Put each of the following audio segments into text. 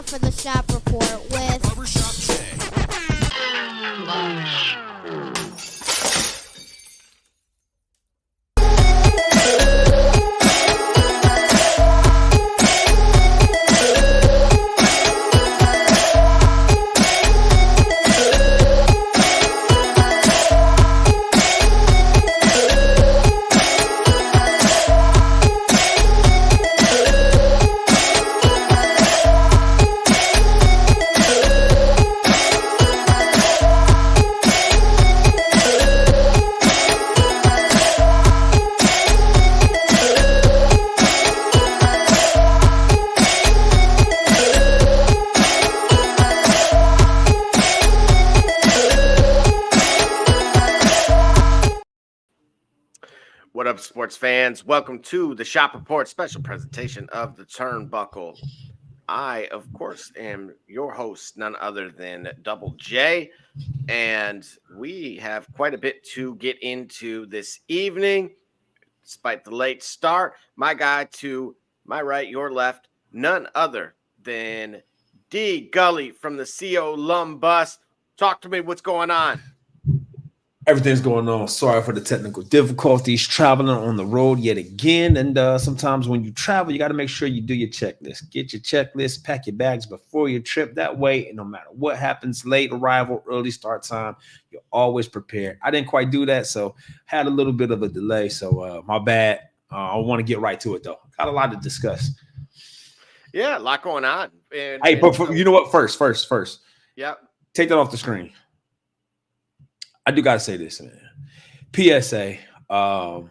now for the Shop Report with Barbershop Jay. What up, sports fans? Welcome to the Shop Report special presentation of the Turnbuckle. I, of course, am your host, none other than Double J, and we have quite a bit to get into this evening. Despite the late start, my guy to my right, your left, none other than D Gully from the CO Lum Bus. Talk to me. What's going on? Everything's going on. Sorry for the technical difficulties. Traveling on the road yet again. And sometimes when you travel, you got to make sure you do your checklist. Get your checklist, pack your bags before your trip. That way, and no matter what happens, late arrival, early start time, you're always prepared. I didn't quite do that, so had a little bit of a delay. So my bad. I want to get right to it, though. Got a lot to discuss. Yeah, a lot going on. But you know what? First. Yeah. Take that off the screen. I do gotta say this, man. PSA. I'm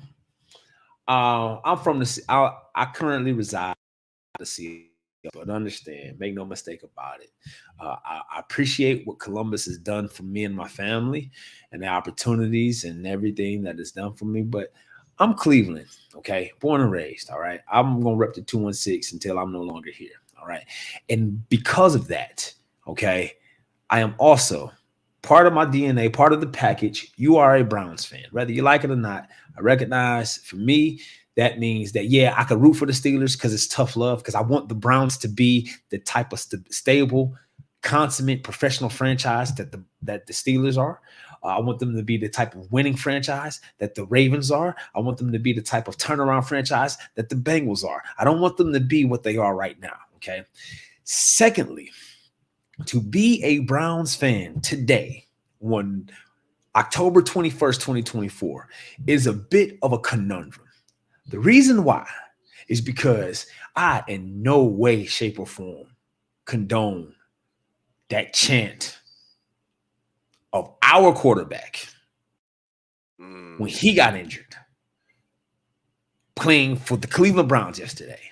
from the. I currently reside in the city, but understand, make no mistake about it. I appreciate what Columbus has done for me and my family, and the opportunities and everything that is done for me. But I'm Cleveland, okay, born and raised. All right, I'm gonna rep the 216 until I'm no longer here. All right, and because of that, okay, I am also. Part of my DNA, part of the package, you are a Browns fan. Whether you like it or not, I recognize for me, that means that, yeah, I could root for the Steelers because it's tough love, because I want the Browns to be the type of stable, consummate professional franchise that the Steelers are. I want them to be the type of winning franchise that the Ravens are. I want them to be the type of turnaround franchise that the Bengals are. I don't want them to be what they are right now, okay? Secondly, to be a Browns fan today, on October 21st, 2024, is a bit of a conundrum. The reason why is because I, in no way, shape, or form, condone that chant of our quarterback when he got injured playing for the Cleveland Browns yesterday.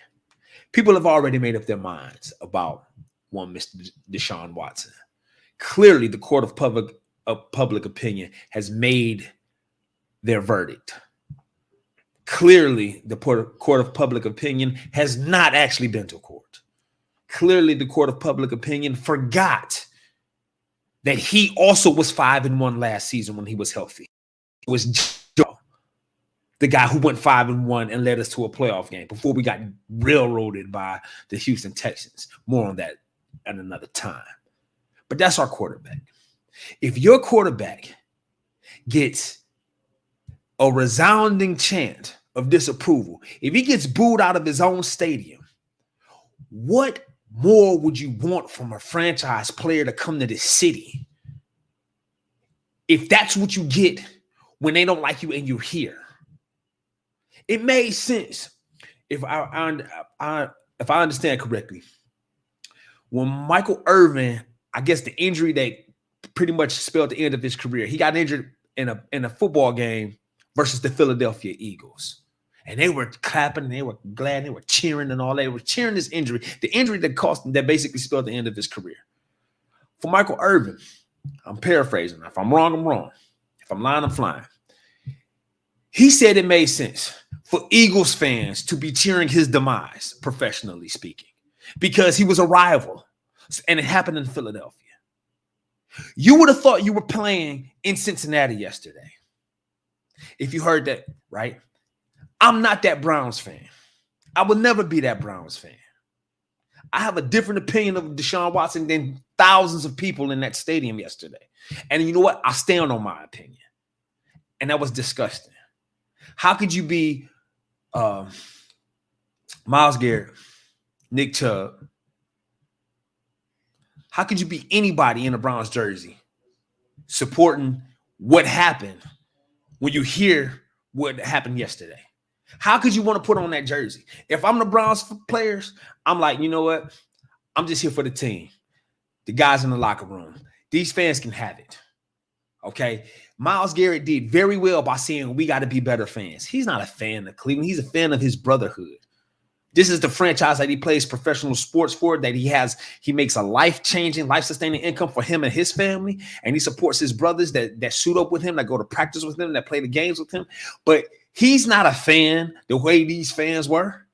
People have already made up their minds about one Mr. Deshaun Watson. Clearly, the court of public opinion has made their verdict. Clearly, the court of public opinion has not actually been to court. Clearly, the court of public opinion forgot that he also was 5-1 last season when he was healthy. It was Joe, the guy who went 5-1 and led us to a playoff game before we got railroaded by the Houston Texans. More on that at another time. But that's our quarterback. If your quarterback gets a resounding chant of disapproval, if he gets booed out of his own stadium, what more would you want from a franchise player to come to this city if that's what you get when they don't like you and you're here? It made sense if I understand correctly. When Michael Irvin, I guess the injury that pretty much spelled the end of his career, he got injured in a football game versus the Philadelphia Eagles. And they were clapping, and they were glad, they were cheering and all that. They were cheering this injury, the injury that cost him, that basically spelled the end of his career. For Michael Irvin, I'm paraphrasing. If I'm wrong, I'm wrong. If I'm lying, I'm flying. He said it made sense for Eagles fans to be cheering his demise, professionally speaking, because he was a rival, and it happened in Philadelphia. You would have thought you were playing in Cincinnati yesterday if you heard that, right? I'm not that Browns fan. I will never be that Browns fan. I have a different opinion of Deshaun Watson than thousands of people in that stadium yesterday. And you know what? I stand on my opinion. And that was disgusting. How could you be Myles Garrett, Nick Chubb? How could you be anybody in a Browns jersey supporting what happened when you hear what happened yesterday? How could you want to put on that jersey? If I'm the Browns players, I'm like, you know what? I'm just here for the team. The guys in the locker room. These fans can have it. Okay? Myles Garrett did very well by saying we got to be better fans. He's not a fan of Cleveland. He's a fan of his brotherhood. This is the franchise that he plays professional sports for, that he makes a life-changing, life-sustaining income for him and his family, and he supports his brothers that suit up with him, that go to practice with him, that play the games with him. But he's not a fan the way these fans were.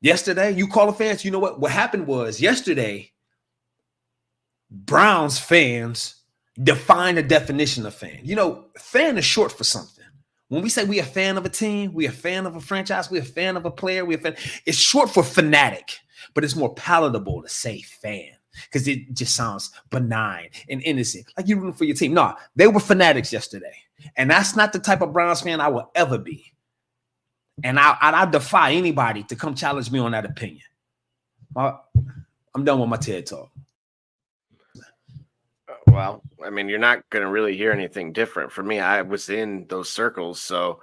Yesterday, you call the fans, you know what? What happened was yesterday, Browns fans define the definition of fan. You know, fan is short for something. When we say we a fan of a team, we a fan of a franchise, we a fan of a player, it's short for fanatic, but it's more palatable to say fan because it just sounds benign and innocent, like you're rooting for your team. No, they were fanatics yesterday, and that's not the type of Browns fan I will ever be. And I defy anybody to come challenge me on that opinion. I'm done with my TED Talk. Well, I mean, you're not going to really hear anything different from me. I was in those circles. So,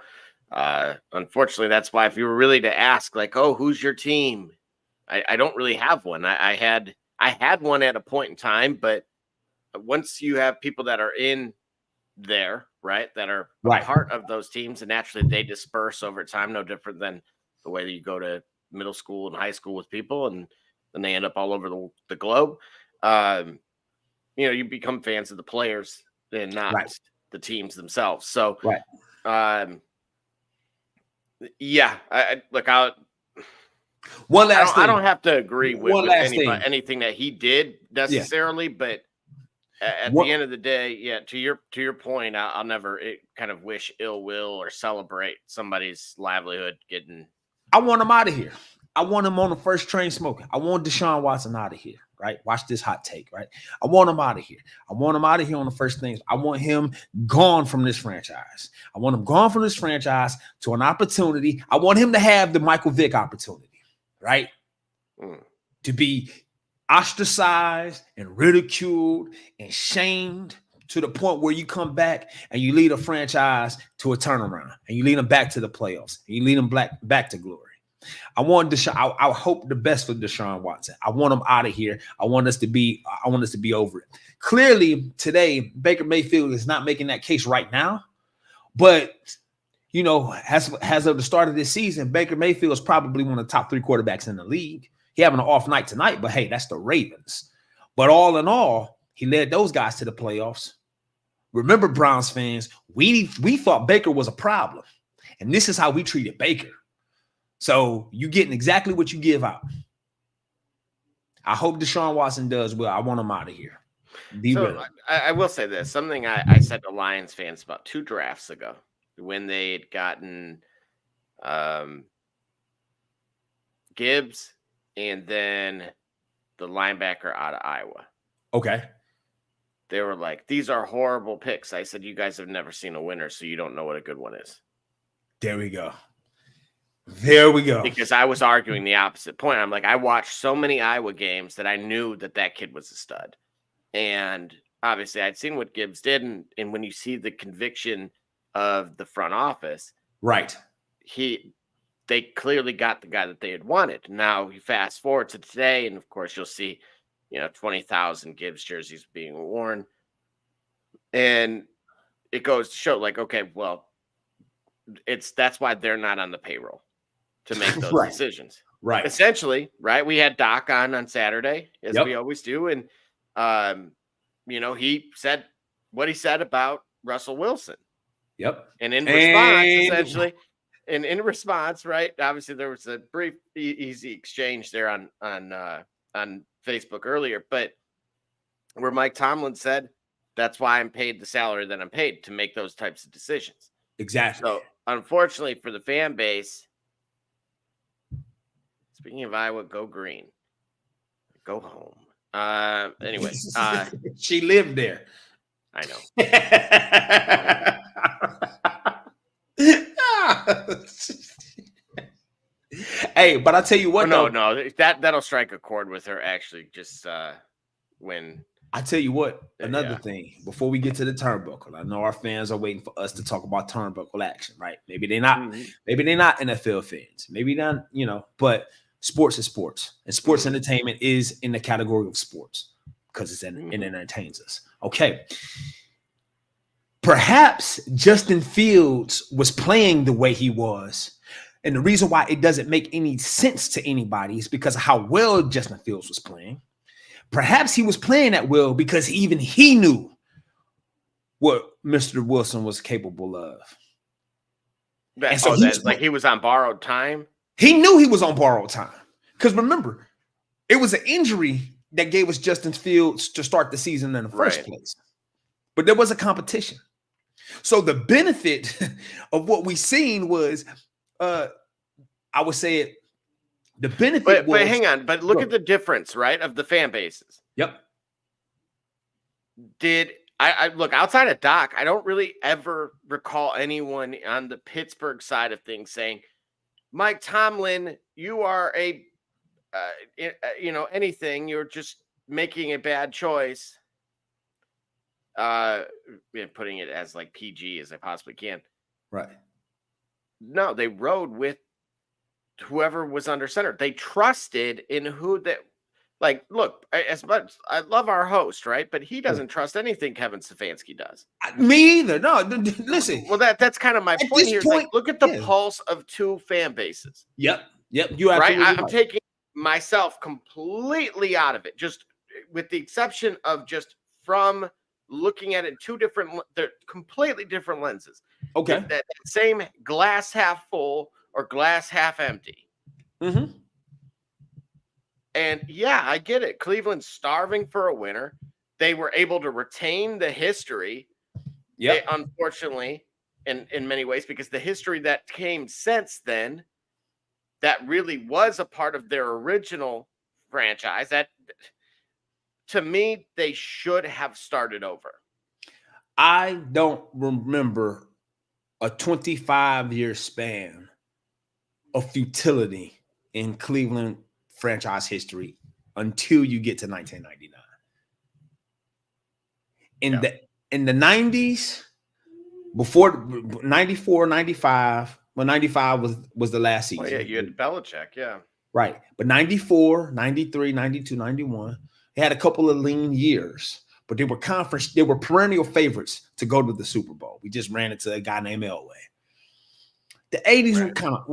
unfortunately, that's why if you were really to ask, like, oh, who's your team? I don't really have one. I had one at a point in time, but once you have people that are in there, right, that are a part of those teams, and naturally they disperse over time, no different than the way that you go to middle school and high school with people, and then they end up all over the globe. You know, you become fans of the players and not the teams themselves. So, yeah, one last thing. I don't have to agree with anything that he did necessarily, but at the end of the day, yeah, to your point, I'll never kind of wish ill will or celebrate somebody's livelihood getting. I want him out of here. I want him on the first train smoking. I want Deshaun Watson out of here, right? Watch this hot take, right? I want him out of here. I want him out of here on the first things. I want him gone from this franchise. I want him gone from this franchise to an opportunity. I want him to have the Michael Vick opportunity, right? To be ostracized and ridiculed and shamed to the point where you come back and you lead a franchise to a turnaround and you lead them back to the playoffs and you lead them back to glory. I want Deshaun. I hope the best for Deshaun Watson. I want him out of here. I want us to be over it. Clearly, today, Baker Mayfield is not making that case right now. But, you know, as of the start of this season, Baker Mayfield is probably one of the top 3 quarterbacks in the league. He having an off night tonight, but hey, that's the Ravens. But all in all, he led those guys to the playoffs. Remember, Browns fans, we thought Baker was a problem. And this is how we treated Baker. So you getting exactly what you give out. I hope Deshaun Watson does well. I want him out of here. I will say this. Something I said to Lions fans about 2 drafts ago when they had gotten Gibbs and then the linebacker out of Iowa. Okay. They were like, these are horrible picks. I said, you guys have never seen a winner, so you don't know what a good one is. There we go. There we go. Because I was arguing the opposite point. I'm like, I watched so many Iowa games that I knew that kid was a stud. And obviously I'd seen what Gibbs did. And when you see the conviction of the front office, right, they clearly got the guy that they had wanted. Now you fast forward to today, and of course you'll see, 20,000 Gibbs jerseys being worn. And it goes to show, like, okay, well, that's why they're not on the payroll to make those decisions. Right. Essentially, right. We had Doc on Saturday, as we always do. And, he said what he said about Russell Wilson. Yep. And in response, essentially, and in response, right, obviously there was a brief, easy exchange there on Facebook earlier, but where Mike Tomlin said, that's why I'm paid the salary that I'm paid, to make those types of decisions. Exactly. So, unfortunately for the fan base, speaking of Iowa, go green. Go home. Anyway, she lived there. I know. Hey, but I tell you what, no, that'll strike a chord with her. Actually, just when I tell you what, another yeah. thing before we get to the turnbuckle, I know our fans are waiting for us to talk about turnbuckle action, right? Maybe they're not. Maybe they're not NFL fans. Maybe not. But sports is sports, and sports entertainment is in the category of sports because it entertains us. Okay. Perhaps Justin Fields was playing the way he was. And the reason why it doesn't make any sense to anybody is because of how well Justin Fields was playing. Perhaps he was playing at will because even he knew what Mr. Wilson was capable of. And so he was on borrowed time? He knew he was on borrowed time. Because remember, it was an injury that gave us Justin Fields to start the season in the first place. But there was a competition. So the benefit of what we seen was, I would say it. The benefit was, but hang on, but look at the difference, right, of the fan bases. Yep. Did I look outside of Doc? I don't really ever recall anyone on the Pittsburgh side of things saying, "Mike Tomlin, you are anything. You're just making a bad choice." Putting it as like PG as I possibly can. Right. No, they rode with whoever was under center. They trusted in who that. Like, look, as much I love our host, right? But he doesn't trust anything Kevin Stefanski does. Me either. No, listen. Well, that's kind of my point here. Like, look at the pulse of two fan bases. Yep. You absolutely right. I'm taking myself completely out of it, just with the exception of just from looking at it they're completely different lenses. Okay. That same glass half full or glass half empty. Mm-hmm. And yeah, I get it. Cleveland's starving for a winner. They were able to retain the history. Yeah. Unfortunately, in many ways, because the history that came since then, that really was a part of their original franchise. That, to me, they should have started over. I don't remember a 25-year span of futility in Cleveland franchise history until you get to 1999. In the 90s, before 94, 95, well, 95 was the last season. Well, yeah, you had Belichick, yeah. Right. But 94, 93, 92, 91, they had a couple of lean years, but they were perennial favorites to go to the Super Bowl. We just ran into a guy named Elway. The 80s were kind of,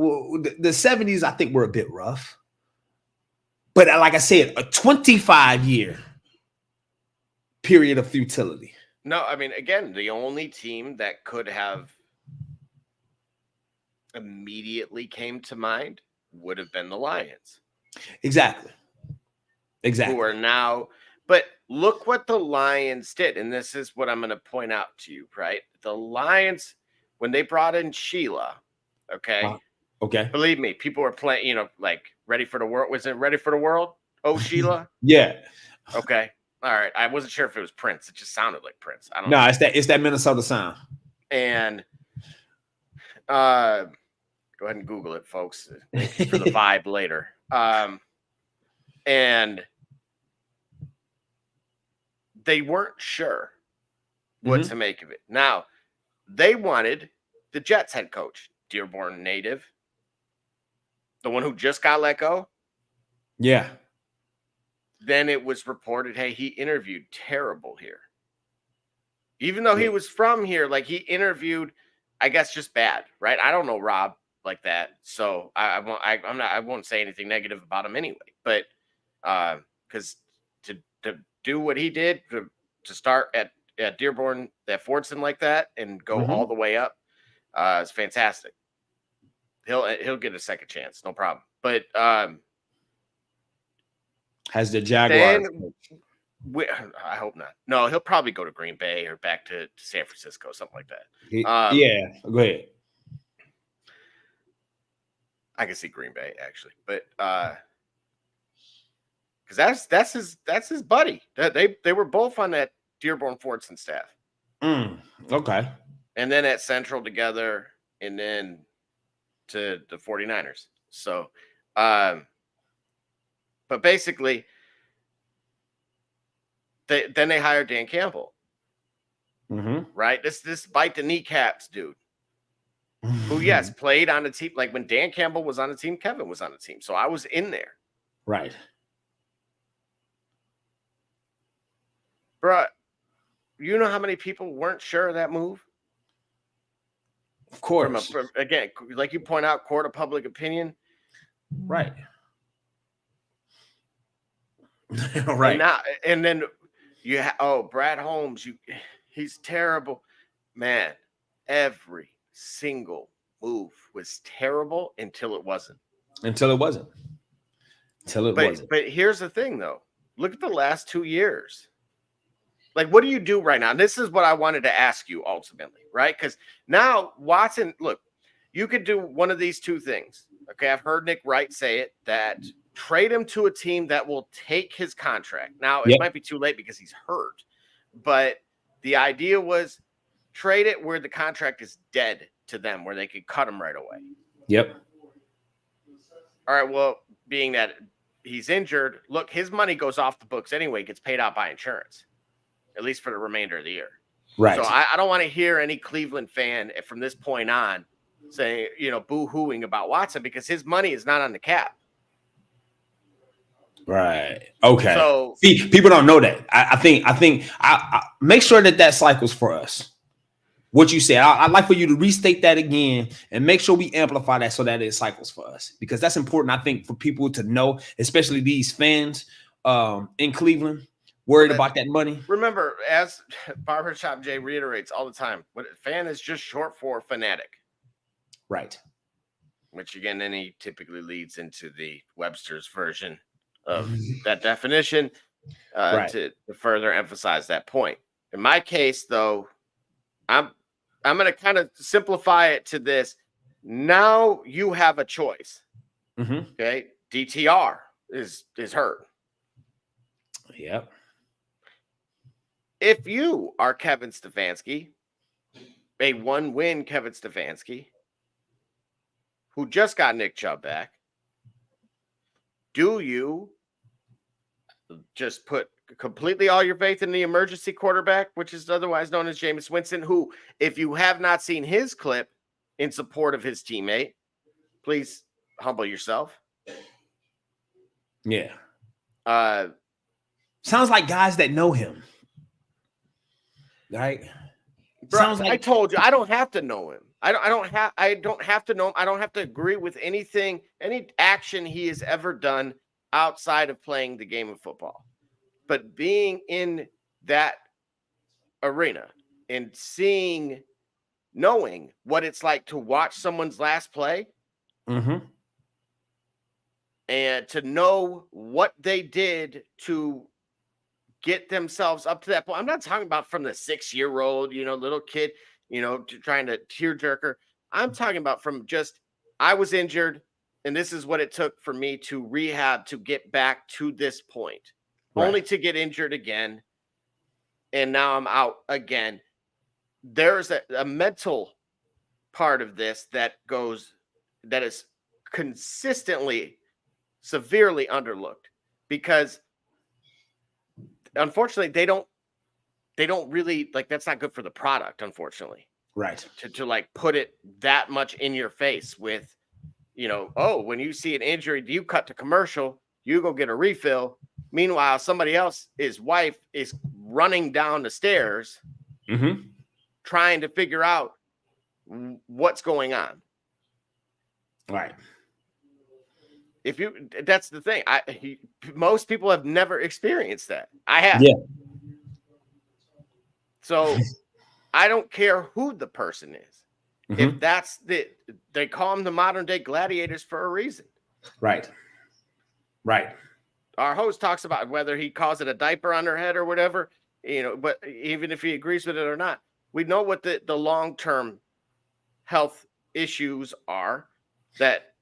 the 70s, I think, were a bit rough. But like I said, a 25-year period of futility. No, I mean, again, the only team that could have immediately came to mind would have been the Lions. Exactly. Who are now, but look what the Lions did. And this is what I'm going to point out to you, right? The Lions, when they brought in Sheila, okay. Believe me, people were playing, like Ready for the World. Was it Ready for the World? Oh, Sheila? Yeah. Okay. All right. I wasn't sure if it was Prince. It just sounded like Prince. I don't know. No, it's that Minnesota sound. And go ahead and Google it, folks, for the vibe later. And they weren't sure what to make of it. Now, they wanted the Jets head coach, Dearborn native, the one who just got let go. Yeah. Then it was reported, hey, he interviewed terrible here. Even though he was from here, like he interviewed, I guess, just bad, right? I don't know Rob like that, so I won't say anything negative about him anyway. But because to do what he did to start at Dearborn, at Fordson like that, and go all the way up, is fantastic. He'll get a second chance, no problem. But has the Jaguars? I hope not. No, he'll probably go to Green Bay or back to San Francisco, something like that. Yeah, go ahead. I can see Green Bay actually, but because that's his buddy. They were both on that Dearborn Fordson staff. Okay. And then at Central together, and then to the 49ers. So, but basically, then they hired Dan Campbell. Right? This bite the kneecaps dude. Who, yes, played on a team. Like when Dan Campbell was on a team, Kevin was on a team. So I was in there. Right. Bruh, you know how many people weren't sure of that move? Of course. Again, like you point out, court of public opinion. Right. Right. And then Brad Holmes, he's terrible. Man, every single move was terrible until it wasn't. But here's the thing, though. Look at the last 2 years. Like, what do you do right now? And this is what I wanted to ask you ultimately, right? Because now Watson, look, you could do one of these two things. Okay, I've heard Nick Wright say it, that trade him to a team that will take his contract. Now, it might be too late because he's hurt. But the idea was trade it where the contract is dead to them, where they could cut him right away. Yep. All right, well, being that he's injured, look, his money goes off the books anyway, gets paid out by insurance, at least for the remainder of the year. Right. So I don't want to hear any Cleveland fan from this point on saying, boo-hooing about Watson, because his money is not on the cap. Right. Okay. So see, people don't know that. I think I make sure that cycles for us. What you said, I'd like for you to restate that again and make sure we amplify that so that it cycles for us, because that's important. I think for people to know, especially these fans in Cleveland, worried about that money. Remember, as Barbershop Jay reiterates all the time, what fan is just short for fanatic. Right. Which again, then he typically leads into the Webster's version of that definition to further emphasize that point. In my case, though, I'm going to kind of simplify it to this. Now you have a choice. Okay, DTR is hurt. Yep. If you are Kevin Stefanski, a one-win Kevin Stefanski, who just got Nick Chubb back, do you just put completely all your faith in the emergency quarterback, which is otherwise known as Jameis Winston, who, if you have not seen his clip in support of his teammate, please humble yourself. Yeah. Sounds like guys that know him. Right? Bro, sounds like I told you, I don't have to know him. I don't have to know him. I don't have to agree with any action he has ever done outside of playing the game of football. But being in that arena and knowing what it's like to watch someone's last play, and to know what they did to get themselves up to that point. I'm not talking about from the 6-year-old, little kid, trying to tearjerker. I'm talking about from just, I was injured, and this is what it took for me to rehab to get back to this point, only to get injured again. And now I'm out again. There's a mental part of this that is consistently severely underlooked, because unfortunately they don't really, like, that's not good for the product, unfortunately. Right. To like put it that much in your face with, when you see an injury, you cut to commercial, you go get a refill. Meanwhile, somebody else's wife is running down the stairs trying to figure out what's going on. Right. That's the thing. Most people have never experienced that. I have. Yeah. So I don't care who the person is. If that's they call them the modern day gladiators for a reason. Right. Right. Our host talks about whether he calls it a diaper on her head or whatever, but even if he agrees with it or not, we know what the long-term health issues are that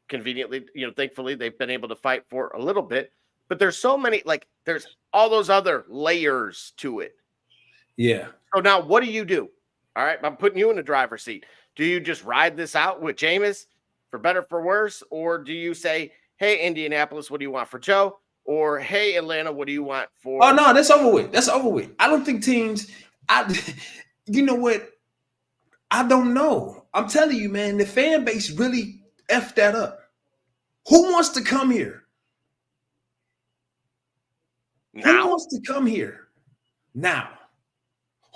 conveniently, thankfully they've been able to fight for a little bit. but there's so many, like there's all those other layers to it. Yeah. So now what do you do? All right, I'm putting you in the driver's seat. Do you just ride this out with Jameis for better, for worse? Or do you say, hey, Indianapolis, what do you want for Joe? Or, hey, Atlanta, what do you want for? Oh, no, that's over with. That's over with. I don't think teams, you know what? I don't know. I'm telling you, man, the fan base really effed that up. Who wants to come here? Now? Who wants to come here now?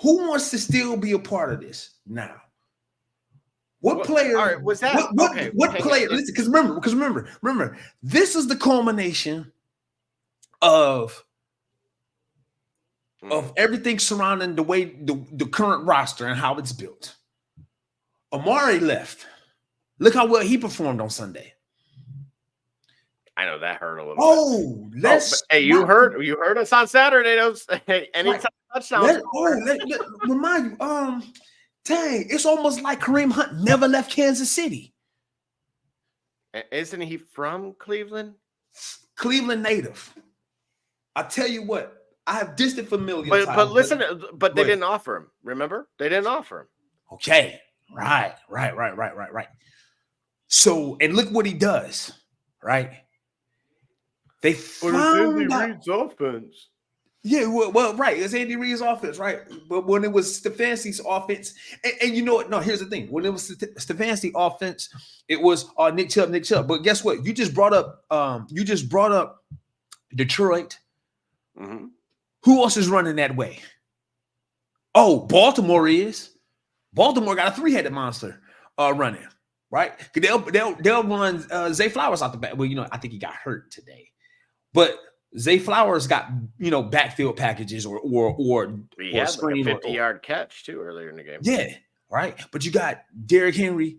Who wants to still be a part of this now? What player? All right, was that what player? Listen, because remember, this is the culmination of everything surrounding the way the current roster and how it's built. Amari left. Look how well he performed on Sunday. I know that hurt a little. Oh, hey, you heard us on Saturday. Those anytime touchdowns. Let remind you. Dang, it's almost like Kareem Hunt never left Kansas City. Isn't he from Cleveland? Cleveland native. I tell you what, I have distant familiar. But listen, but they didn't offer him. Remember, they didn't offer him. Okay, right. So, and look what he does, right? They found out. Reid's offense. Yeah, well, right. It's Andy Reid's offense, right? But when it was Stefanski's offense, and you know what? No, here's the thing. When it was Stefanski's offense, it was Nick Chubb. But guess what? You just brought up Detroit. Mm-hmm. Who else is running that way? Oh, Baltimore is. Baltimore got a three-headed monster running, right? They'll run Zay Flowers out the back. Well, you know, I think he got hurt today, but Zay Flowers got, you know, backfield packages or he had like a 50-yard catch too earlier in the game. Yeah, right. But you got Derrick Henry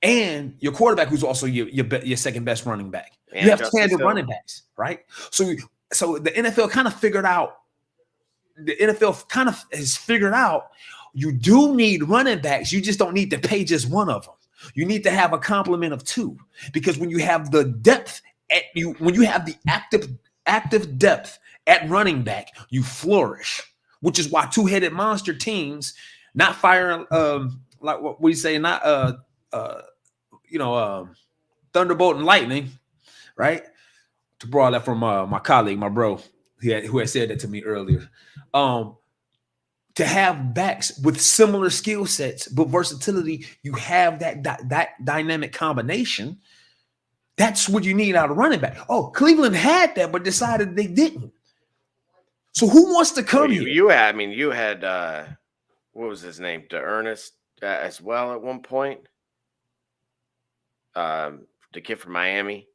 and your quarterback, who's also your second best running back. And you have standard running backs, right? So the NFL kind of figured out. The NFL kind of has figured out you do need running backs. You just don't need to pay just one of them. You need to have a complement of two, because when you have the depth when you have the active depth at running back, you flourish, which is why two-headed monster teams not firing like what we say, not thunderbolt and lightning, right? To borrow that from my colleague, my bro, who had said that to me earlier. To have backs with similar skill sets but versatility, you have that dynamic combination. That's what you need out of running back. Oh, Cleveland had that, but decided they didn't. So who wants to come here? You had what was his name? DeErnest as well at one point. The kid from Miami,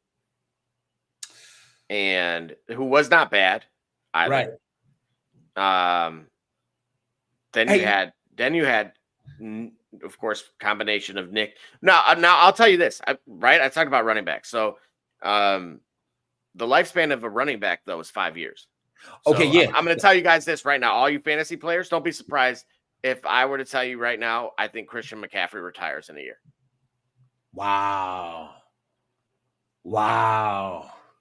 and who was not bad either. Right. Then you had, of course, combination of Nick. Now I'll tell you this, I talked about running back. So, the lifespan of a running back though is 5 years. So okay, yeah. I'm going to tell you guys this right now. All you fantasy players, don't be surprised if I were to tell you right now, I think Christian McCaffrey retires in a year. Wow.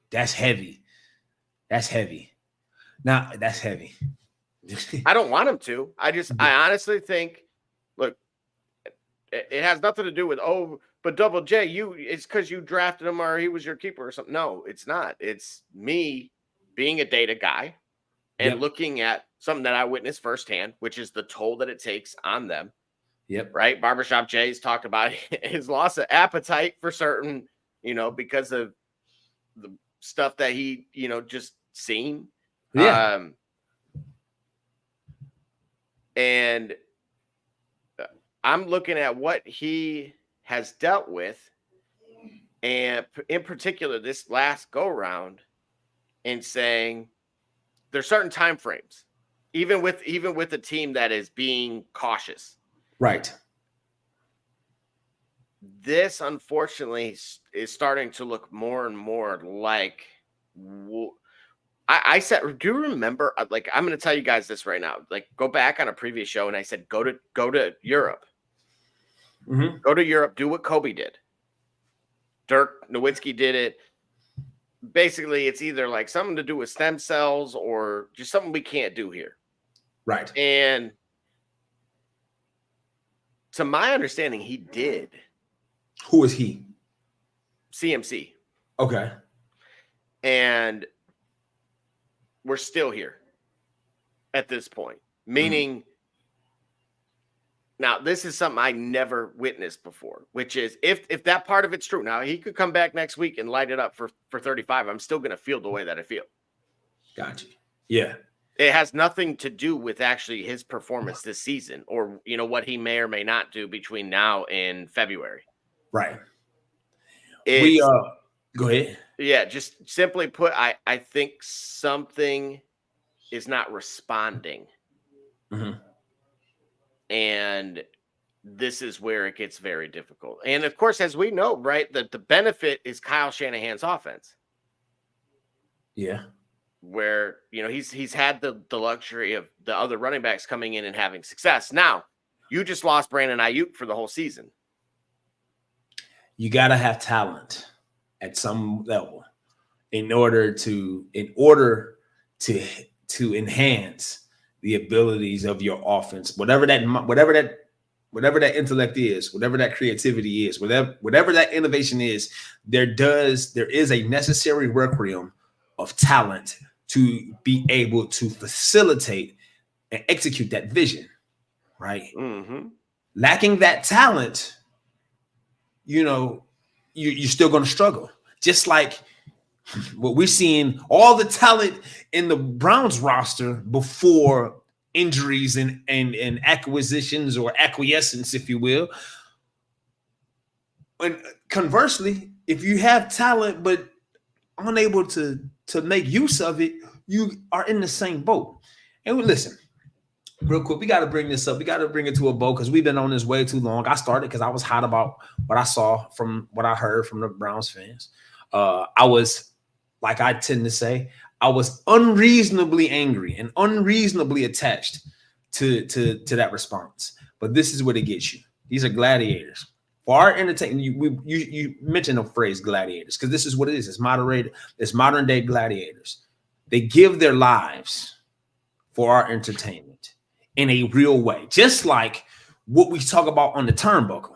That's heavy. Now, that's heavy. I don't want him to. I honestly think, look, it has nothing to do with, but Double J, it's because you drafted him or he was your keeper or something. No, it's not. It's me being a data guy and looking at something that I witnessed firsthand, which is the toll that it takes on them. Yep. Right. Barbershop Jay's talked about his loss of appetite for certain, because of the stuff that he, just seen. Yeah. And I'm looking at what he has dealt with, and in particular this last go round, and saying there's certain time frames, even with a team that is being cautious. Right. This, unfortunately, is starting to look more and more like. I said, do you remember? Like, I'm going to tell you guys this right now. Like, go back on a previous show, and I said, go to Europe. Mm-hmm. Go to Europe. Do what Kobe did. Dirk Nowitzki did it. basically it's either like something to do with stem cells or just something we can't do here. Right. And to my understanding, he did. Who is he? CMC. Okay. And we're still here at this point. Meaning, now this is something I never witnessed before, which is if that part of it's true. Now he could come back next week and light it up for 35. I'm still going to feel the way that I feel. Gotcha. Yeah. It has nothing to do with actually his performance this season or, what he may or may not do between now and February. Right. It's, go ahead. Yeah, just simply put, I think something is not responding. Mm-hmm. And this is where it gets very difficult. And of course, as we know, right, the benefit is Kyle Shanahan's offense. Yeah. Where, he's had the luxury of the other running backs coming in and having success. Now, you just lost Brandon Ayuk for the whole season. You got to have talent at some level in order to enhance the abilities of your offense, whatever that intellect is, whatever that creativity is, whatever that innovation is. There is a necessary requiem of talent to be able to facilitate and execute that vision, right? Mm-hmm. Lacking that talent, you're still going to struggle. Just like what we're seeing, all the talent in the Browns roster before injuries and acquisitions or acquiescence, if you will. And conversely, if you have talent but unable to make use of it, you are in the same boat. And listen, real quick, we got to bring this up. We got to bring it to a boat because we've been on this way too long. I started because I was hot about what I saw from what I heard from the Browns fans. I was, like I tend to say, I was unreasonably angry and unreasonably attached to that response. But this is what it gets you. These are gladiators. For our entertainment, you mentioned the phrase gladiators because this is what it is. It's modern day gladiators. They give their lives for our entertainment in a real way, just like what we talk about on the turnbuckle,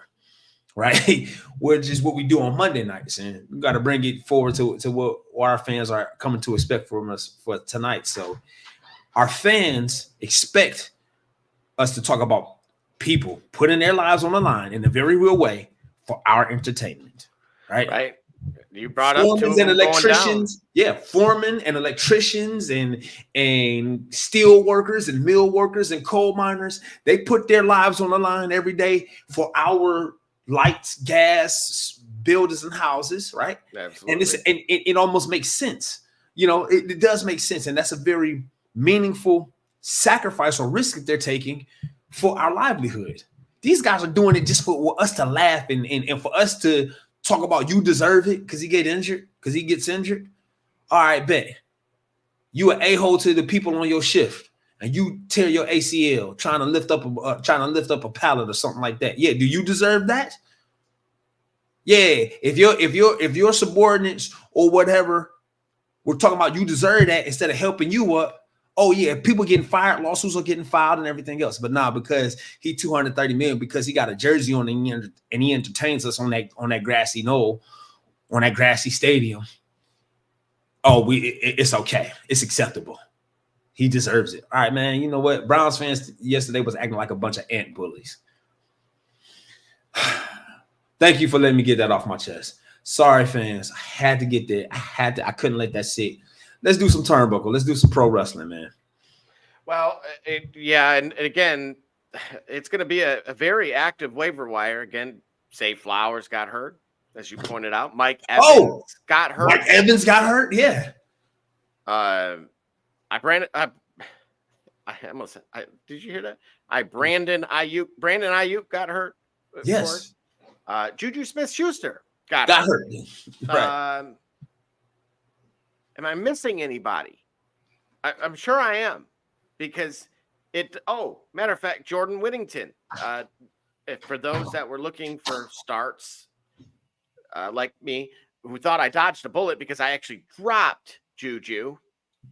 right? Which is what we do on Monday nights, and we got to bring it forward to what our fans are coming to expect from us for tonight. So, our fans expect us to talk about people putting their lives on the line in a very real way for our entertainment, right? Right. You brought foremen up two and electricians, foremen and electricians and steel workers and mill workers and coal miners. They put their lives on the line every day for our lights, gas, buildings, and houses, right? Absolutely. And it almost makes sense. It does make sense, and that's a very meaningful sacrifice or risk that they're taking for our livelihood. These guys are doing it just for us to laugh and for us to talk about you deserve it because he gets injured. All right, bet. You an a-hole to the people on your shift and you tear your ACL trying to lift up a pallet or something like that. Yeah, do you deserve that? Yeah, if your subordinates or whatever, we're talking about you deserve that instead of helping you up. Oh yeah, people getting fired, lawsuits are getting filed and everything else. But nah, because he $230 million, because he got a jersey on and he entertains us on that grassy knoll, on that grassy stadium. Oh, it's okay. It's acceptable. He deserves it. All right, man. You know what? Browns fans yesterday was acting like a bunch of ant bullies. Thank you for letting me get that off my chest. Sorry, fans. I had to get there. I couldn't let that sit. Let's do some turnbuckle. Let's do some pro wrestling, man. Well, and again, it's going to be a very active waiver wire. Again, Say Flowers got hurt, as you pointed out. Mike Evans got hurt. Mike Evans got hurt, yeah. Did you hear that? Brandon Ayuk got hurt. Yes. Juju Smith-Schuster got hurt. Right. Am I missing anybody? I'm sure I am, because matter of fact, Jordan Whittington. For those that were looking for starts, like me, who thought I dodged a bullet because I actually dropped Juju.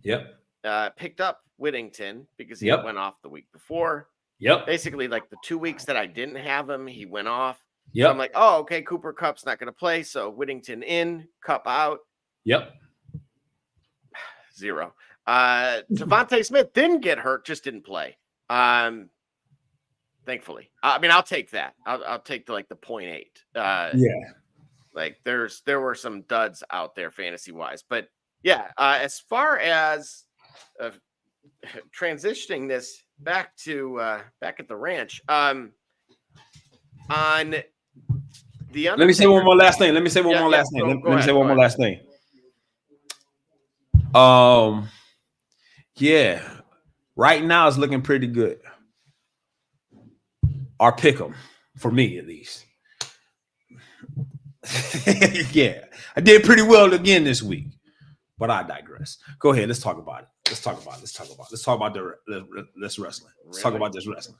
Yep. Picked up Whittington because he Yep. went off the week before. Yep. Basically, like the 2 weeks that I didn't have him, he went off. Yep. So I'm like, oh, okay, Cooper Kupp's not going to play. So Whittington in, Kupp out. Yep. 0. Devontae Smith didn't get hurt, just didn't play. Thankfully. I mean, I'll take that. I'll take the 0.8. Yeah. Like there were some duds out there fantasy wise, but yeah, as far as transitioning this back at the ranch, on the let me say one more last thing. Let me say one more last thing. Yeah, right now it's looking pretty good. Our pick 'em, for me at least. Yeah, I did pretty well again this week, but I digress. Go ahead, let's talk about it. Let's talk about this wrestling. Let's talk about this wrestling.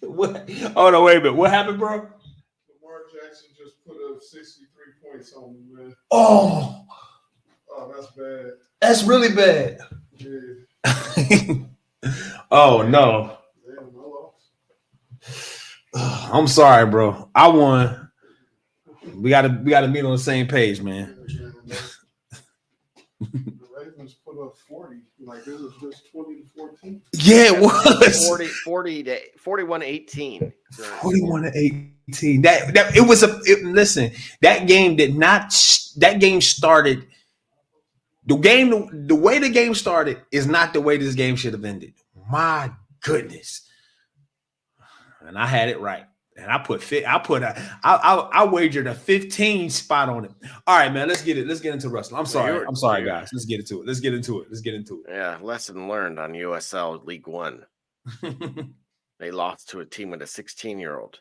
What? Oh no, wait a minute. What happened, bro? Lamar Jackson just put up 63 points on me, man. Oh, that's bad. that's really bad. Yeah. Oh no. Damn, I lost. I'm sorry, bro. I won. We gotta meet on the same page, man. The Ravens put up 40. Like it was just 20 to 14. Yeah, it was 41-18. 41-18. That it was listen, that game started. The way the game started is not the way this game should have ended. My goodness. And I had it right. And I wagered a 15 spot on it. All right, man. Let's get into wrestling. I'm sorry, guys. Let's get into it. Yeah, lesson learned on USL League One. They lost to a team with a 16-year-old.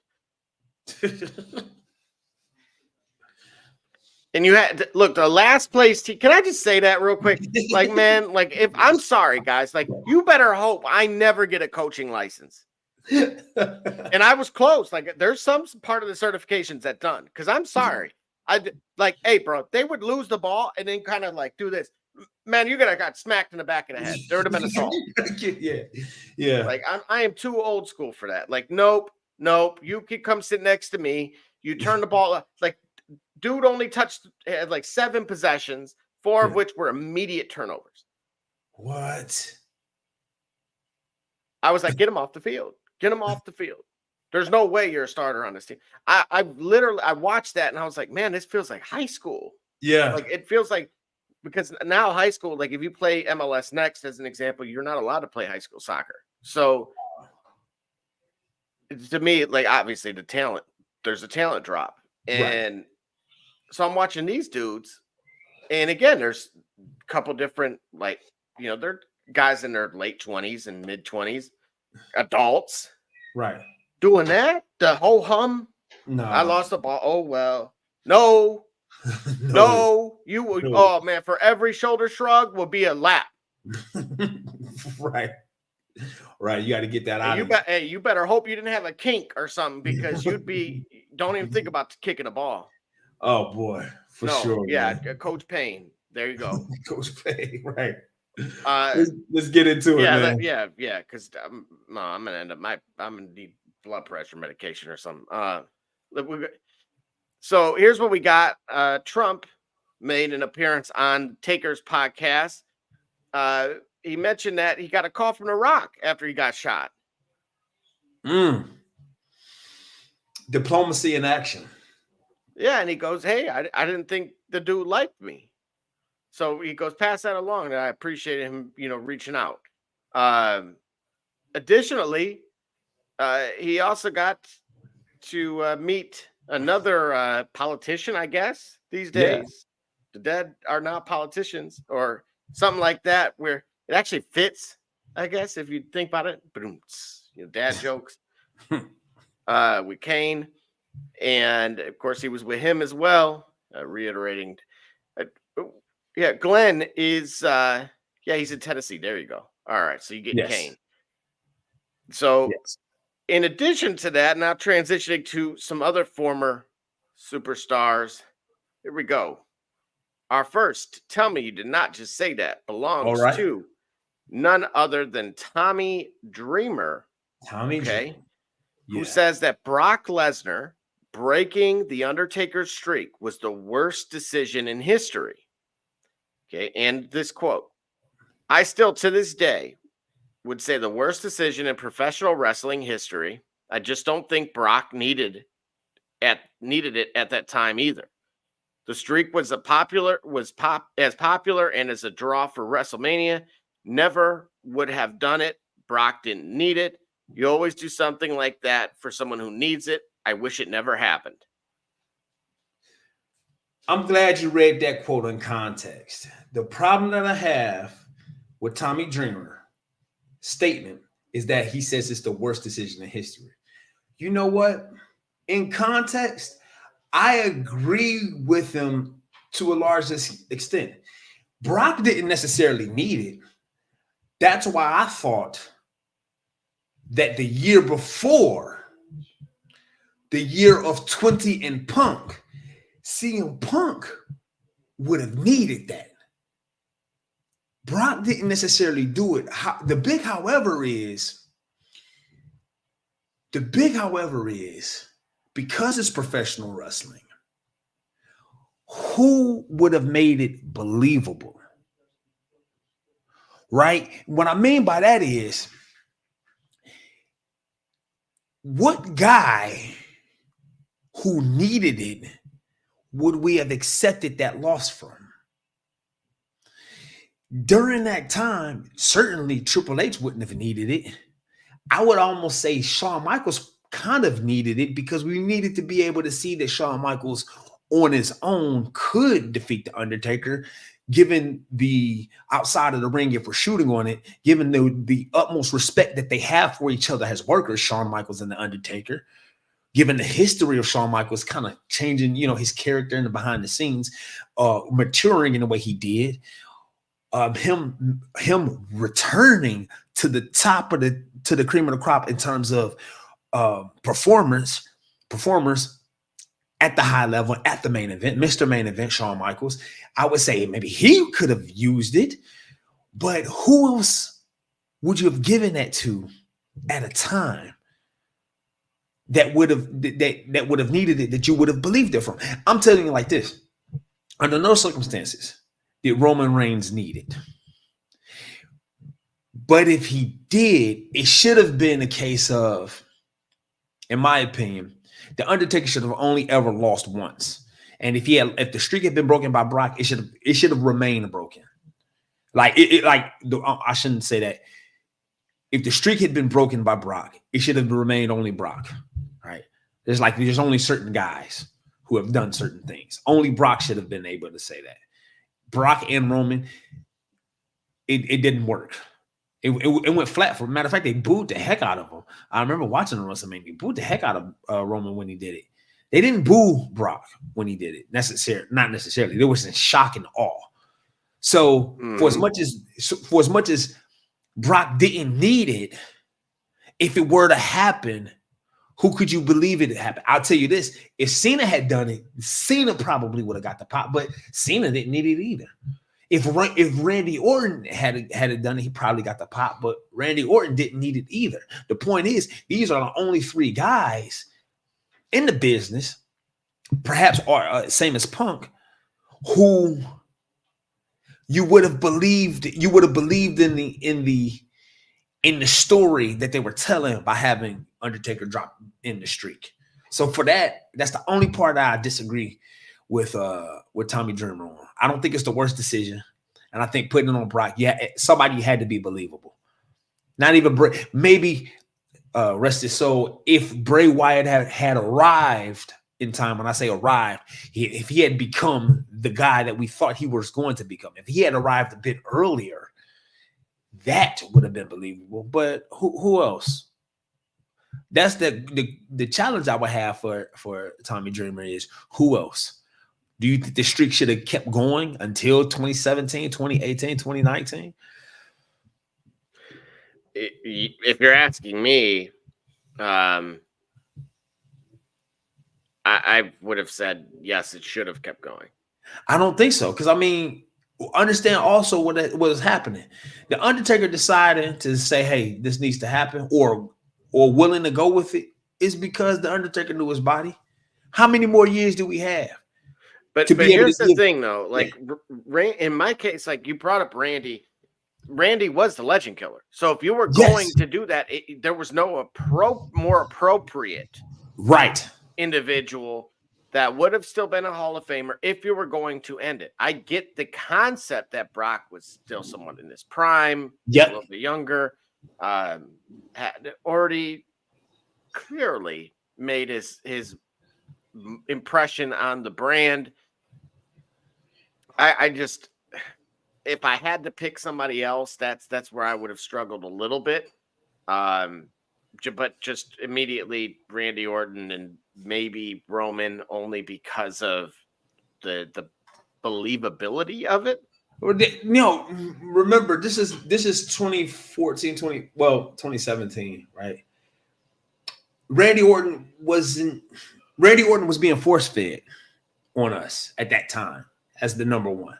And you had the last place team. Can I just say that real quick? Like, man, like if I'm sorry, guys, like you better hope I never get a coaching license. And I was close. Like, there's some part of the certifications that done because I'm sorry. Hey, bro, they would lose the ball and then kind of like do this. Man, you got smacked in the back of the head. There would have been assault. Yeah. Like I am too old school for that. Like, nope. You could come sit next to me. You turn the ball up. Like, dude only touched like 7 possessions, 4 of which were immediate turnovers. What? I was like, get him off the field. Get him off the field. There's no way you're a starter on this team. I watched that and I was like, man, this feels like high school. Yeah. Like it feels like, because now high school, like if you play MLS Next as an example, you're not allowed to play high school soccer. So to me, like obviously there's a talent drop. And so I'm watching these dudes. And again, there's a couple different, like, they're guys in their late 20s and mid 20s. Adults, right, doing that, the whole hum. No, I lost the ball. Oh well, no, you will. No. Oh man, for every shoulder shrug will be a lap. Right. You got to get that out. You better hope you didn't have a kink or something because you'd be. Don't even think about kicking the ball. Oh boy, for sure. Yeah, man. Coach Payne. There you go, Coach Payne. Right. Let's get into it, man. Yeah. Because I'm gonna end up. I'm gonna need blood pressure medication or something. So here's what we got. Trump made an appearance on Taker's podcast. He mentioned that he got a call from Iraq after he got shot. Diplomacy in action. Yeah, and he goes, "Hey, I didn't think the dude liked me." So he goes, pass that along. And I appreciate him, reaching out. Additionally, he also got to meet another politician, I guess, these days. Yeah. The dead are now politicians or something like that, where it actually fits, I guess, if you think about it. Dad jokes with Kane. And, of course, he was with him as well, reiterating yeah, Glenn is he's in Tennessee. There you go. All right, so you get Kane. So in addition to that, now transitioning to some other former superstars. Here we go. Our first, tell me you did not just say that, All belongs right. to none other than Tommy Dreamer, Tommy okay, Dreamer. who Yeah. says that Brock Lesnar breaking The Undertaker's streak was the worst decision in history. Okay, and this quote, I still to this day would say the worst decision in professional wrestling history. I just don't think Brock needed it at that time either. The streak was as popular and as a draw for WrestleMania. Never would have done it. Brock didn't need it. You always do something like that for someone who needs it. I wish it never happened. I'm glad you read that quote in context. The problem that I have with Tommy Dreamer statement is that he says it's the worst decision in history. You know what? In context, I agree with him to a large extent. Brock didn't necessarily need it. That's why I thought that the year before, the year of 20 and Punk, CM Punk would have needed that. Brock didn't necessarily do it. The big however is, because it's professional wrestling, who would have made it believable? Right? What I mean by that is, what guy who needed it would we have accepted that loss from? During that time, certainly Triple H wouldn't have needed it. I would almost say Shawn Michaels kind of needed it because we needed to be able to see that Shawn Michaels on his own could defeat The Undertaker, given the outside of the ring, if we're shooting on it, given the utmost respect that they have for each other as workers, Shawn Michaels and The Undertaker, given the history of Shawn Michaels kind of changing, his character in the behind the scenes, maturing in the way he did, him returning to the top of the cream of the crop in terms of performers at the high level, at the main event, Mr. Main Event, Shawn Michaels. I would say maybe he could have used it, but who else would you have given that to at a time that would have needed it, that you would have believed it from? I'm telling you like this: under no circumstances did Roman Reigns need it. But if he did, it should have been a case of, in my opinion, The Undertaker should have only ever lost once. And if the streak had been broken by Brock, it should have remained broken. I shouldn't say that. If the streak had been broken by Brock, it should have remained only Brock. Right? There's only certain guys who have done certain things. Only Brock should have been able to say that. Brock and Roman, it didn't work. It went flat. For a matter of fact, they booed the heck out of him. I remember watching WrestleMania. They booed the heck out of Roman when he did it. They didn't boo Brock when he did it. Not necessarily. They was in shock and awe. So for as much as Brock didn't need it, if it were to happen, who could you believe it happened? I'll tell you this: if Cena had done it, Cena probably would have got the pop, but Cena didn't need it either. If Randy Orton had done it, he probably got the pop, but Randy Orton didn't need it either. The point is, these are the only three guys in the business, perhaps same as Punk, who you would have believed in the story that they were telling by having Undertaker drop in the streak. So for that's the only part that I disagree with Tommy Dreamer on. I don't think it's the worst decision, and I think putting it on Brock, somebody had to be believable. Not even maybe rest his soul. If Bray Wyatt had arrived in time, when I say arrived, if he had become the guy that we thought he was going to become, if he had arrived a bit earlier, that would have been believable. But who else? That's the challenge I would have for Tommy Dreamer is who else? Do you think the streak should have kept going until 2017, 2018, 2019? If you're asking me, I would have said yes, it should have kept going. I don't think so, because I mean, understand also what is happening. The Undertaker deciding to say, "Hey, this needs to happen," or willing to go with it, is because the Undertaker knew his body. How many more years do we have? But here's the thing, though. Like in my case, like you brought up Randy. Randy was the legend killer. So if you were going to do that, there was no more appropriate individual that would have still been a Hall of Famer if you were going to end it. I get the concept that Brock was still someone in his prime, a little bit younger, had already clearly made his impression on the brand. I just, if I had to pick somebody else, that's where I would have struggled a little bit. But just immediately Randy Orton and maybe Roman, only because of the believability of it. Remember, this is 2014, 2017, right? Randy Orton was being force fed on us at that time as the number one.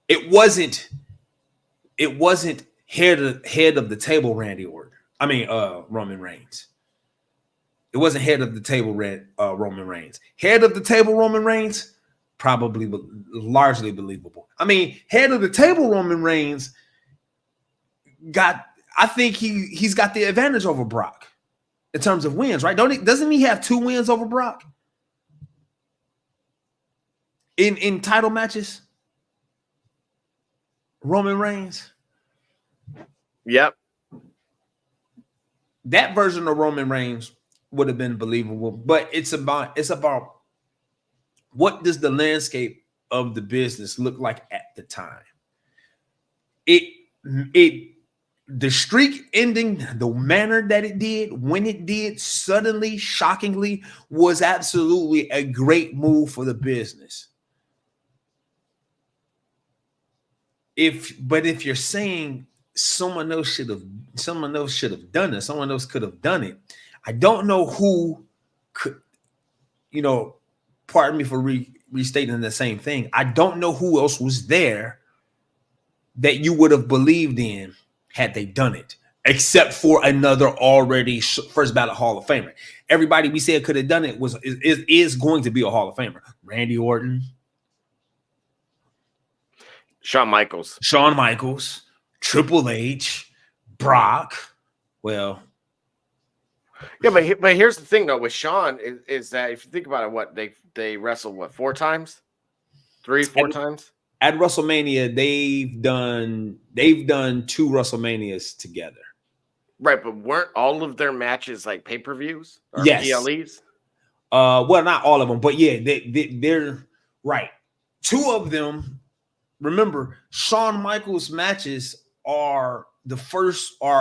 It wasn't head of the table Randy Orton. I mean, Roman Reigns. It wasn't head of the table Roman Reigns. Head of the table Roman Reigns, probably largely believable. I mean, head of the table Roman Reigns I think he's got the advantage over Brock in terms of wins, right? Doesn't he have 2 wins over Brock in title matches? Roman Reigns. Yep. That version of Roman Reigns would have been believable, but it's about what does the landscape of the business look like at the time? The streak ending the manner that it did, when it did, suddenly, shockingly, was absolutely a great move for the business. If you're saying someone else should have done it, someone else could have done it, I don't know who could, pardon me for restating the same thing. I don't know who else was there that you would have believed in had they done it, except for another already first ballot Hall of Famer. Everybody we said could have done it is going to be a Hall of Famer. Randy Orton, Shawn Michaels, Triple H, Brock. Well, yeah, but here's the thing though with Shawn is that if you think about it, what they wrestled 4 times, 4 times at WrestleMania. They've done 2 WrestleManias together, right? But weren't all of their matches like pay-per-views or yes. PLEs? Well, not all of them, but yeah, they're right. 2 of them. Remember, Shawn Michaels matches are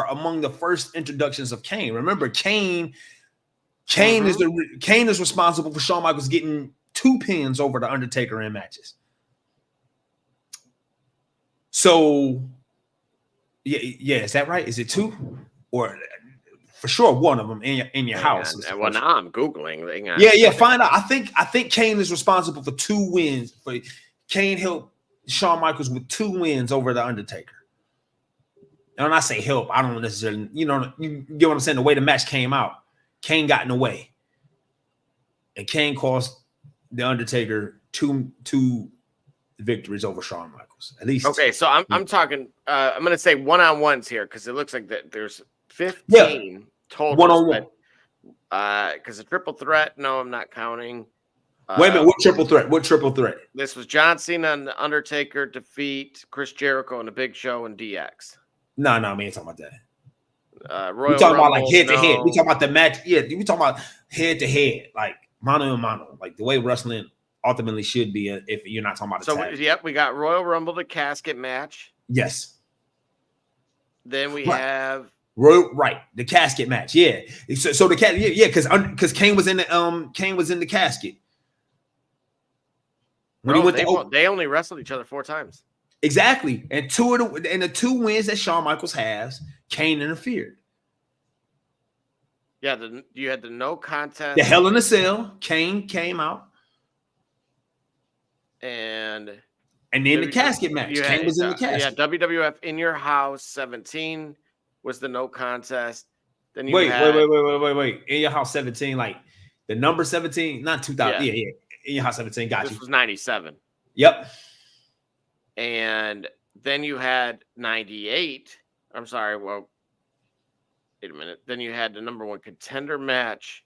among the first introductions of Kane. Remember, Kane is responsible for Shawn Michaels getting 2 pins over the Undertaker in matches. So, yeah, is that right? Is it 2, or for sure one of them in your house? Well, now I'm googling. Yeah, find out. I think Kane is responsible for 2 wins. But Kane helped Shawn Michaels with 2 wins over the Undertaker. And when I say help, I don't necessarily, you get what I'm saying? The way the match came out, Kane got in the way. And Kane cost the Undertaker two victories over Shawn Michaels, at least. Okay, so I'm talking, I'm going to say one-on-ones here, because it looks like that there's 15 total. One-on-one. Because a triple threat, no, I'm not counting. Wait a minute, what triple threat? What triple threat? This was John Cena and the Undertaker defeat Chris Jericho and the Big Show and DX. No, we ain't talking about that. Royal we talking Rumble, about like head to head. We talking about the match. Yeah, we talking about head to head, like mano a mano, like the way wrestling ultimately should be. If you're not talking about we got Royal Rumble, the casket match. Yes. Then we have the casket match. Yeah. So the cat. Yeah, because Kane was in the casket. They only wrestled each other 4 times. Exactly. And the 2 wins that Shawn Michaels has, Kane interfered. Yeah, you had the no contest. The Hell in a Cell. Kane came out. And then the casket match. Kane was in the casket. Yeah, WWF In Your House 17 was the no contest. Then you wait. In Your House 17, like the number 17, not 2000. Yeah. In Your House 17. Got this you. This was 97. Yep. And then you had 98. I'm sorry. Well, wait a minute. Then you had the number 1 contender match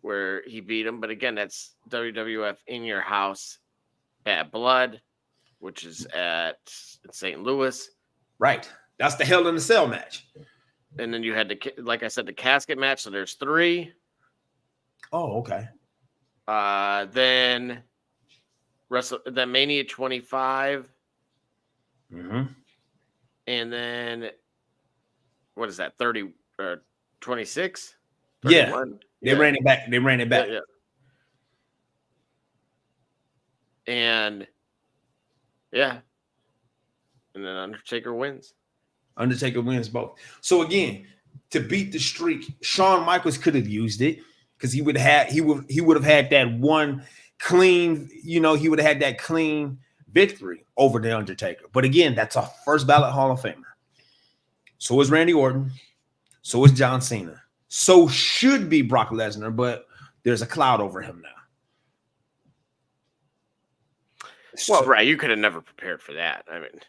where he beat him. But again, that's WWF In Your House Bad Blood, which is at St. Louis. Right. That's the Hell in a Cell match. And then you had like I said, the casket match. So there's 3. Oh, okay. Then Mania 25. Mm-hmm. And then what is that? 30 or 26? Yeah. They ran it back. Yeah. And and then Undertaker wins. Undertaker wins both. So again, to beat the streak, Shawn Michaels could have used it because he would have had that one clean, he would have had that clean victory over the Undertaker. But again, that's a first ballot Hall of Famer. So is Randy Orton. So is John Cena. So should be Brock Lesnar, but there's a cloud over him now. Well, right. You could have never prepared for that. I mean,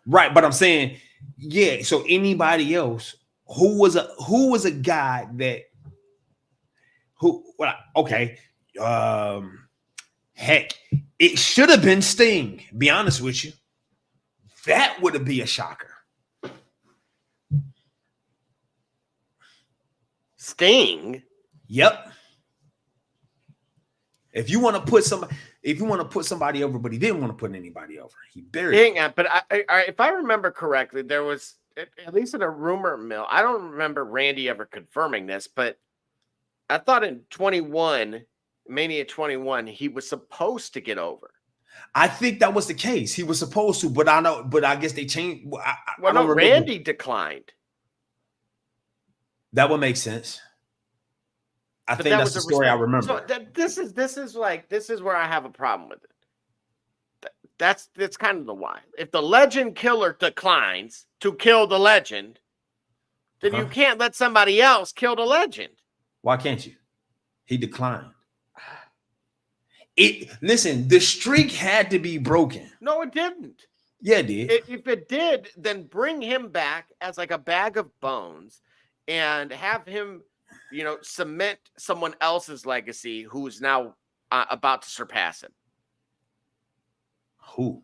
right. But I'm saying, yeah. So anybody else who was a guy that heck, it should have been Sting. Be honest with you. That would be a shocker. Sting? Yep. If you want to put somebody over, but he didn't want to put anybody over. He buried. Hang on, but if I remember correctly, there was at least in a rumor mill. I don't remember Randy ever confirming this, but I thought in Mania 21, he was supposed to get over. I think that was the case. He was supposed to, but I guess they changed. Randy declined. That would make sense. I think that's the story I remember. So this is where I have a problem with it. That's kind of the why. If the legend killer declines to kill the legend, then you can't let somebody else kill the legend. Why can't you? He declined. Listen, the streak had to be broken. No, it didn't. Yeah, it did. If it did, then bring him back as like a bag of bones and have him, cement someone else's legacy who's now about to surpass him. Who?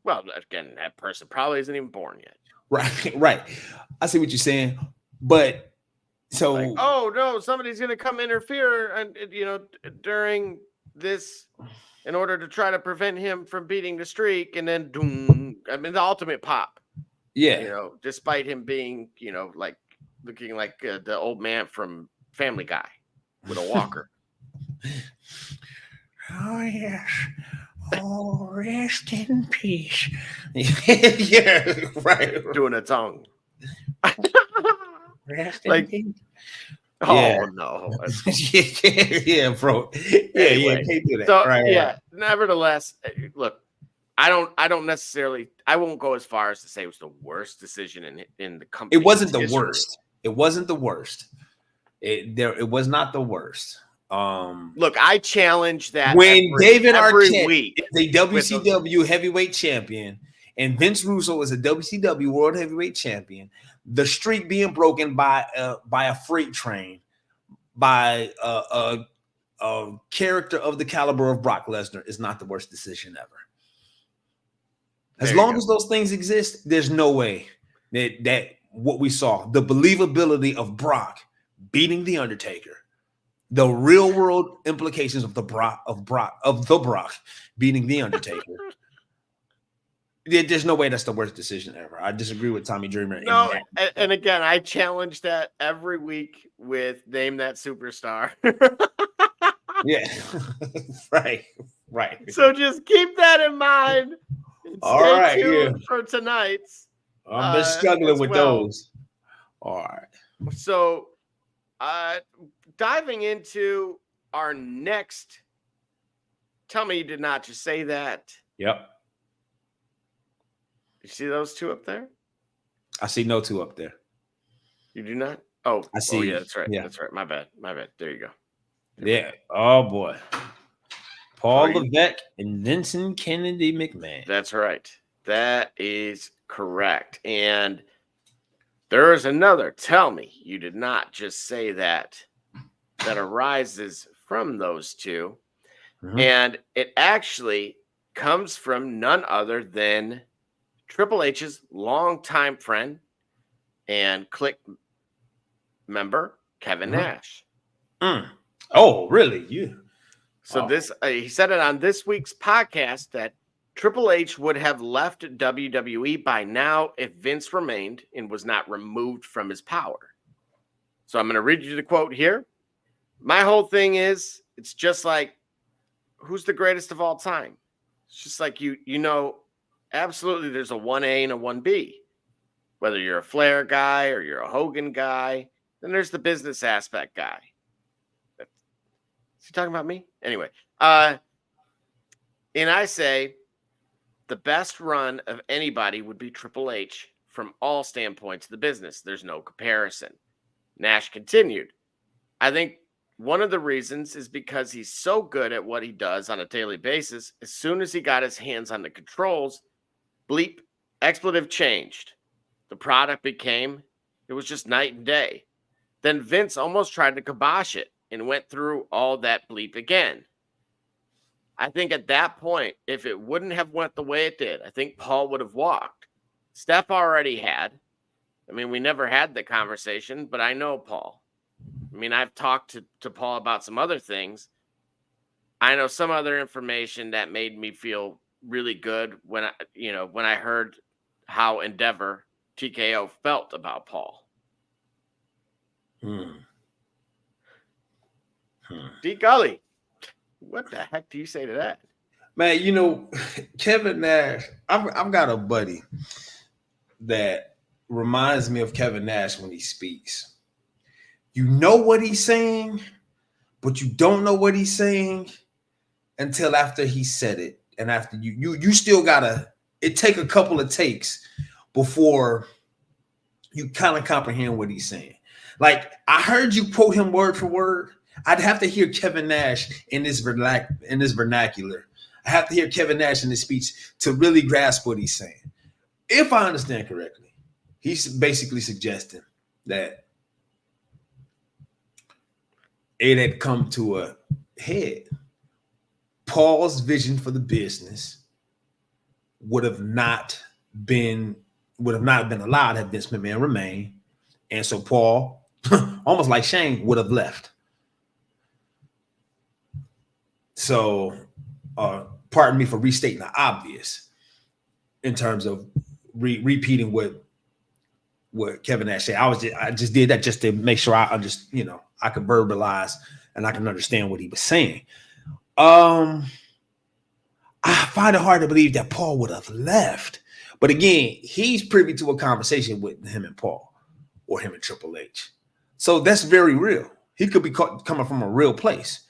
Well, again, that person probably isn't even born yet. Right. I see what you're saying, but so oh no, somebody's gonna come interfere and during this in order to try to prevent him from beating the streak, and then the ultimate pop. Yeah, despite him being like looking like the old man from Family Guy with a walker. Oh yes. Oh, rest in peace. Yeah, right. Doing a tongue. Rest in peace. Oh no. yeah, bro. Anyway, can't do that. So right. Nevertheless, look, I don't necessarily. I won't go as far as to say it was the worst decision in the company. It wasn't the worst. It wasn't the worst. It was not the worst. Look, I challenge that when David Arquette week is a WCW heavyweight champion and Vince Russo is a WCW world heavyweight champion, the streak being broken by a freight train by a character of the caliber of Brock Lesnar is not the worst decision ever. As long as those things exist, there's no way that what we saw, the believability of Brock beating the Undertaker, the real world implications of the Brock beating the Undertaker. There's no way that's the worst decision ever. I disagree with Tommy Dreamer. No, and again, I challenge that every week with Name That Superstar. Yeah, right. So just keep that in mind. All right, tuned for tonight's. I'm just struggling with those. All right. So, diving into our next, tell me you did not just say that. Yep. You see those two up there? I see no two up there. You do not? Oh, I see. Oh, yeah, that's right. Yeah. That's right. My bad. There you go. Yeah. Oh boy. Paul you- Levesque and Vincent Kennedy McMahon. That's right. That is correct. And there is another. Tell me you did not just say that arises from those two. Mhm. And it actually comes from none other than Triple H's longtime friend and Click member, Kevin Nash. Oh, really? You? So he said it on this week's podcast that Triple H would have left WWE by now if Vince remained and was not removed from his power. So I'm going to read you the quote here. My whole thing is, it's just like, who's the greatest of all time? It's just like you know, absolutely there's a 1A and a 1B. Whether you're a Flair guy or you're a Hogan guy, then there's the business aspect guy. Is he talking about me? Anyway, and I say the best run of anybody would be Triple H from all standpoints of the business. There's no comparison. Nash continued. I think one of the reasons is because he's so good at what he does on a daily basis. As soon as he got his hands on the controls, bleep, expletive changed. The product it was just night and day. Then Vince almost tried to kibosh it and went through all that bleep again. I think at that point, if it wouldn't have went the way it did, I think Paul would have walked. Steph already had. I mean, we never had the conversation, but I know Paul. I mean, I've talked to Paul about some other things. I know some other information that made me feel really good when I heard how Endeavor TKO felt about Paul. D Gully, what the heck do you say to that? Man, you know, Kevin Nash, I've got a buddy that reminds me of Kevin Nash when he speaks. You know what he's saying, but you don't know what he's saying until after he said it. And after you still gotta, it take a couple of takes before you kind of comprehend what he's saying. Like, I heard you quote him word for word. I'd have to hear Kevin Nash in this vernacular. I have to hear Kevin Nash in his speech to really grasp what he's saying. If I understand correctly, he's basically suggesting that it had come to a head. Paul's vision for the business would have not been allowed had Vince McMahon remained. And so Paul, almost like Shane, would have left. So, pardon me for restating the obvious in terms of repeating what Kevin Nash said. I just did that just to make sure I could verbalize and I can understand what he was saying. I find it hard to believe that Paul would have left. But again, he's privy to a conversation with him and Paul or him and Triple H. So that's very real. He could be coming from a real place.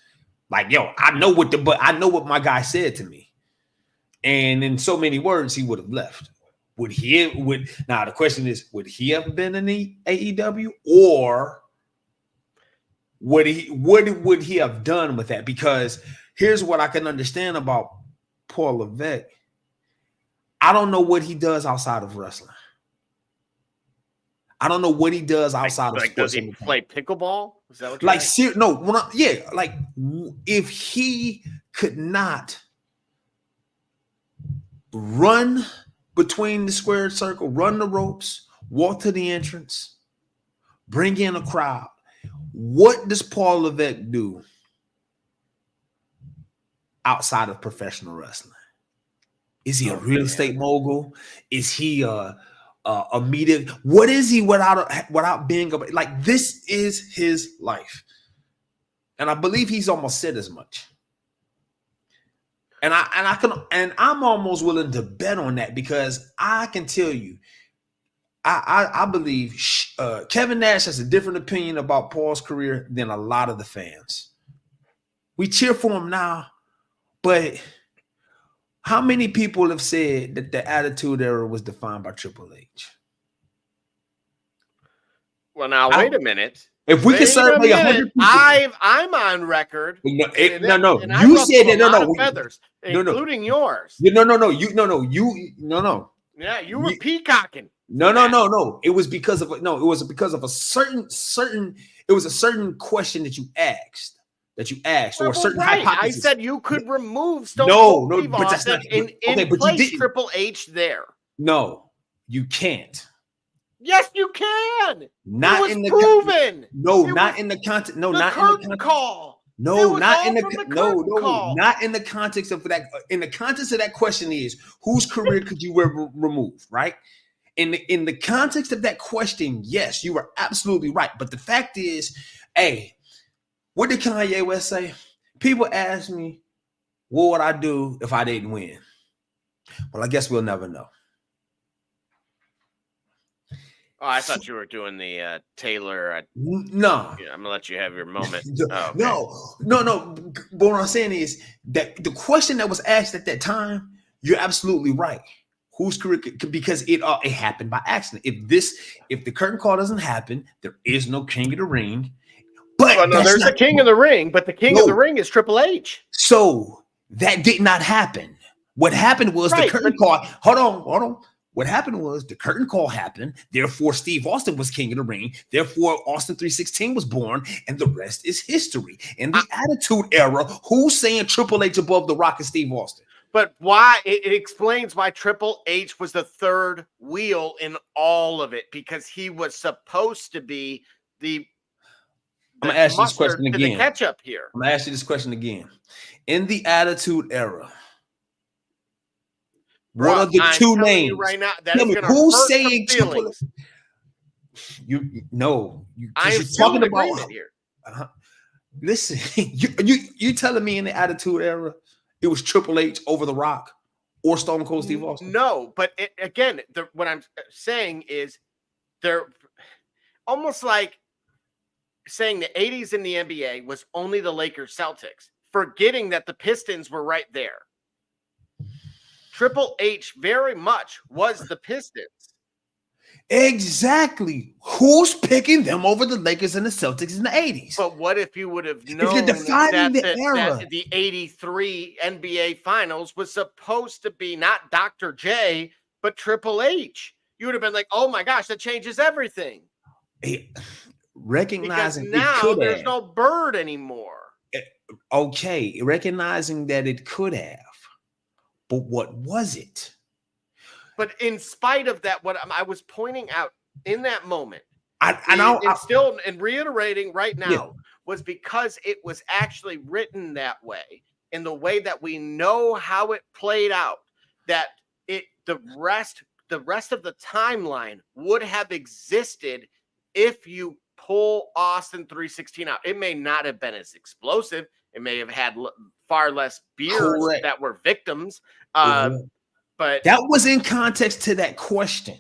Like, yo, I know what my guy said to me. And in so many words, he would have left. Now the question is, would he have been in the AEW, or what would he have done with that? Because here's what I can understand about Paul Levesque. I don't know what he does outside of wrestling. I don't know what he does outside of sports. Does he play pickleball? Is that what you're if he could not run between the squared circle, run the ropes, walk to the entrance, bring in a crowd, what does Paul Levesque do outside of professional wrestling? Is he a real estate mogul? Is he a media? What is he without being like? This is his life, and I believe he's almost said as much. And I'm almost willing to bet on that, because I can tell you, I believe Kevin Nash has a different opinion about Paul's career than a lot of the fans. We cheer for him now, but how many people have said that the Attitude Era was defined by Triple H? Well, now wait a minute. If we can survey 100 people, I'm on record. No. And You said that. No. Feathers, including yours. No. Yeah, you were peacocking. No. It was because of a certain. It was a certain question that you asked. Or a certain hypothesis. I said you could remove Stone Cold Steve but that's not in place Triple H there. No, you can't. Yes, you can. Not it was in the proven. No, not in the context. No, not in the context. Call. No, not in the call. not in the context of that. In the context of that question is whose career could you remove, right? In the context of that question, yes, you are absolutely right. But the fact is, hey, what did Kanye West say? People ask me, what would I do if I didn't win? Well, I guess we'll never know. Oh, I thought you were doing the Taylor. No. Yeah, I'm going to let you have your moment. Okay. No. But what I'm saying is that the question that was asked at that time, you're absolutely right. Whose career because it happened by accident. If the curtain call doesn't happen, there is no King of the Ring. But there's a King of the Ring, but the King of the Ring is Triple H. So that did not happen. What happened was the curtain call. Hold on. What happened was the curtain call happened. Therefore, Steve Austin was King of the Ring. Therefore, Austin 316 was born, and the rest is history. In the Attitude Era, who's saying Triple H above The Rock and Steve Austin? But why? It explains why Triple H was the third wheel in all of it, because he was supposed to be the I'm gonna ask you this question again. The catch-up here. I'm gonna ask you this question again. In the Attitude Era, what are the two names right now? Who's saying Triple H? You're talking about here. Listen, you telling me in the Attitude Era it was Triple H over The Rock or Stone Cold Steve Austin? No, but what I'm saying is they're almost like saying the 80s in the NBA was only the Lakers Celtics, forgetting that the Pistons were right there. Triple H very much was the Pistons. Exactly. Who's picking them over the Lakers and the Celtics in the 80s? But what if you would have known that the 83 NBA Finals was supposed to be not Dr. J, but Triple H? You would have been like, oh my gosh, that changes everything. Recognizing because now there's no Bird anymore. Okay, recognizing that it could have. But what was it? But in spite of that, what I was pointing out in that moment, and reiterating right now, was because it was actually written that way, in the way that we know how it played out, that the rest of the timeline would have existed if you pull Austin 316 out. It may not have been as explosive. It may have had far less beers that were victims. But that was in context to that question.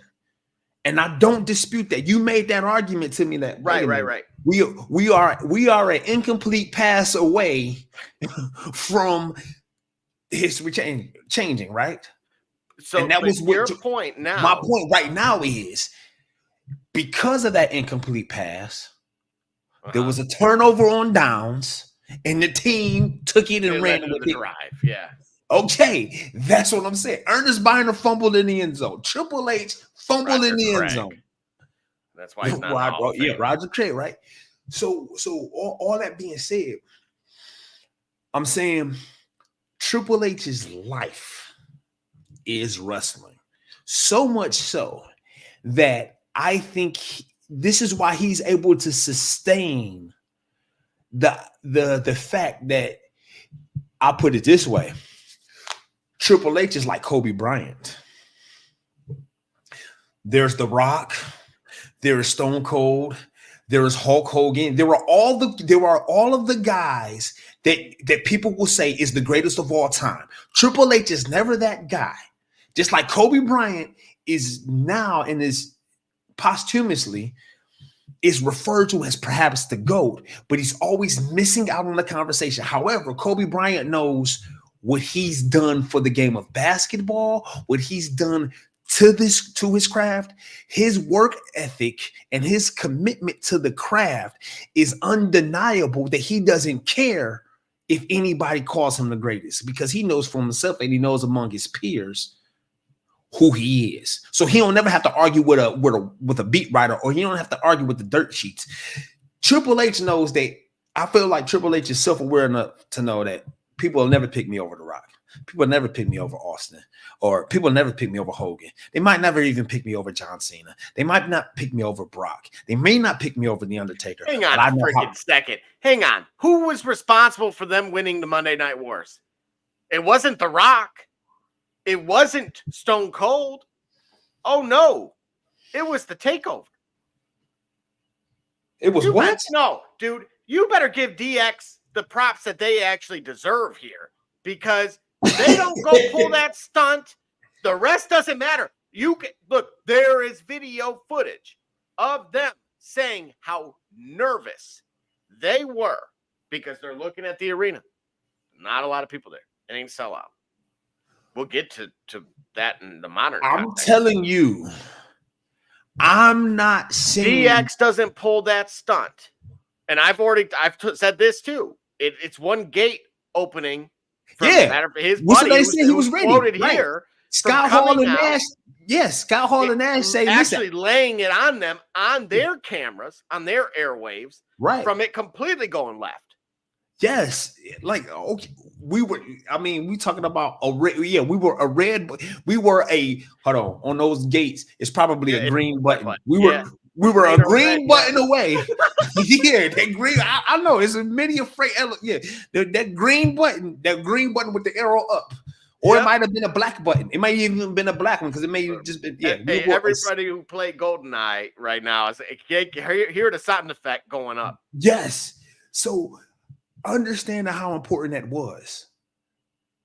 And I don't dispute that. You made that argument to me that right. We are an incomplete pass away from history changing, right? So and that was your point now. My point right now is because of that incomplete pass, there was a turnover on downs, and the team took it and ran with the drive. Yeah. Okay, that's what I'm saying. Ernest Biner fumbled in the end zone. Triple H fumbled in the end zone. That's why he's not Roger Craig, right? So all that being said, I'm saying Triple H's life is wrestling. So much so that I think this is why he's able to sustain the fact that, I'll put it this way. Triple H is like Kobe Bryant. There's The Rock. There is Stone Cold. There is Hulk Hogan. There are all of the guys that people will say is the greatest of all time. Triple H is never that guy. Just like Kobe Bryant is now in his posthumously is referred to as perhaps the GOAT, but he's always missing out on the conversation. However, Kobe Bryant knows what he's done for the game of basketball, what he's done to his craft. His work ethic and his commitment to the craft is undeniable, that he doesn't care if anybody calls him the greatest, because he knows for himself and he knows among his peers who he is. So he don't never have to argue with a beat writer, or he don't have to argue with the dirt sheets. Triple H knows that. I feel like Triple H is self-aware enough to know that people will never pick me over The Rock. People will never pick me over Austin, or people will never pick me over Hogan. They might never even pick me over John Cena. They might not pick me over Brock. They may not pick me over The Undertaker. Hang on a freaking second. Hang on. Who was responsible for them winning the Monday Night Wars? It wasn't The Rock. It wasn't Stone Cold. Oh, no. It was the Takeover. It was what? No, dude. You better give DX the props that they actually deserve here, because they don't go pull that stunt. The rest doesn't matter. You can look, there is video footage of them saying how nervous they were because they're looking at the arena. Not a lot of people there. It ain't sell out. We'll get to that in the modern context. Telling you, I'm not saying DX doesn't pull that stunt. And I've said this too. It's one gate opening. His buddy he was ready. Quoted here. Scott Hall and Nash. Yes, Scott Hall and Nash say actually laying it on them on their cameras, on their airwaves, right, from it completely going left. Yes, like okay, we talking about we were on those gates. It's probably a green button. We were a green button away. Yeah, that green. I know it's a many afraid. Yeah, that green button with the arrow up, or it might have been a black button. It might even have been a black one, because it may have just been. Yeah, hey, everybody who played GoldenEye right now is hear the sound effect going up. Yes, so understand how important that was.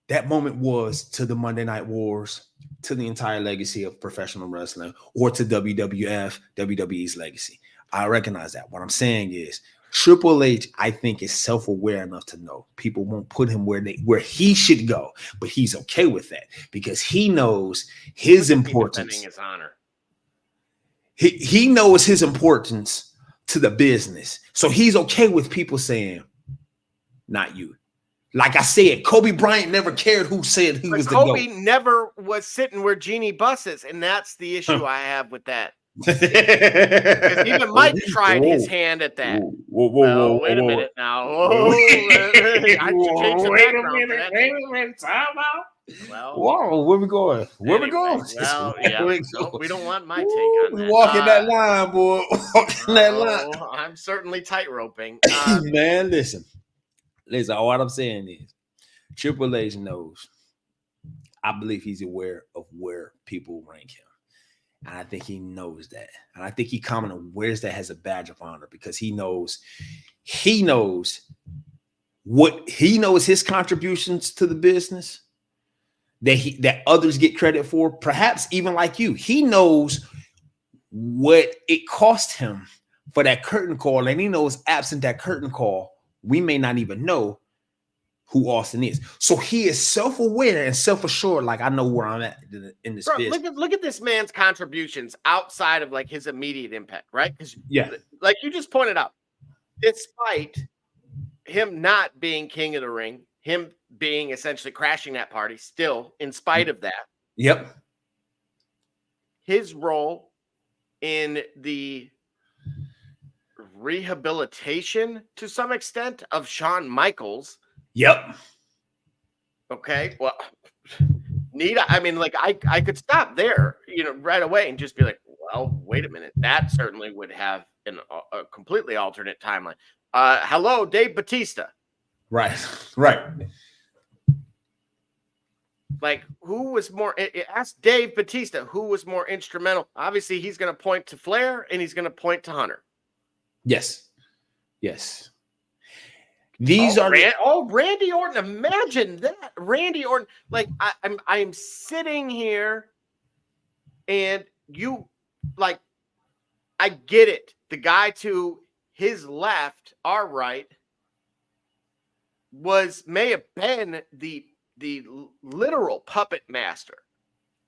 That moment was to the Monday Night Wars, to the entire legacy of professional wrestling, or to WWE's legacy. I recognize that. What I'm saying is Triple H, I think, is self-aware enough to know people won't put him where he should go, but he's okay with that because he knows his importance. Defending his honor. He knows his importance to the business, so he's okay with people saying, "Not you." Like I said, Kobe Bryant never cared who said he was the GOAT. Kobe never was sitting where Jeannie Buss is, and that's the issue I have with that. Even Mike tried his hand at that. Wait a minute now. Wait a minute. Time out. Whoa, where we going? Where we going? Well, yeah. We don't want my take on that. We walking that line, boy. Walking that line. I'm certainly tight-roping. Man, listen. What I'm saying is Triple H knows. I believe he's aware of where people rank him. And I think he knows that. And I think he commonly wears that as a badge of honor because he knows his contributions to the business that others get credit for, perhaps even like you. He knows what it cost him for that curtain call, and he knows absent that curtain call, we may not even know who Austin is. So he is self-aware and self-assured, like I know where I'm at in this business. Look at this man's contributions outside of like his immediate impact, right? Because like you just pointed out, despite him not being king of the ring, him being essentially crashing that party, still in spite of that. Yep. His role in the rehabilitation to some extent of Shawn Michaels. Yep. Okay. Well, I mean, like I could stop there, right away and just be like, well, wait a minute. That certainly would have a completely alternate timeline. Hello, Dave Bautista. Right. Like, who was more? Ask Dave Bautista who was more instrumental. Obviously, he's going to point to Flair and he's going to point to Hunter. Yes. These are Randy Orton. Imagine that, Randy Orton. Like I'm sitting here, and you like I get it. The guy to his left, our right, may have been the literal puppet master.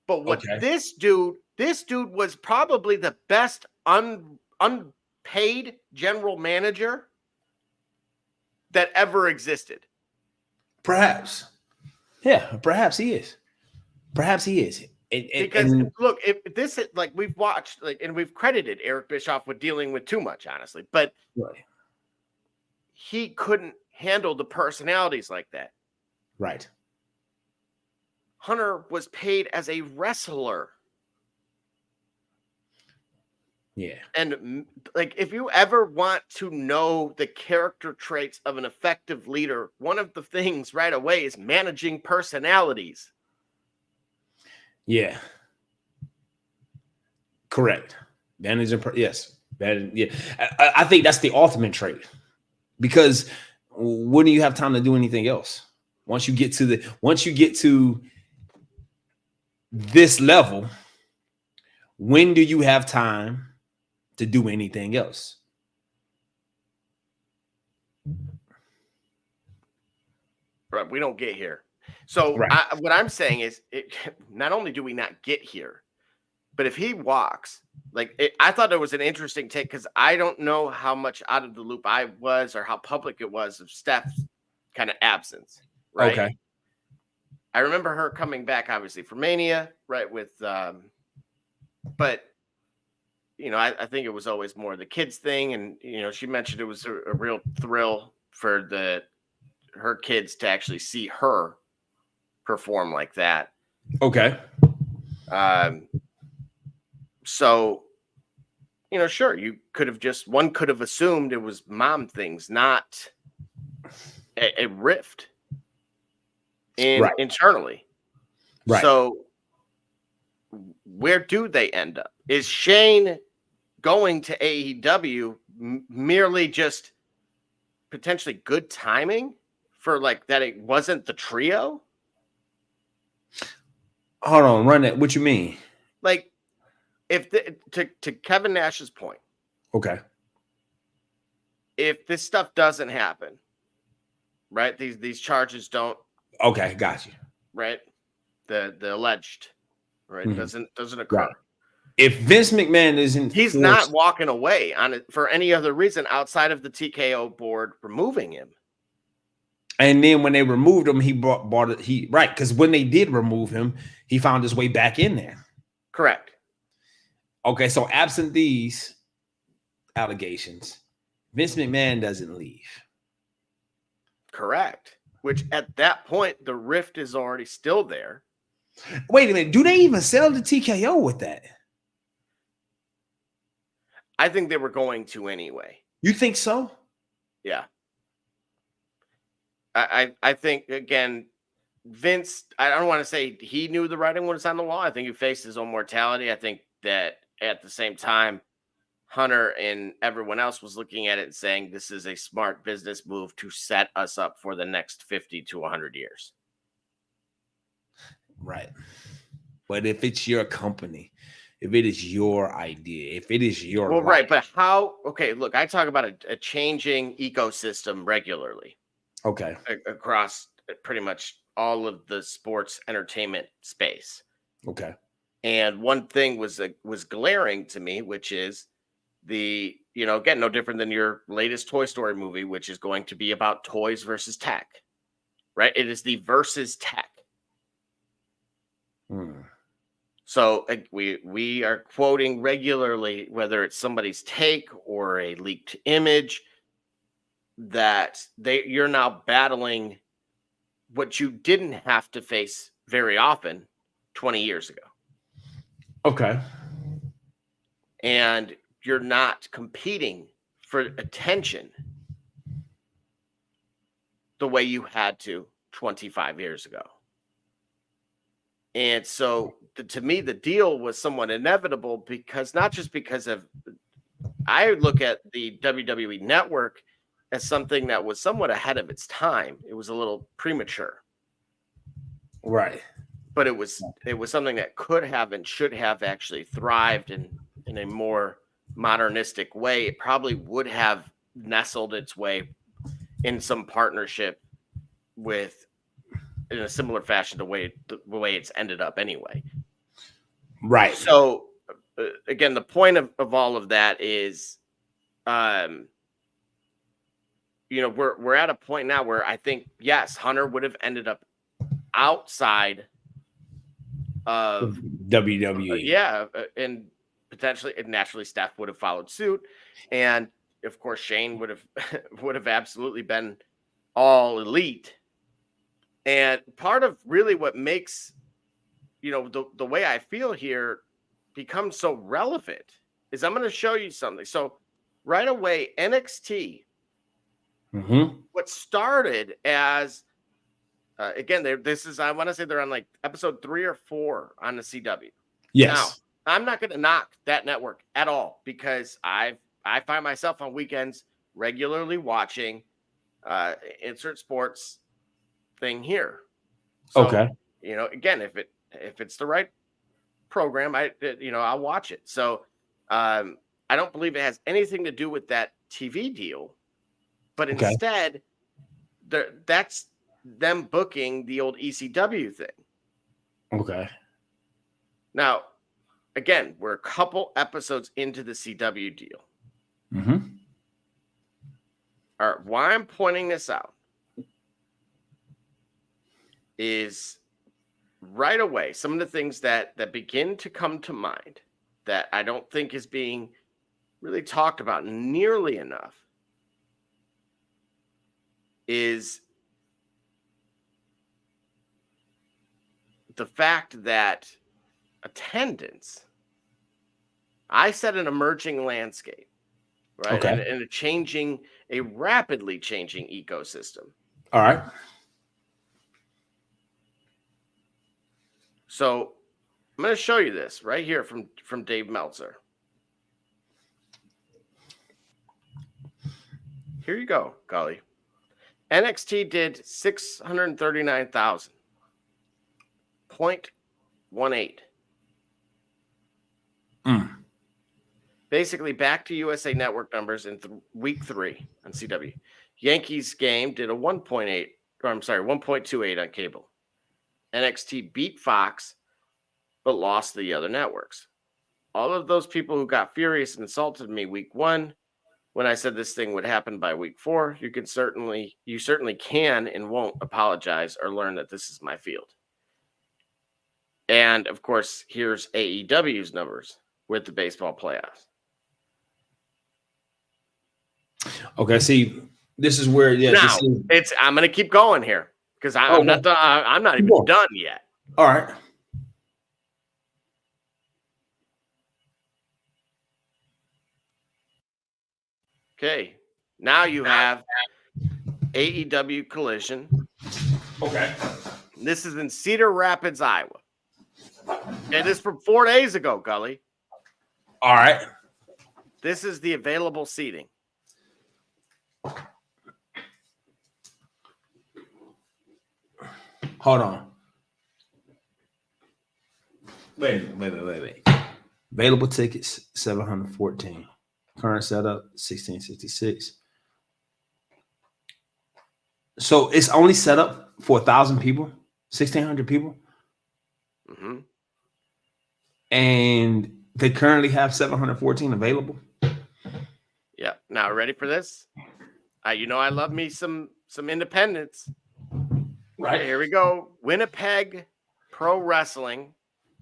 But what this dude was probably the best unpaid general manager that ever existed. Perhaps. Yeah, perhaps he is. Perhaps he is. Because look, if this is like we've watched, like, and we've credited Eric Bischoff with dealing with too much, honestly, but he couldn't handle the personalities like that. Right. Hunter was paid as a wrestler. Yeah. And like, if you ever want to know the character traits of an effective leader, one of the things right away is managing personalities. Yeah. Correct. Managing. Yes. Yeah. I think that's the ultimate trait, because when do you have time to do anything else? Once you get to this level, when do you have time to do anything else? Right, we don't get here. So what I'm saying is, not only do we not get here, but if he walks, I thought it was an interesting take, because I don't know how much out of the loop I was or how public it was of Steph's kind of absence. Right. Okay. I remember her coming back, obviously, for Mania, right? With, but I think it was always more the kids thing, and she mentioned it was a real thrill for her kids to actually see her perform like that. Okay. So, sure, one could have assumed it was mom things, not a rift internally. Right. So where do they end up? Is Shane going to AEW merely just potentially good timing for that it wasn't the trio? Hold on, run that. What you mean? If to Kevin Nash's point, okay, if this stuff doesn't happen, right? These charges don't. Okay, got you. Right, the alleged, right, doesn't occur. Right. If Vince McMahon isn't, he's not walking away on it for any other reason outside of the TKO board removing him. And then when they removed him, he bought it. Because when they did remove him, he found his way back in there. Correct. Okay, so absent these allegations, Vince McMahon doesn't leave. Correct. Which at that point, the rift is already still there. Wait a minute. Do they even sell the TKO with that? I think they were going to anyway. You think so? Yeah. I think, again, Vince, I don't want to say he knew the writing was on the wall. I think he faced his own mortality. I think that at the same time, Hunter and everyone else was looking at it and saying, this is a smart business move to set us up for the next 50 to 100 years. Right. But if it's your company, if it is your idea, if it is your right. But how? Okay, look, I talk about a changing ecosystem regularly. Okay. Across pretty much all of the sports entertainment space. Okay. And one thing was glaring to me, which is again, no different than your latest Toy Story movie, which is going to be about toys versus tech, right? It is the versus tech. So we are quoting regularly, whether it's somebody's take or a leaked image, that you're now battling what you didn't have to face very often 20 years ago. Okay. And you're not competing for attention the way you had to 25 years ago. And so to me, the deal was somewhat inevitable, because not just because of, I look at the WWE network as something that was somewhat ahead of its time. It was a little premature. Right. But it was something that could have and should have actually thrived in a more modernistic way, it probably would have nestled its way in some partnership with, in a similar fashion, the way it's ended up anyway. Right. So again, the point of all of that is, we're at a point now where I think, yes, Hunter would have ended up outside of WWE. And potentially, and naturally, Steph would have followed suit, and of course, Shane would have absolutely been all elite. And part of really what makes the way I feel here become so relevant is I'm going to show you something. So right away, NXT, what started as again, I want to say they're on like episode 3 or 4 on the CW. Yes. Now, I'm not going to knock that network at all because I find myself on weekends regularly watching insert sports thing here. So, Okay. Again, if it's the right program, I'll watch it. So, I don't believe it has anything to do with that TV deal, but instead, that's them booking the old ECW thing. Okay. Now, again, we're a couple episodes into the CW deal. All right, why I'm pointing this out is right away some of the things that begin to come to mind that I don't think is being really talked about nearly enough is the fact that attendance, I said an emerging landscape, right? Okay. And a rapidly changing ecosystem. All right. So I'm going to show you this right here from Dave Meltzer. Here you go, Gully. NXT did 639,000.18. Basically back to USA Network numbers in week 3 on CW. Yankees game did a 1.28 on cable. NXT beat Fox, but lost the other networks. All of those people who got furious and insulted me week 1, when I said this thing would happen by week 4, you certainly can and won't apologize or learn that this is my field. And of course, here's AEW's numbers with the baseball playoffs. Okay, see, this is where I'm going to keep going here because I'm not done. I'm not even done yet. All right. Okay, now you have AEW Collision. Okay. This is in Cedar Rapids, Iowa. And this is from 4 days ago, Gully. All right. This is the available seating. Hold on. Wait. Available tickets, 714. Current setup, 1666. So it's only set up for 1,000 people, 1,600 people. Mm-hmm. And they currently have 714 available. Yeah. Now, ready for this? I love me some independents. Right. Here we go. Winnipeg Pro Wrestling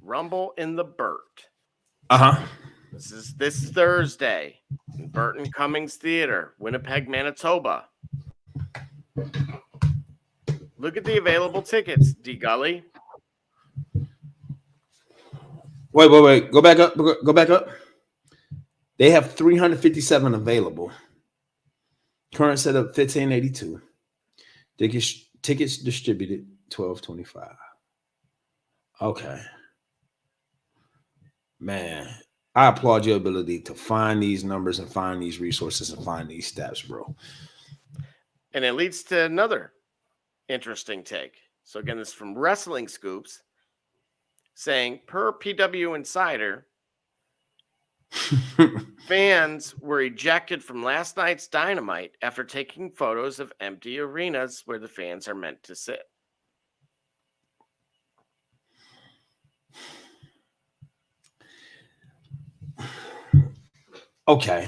Rumble in the Burt. This is this Thursday in Burton Cummings Theater, Winnipeg, Manitoba. Look at the available tickets, D Gully. Wait. Go back up. They have 357 available. Current setup 1582. Tickets distributed 1225. Okay. Man, I applaud your ability to find these numbers and find these resources and find these stats, bro. And it leads to another interesting take. So again, this is from Wrestling Scoops saying, per PW Insider, Fans were ejected from last night's Dynamite after taking photos of empty arenas where the fans are meant to sit. Okay.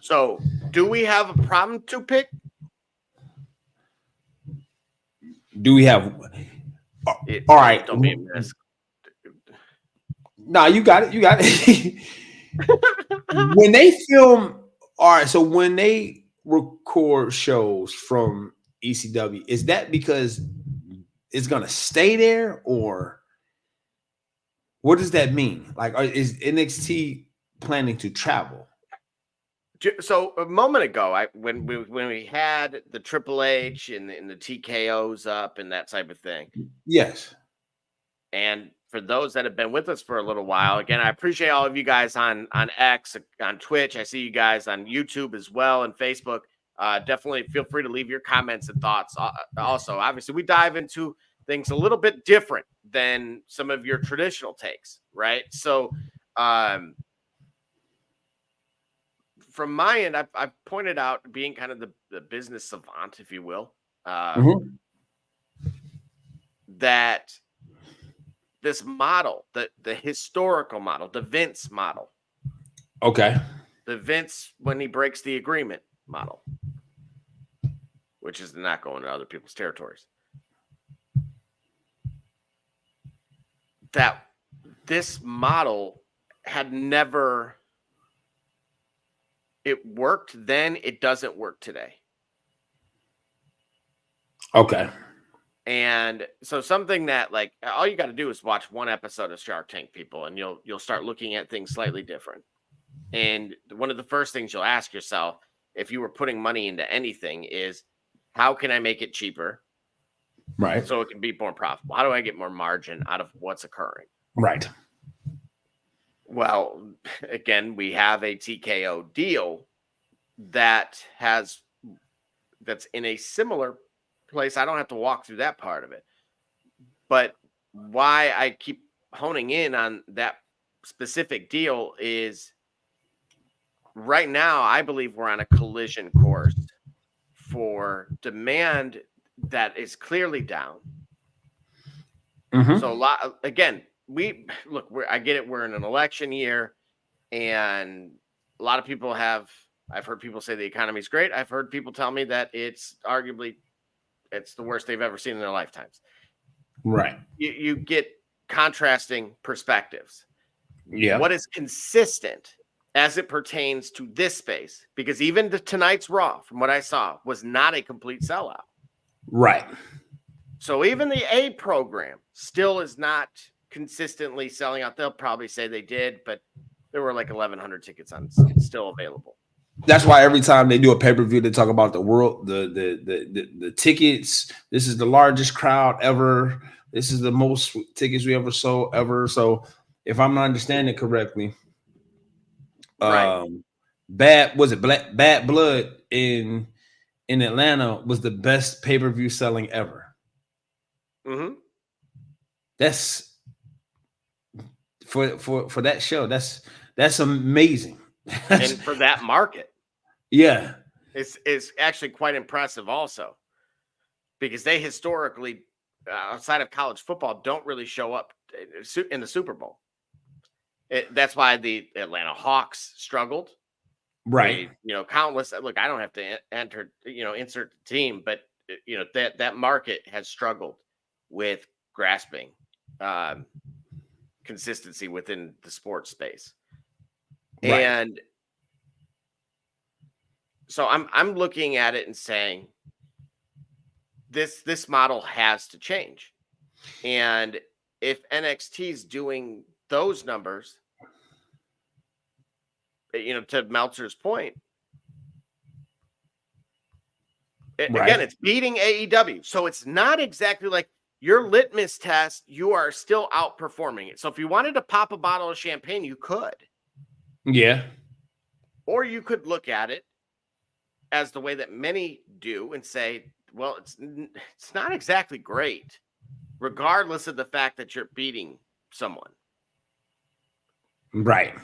So, do we have a problem to pick? Do we have? All right. Don't be a mess. Nah, you got it. You got it. When they film, all right. So when they record shows from ECW, is that because it's gonna stay there, or what does that mean? Like, is NXT planning to travel? So a moment ago, when we had the Triple H and the TKOs up and that type of thing. Yes. And for those that have been with us for a little while, again, I appreciate all of you guys on X, on Twitch. I see you guys on YouTube as well and Facebook. Definitely feel free to leave your comments and thoughts. Also, obviously, we dive into things a little bit different than some of your traditional takes, right? So, from my end, I've pointed out, being kind of the business savant, if you will, that this model, the historical model, the Vince model. Okay. The Vince, when he breaks the agreement model, which is not going to other people's territories. That this model had never, it worked then, it doesn't work today. Okay. And so something that, like, all you got to do is watch one episode of Shark Tank, people, and you'll start looking at things slightly different. And one of the first things you'll ask yourself, if you were putting money into anything, is how can I make it cheaper? Right. So it can be more profitable. How do I get more margin out of what's occurring? Right. Well, again, we have a TKO deal that's in a similar place. I don't have to walk through that part of it. But why I keep honing in on that specific deal is right now, I believe we're on a collision course for demand that is clearly down. So again, I get it. We're in an election year, and a lot of people I've heard people say the economy is great. I've heard people tell me that it's the worst they've ever seen in their lifetimes. Right. You get contrasting perspectives. Yeah. What is consistent as it pertains to this space? Because even tonight's Raw, from what I saw, was not a complete sellout. Right. So even the A program still is not consistently selling out. They'll probably say they did, but there were like 1,100 tickets still available. That's why every time they do a pay-per-view, they talk about the tickets. This is the largest crowd ever. This is the most tickets we ever sold ever. So if I'm not understanding correctly, Right. Bad Blood in Atlanta was the best pay-per-view selling ever. That's for that show. That's amazing. And for that market, yeah, it's actually quite impressive also, because they historically, outside of college football, don't really show up in the Super Bowl. That's why the Atlanta Hawks struggled. Right. Countless. Look, I don't have to insert the team, but that market has struggled with grasping consistency within the sports space. Right. And so I'm looking at it and saying this model has to change. And if NXT is doing those numbers, to Meltzer's point, again, it's beating AEW. So it's not exactly like your litmus test. You are still outperforming it. So if you wanted to pop a bottle of champagne, you could. Yeah. Or you could look at it as the way that many do and say, well, it's not exactly great, regardless of the fact that you're beating someone. Right.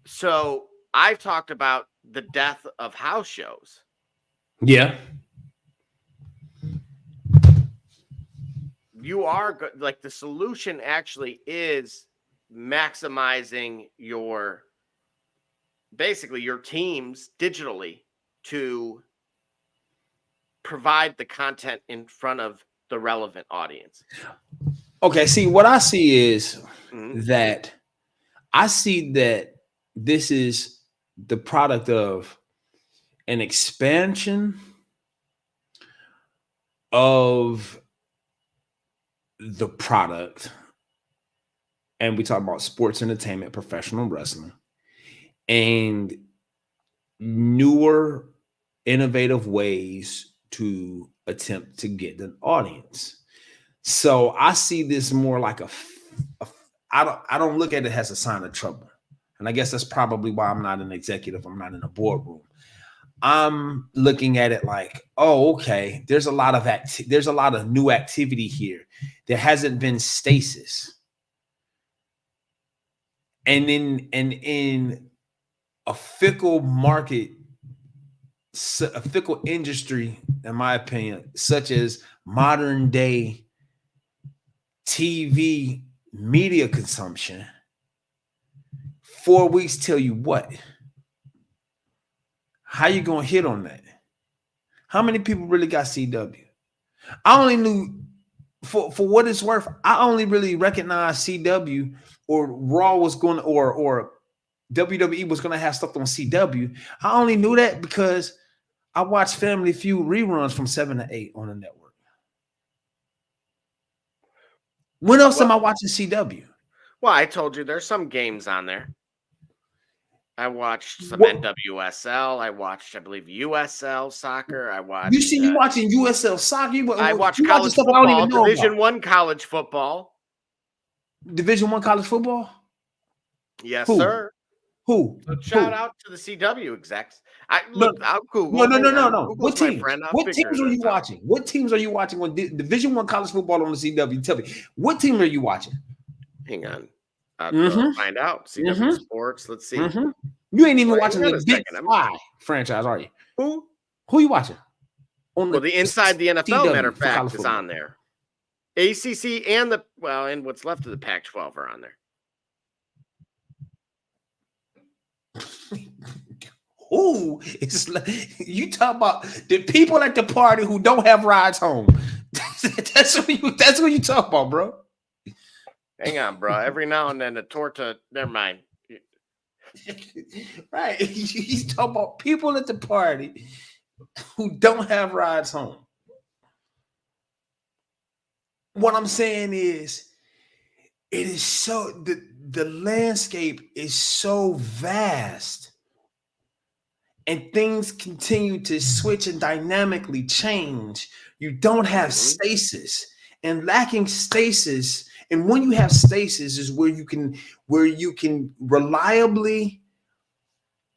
So I've talked about the death of house shows. Yeah. You are like the solution actually is maximizing your teams digitally to provide the content in front of the relevant audience. Okay, see, what I see is that this is the product of an expansion of the product. And we talk about sports entertainment, professional wrestling, and newer, innovative ways to attempt to get an audience. So I see this more like I don't look at it as a sign of trouble. And I guess that's probably why I'm not an executive. I'm not in a boardroom. I'm looking at it like, oh, okay, there's a lot of new activity here. There hasn't been stasis. And in a fickle market, a fickle industry, in my opinion, such as modern day TV media consumption, 4 weeks tell you what? How you gonna hit on that? How many people really got CW? I only knew, for what it's worth, I only really recognized CW or Raw was going to, or WWE was going to have stuff on CW. I only knew that because I watched Family Feud reruns from 7 to 8 on the network. When else am I watching CW? Well, I told you there's some games on there. I watched some NWSL. I watched, I believe, USL soccer. I watched. You see me watching USL soccer? I watched college football. I don't even know Division I college football. Division I college football? Yes, sir. Who? So shout out to the CW execs. No. What teams? What teams are you watching? What teams are you watching on Division I college football on the CW? Tell me, what team are you watching? Hang on. I'll find out. CW Sports. Let's see. You ain't even watching the Big Five franchise, are you? Who are you watching? Well, the Inside the NFL, matter of fact, is on there. ACC and and what's left of the Pac-12 are on there. Ooh, it's like, you talk about the people at the party who don't have rides home. That's what you talk about, bro. Hang on, bro. Every now and then the torta. Never mind. Right. He's talking about people at the party who don't have rides home. What I'm saying is, it is so the landscape is so vast, and things continue to switch and dynamically change. You don't have stasis, and lacking stasis. And when you have stasis is where you can reliably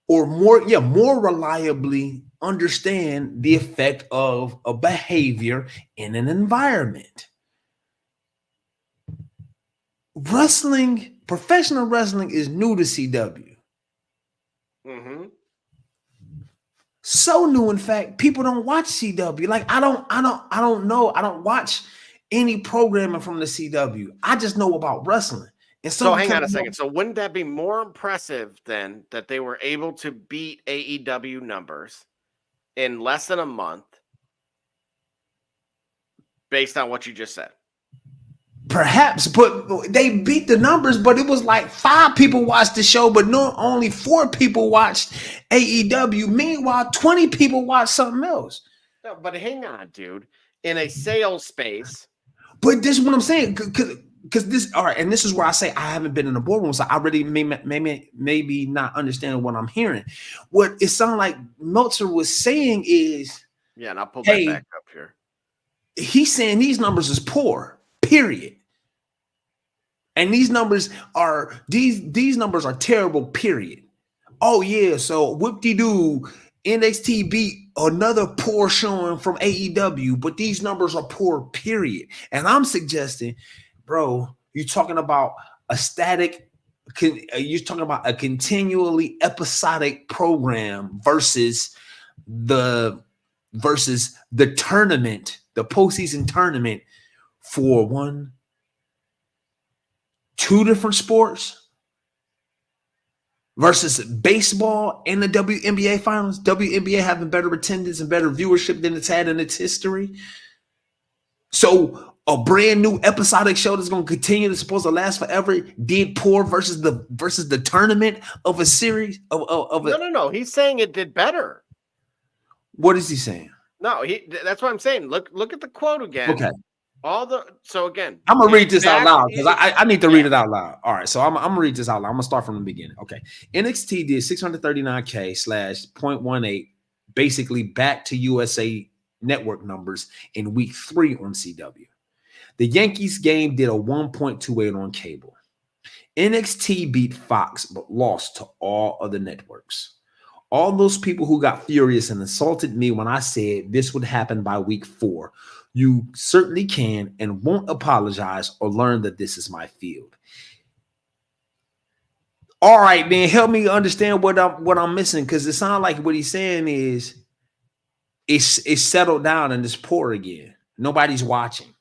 or more reliably understand the effect of a behavior in an environment. Wrestling, professional wrestling is new to CW. So new, in fact, people don't watch CW. Like I don't know. I don't watch any programming from the CW. I just know about wrestling. And so hang on a second. So wouldn't that be more impressive then that they were able to beat AEW numbers in less than a month based on what you just said? Perhaps, but they beat the numbers, but it was like 5 people watched the show, but only 4 people watched AEW. Meanwhile, 20 people watched something else. No, but hang on, dude. In a sales space. But this is what I'm saying, because this, all right, and this is where I say I haven't been in the boardroom, so I really maybe not understanding what I'm hearing. What it sounded like Meltzer was saying is, yeah, and I'll pull that back up here. He's saying these numbers is poor, period, and these numbers are terrible, period. Oh yeah, so whoop-de-doo, NXT beat another poor showing from AEW, but these numbers are poor, period. And I'm suggesting, bro, you're talking about a static you're talking about a continually episodic program versus the tournament, the postseason tournament for two different sports versus baseball and the WNBA finals. WNBA having better attendance and better viewership than it's had in its history. So a brand new episodic show that's going to continue to supposed to last forever did poor versus the tournament of a series of a. No. He's saying it did better. What is he saying? No, that's what I'm saying. Look at the quote again. Okay. So again, I'm gonna read this out loud because I need to read it out loud. All right, so I'm gonna read this out loud. I'm gonna start from the beginning. Okay, NXT did 639K / 0.18, basically back to USA Network numbers in week 3 on CW. The Yankees game did a 1.28 on cable. NXT beat Fox but lost to all other networks. All those people who got furious and insulted me when I said this would happen by week 4, you certainly can and won't apologize or learn that this is my field. All right, then help me understand what I'm missing, because it sounds like what he's saying is it's settled down and it's poor again. Nobody's watching.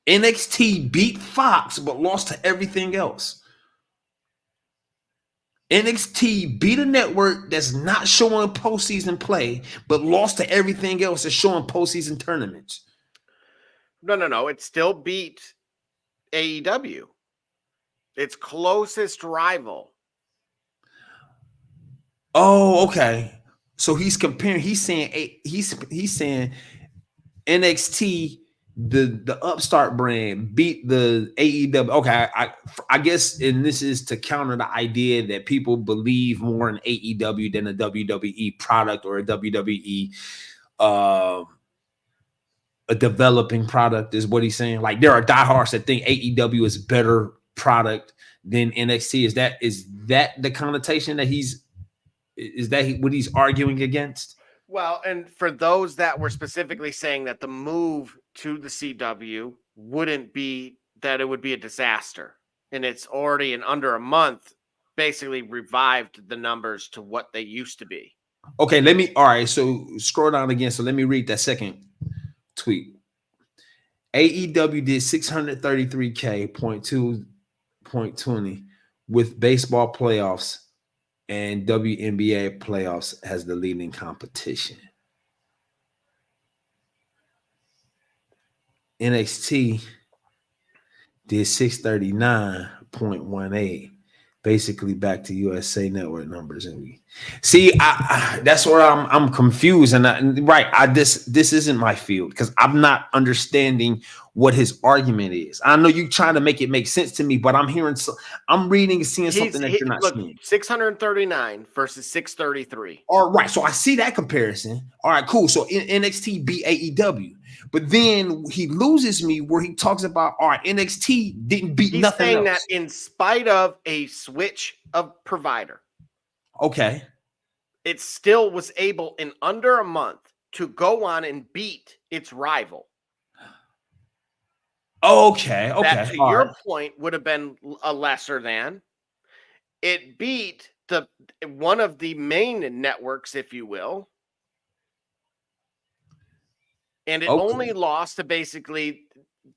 NXT beat Fox but lost to everything else. NXT beat a network that's not showing postseason play, but lost to everything else that's showing postseason tournaments. No. It still beat AEW. Its closest rival. Oh, okay. So he's comparing. He's saying NXT, the upstart brand, beat the AEW. Okay, I guess, and this is to counter the idea that people believe more in AEW than a WWE product or a WWE a developing product, is what he's saying. Like, there are diehards that think AEW is a better product than NXT. Is that the connotation that what he's arguing against? Well, and for those that were specifically saying that the move to the CW wouldn't be that it would be a disaster, and it's already in under a month basically revived the numbers to what they used to be. Okay, all right, so scroll down again. So let me read that second tweet. AEW did 633K .20 with baseball playoffs, and WNBA playoffs has the leading competition. NXT did 639.18, basically back to USA Network numbers. And we see, that's where I'm confused. This isn't my field, because I'm not understanding what his argument is. I know you trying to make it make sense to me, but I'm reading and seeing something that you're not seeing. 639 versus 633. All right, so I see that comparison. All right, cool. So NXT beat AEW, but then he loses me where he talks about, all right, NXT didn't beat He's nothing saying else. that in spite of a switch of provider, okay, it still was able in under a month to go on and beat its rival. Okay. That, to your point, would have been a lesser than. It beat one of the main networks, if you will, and it only lost to basically,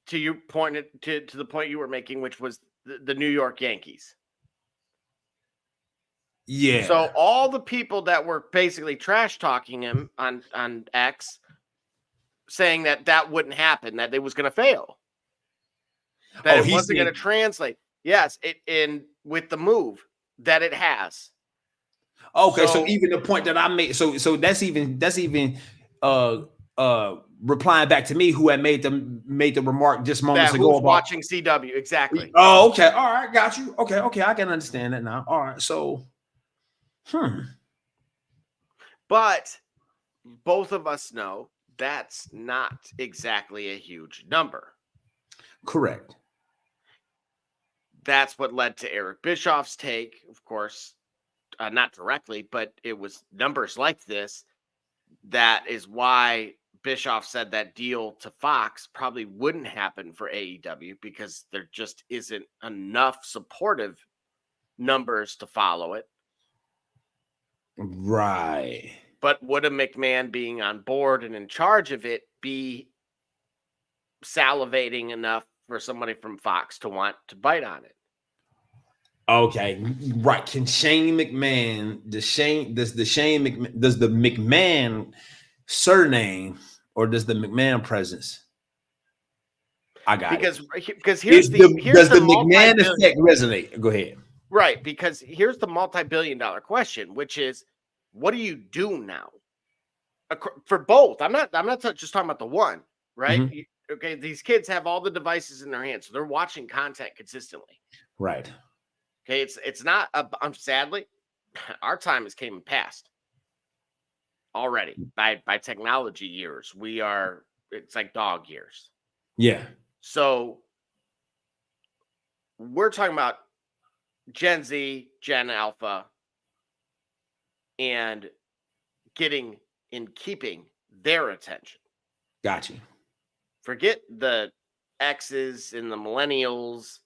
to your point, to the point you were making, which was the New York Yankees. Yeah. So all the people that were basically trash talking him on X, saying that wouldn't happen, that it was going to fail, that it wasn't going to translate. Yes, with the move that it has. Okay, so even the point that I made, so that's even replying back to me, who had made the remark just moments ago about watching CW. Exactly. Oh, okay. All right, got you. Okay, I can understand that now. All right, so but both of us know that's not exactly a huge number. Correct. That's what led to Eric Bischoff's take, of course, not directly, but it was numbers like this. That is why Bischoff said that deal to Fox probably wouldn't happen for AEW because there just isn't enough supportive numbers to follow it. Right. But would a McMahon being on board and in charge of it be salivating enough for somebody from Fox to want to bite on it? Okay, right. Can Shane McMahon, does the McMahon surname or does the McMahon presence? I got because it. Here's Does the McMahon multi-billion- effect resonate? Go ahead. Right, because here's the multi-billion-dollar question, which is, what do you do now? For both, I'm not just talking about the one, right? Mhm. Okay, these kids have all the devices in their hands, so they're watching content consistently. Right. Okay, it's not. Sadly, our time has came and passed already by technology years. It's like dog years. Yeah. So we're talking about Gen Z, Gen Alpha, and keeping their attention. Got you. Forget the X's and the millennials.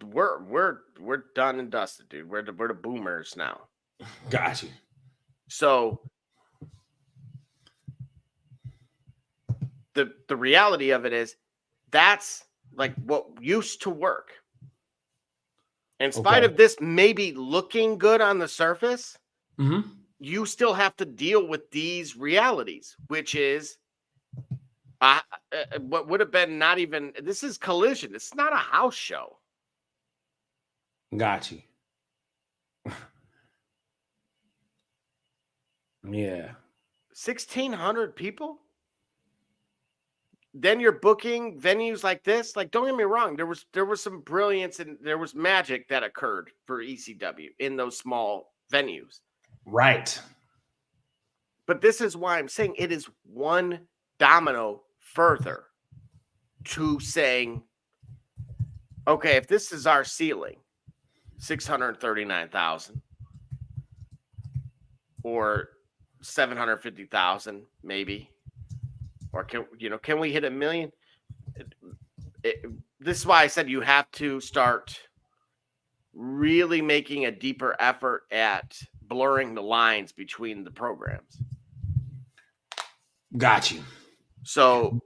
We're done and dusted, dude. We're the boomers now. Got you. So the reality of it is that's like what used to work. In spite of this maybe looking good on the surface, you still have to deal with these realities, which is what would have been not even, this is Collision. It's not a house show. Got you. Yeah. 1,600 people? Then you're booking venues like this. Like, don't get me wrong, there was some brilliance and there was magic that occurred for ECW in those small venues. Right. But this is why I'm saying it is one domino further to saying, okay, if this is our ceiling, 639,000 or 750,000 maybe, or can we hit 1 million? This is why I said you have to start really making a deeper effort at blurring the lines between the programs. Got you. So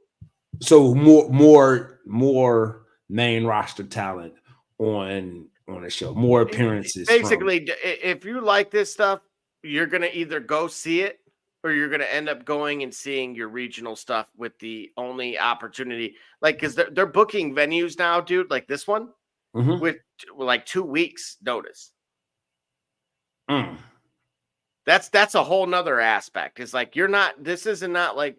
more main roster talent on the show, more appearances. Basically, if you like this stuff, you're gonna either go see it or you're gonna end up going and seeing your regional stuff with the only opportunity, like, because they're booking venues now, dude, like this one with like 2 weeks notice. That's a whole nother aspect. It's like this isn't not like,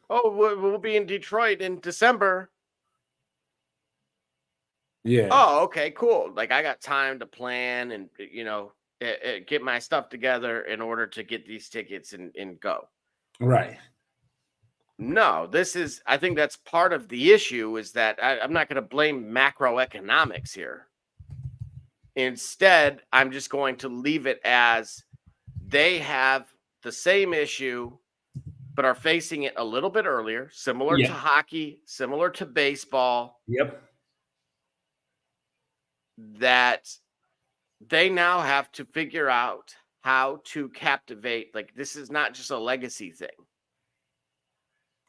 oh, we'll be in Detroit in December. Yeah. Oh, okay, cool. Like, I got time to plan and get my stuff together in order to get these tickets and go. Right. No, I think that's part of the issue, is that I'm not going to blame macroeconomics here. Instead, I'm just going to leave it as they have the same issue, but are facing it a little bit earlier, similar to hockey, similar to baseball. Yep. That they now have to figure out how to captivate. Like, this is not just a legacy thing.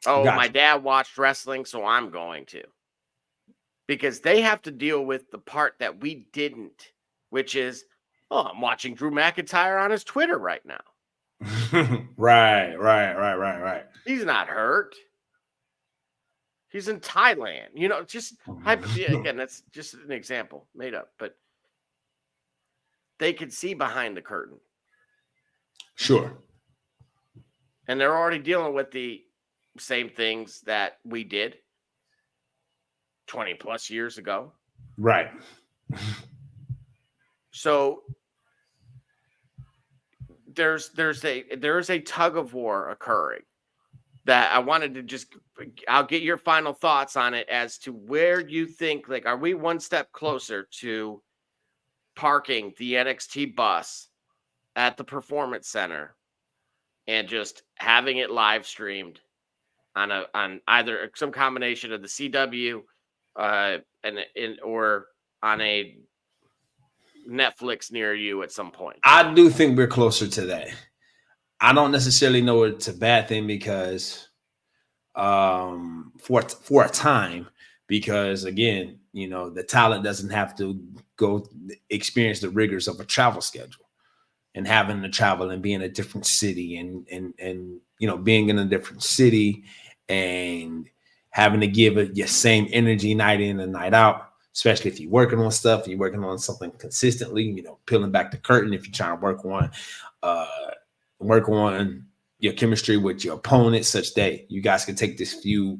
Oh, Gotcha. my dad watched wrestling, so I'm going to. Because they have to deal with the part that we didn't, which is, oh, I'm watching Drew McIntyre on his Twitter right now. Right. He's not hurt. He's in Thailand. Again, that's just an example made up, but they could see behind the curtain. Sure. And they're already dealing with the same things that we did 20 plus years ago. Right. So there's a tug of war occurring that I wanted to I'll get your final thoughts on it as to where you think, like, are we one step closer to parking the NXT bus at the Performance Center and just having it live streamed on either some combination of the CW or on a Netflix near you at some point. I do think we're closer to that. I don't necessarily know it's a bad thing because for a time, because again, the talent doesn't have to go experience the rigors of a travel schedule and having to travel and be in a different city and being in a different city and having to give it your same energy night in and night out, especially if you're working on stuff, you're working on something consistently, peeling back the curtain if you're trying to work on your chemistry with your opponent such that you guys can take this feud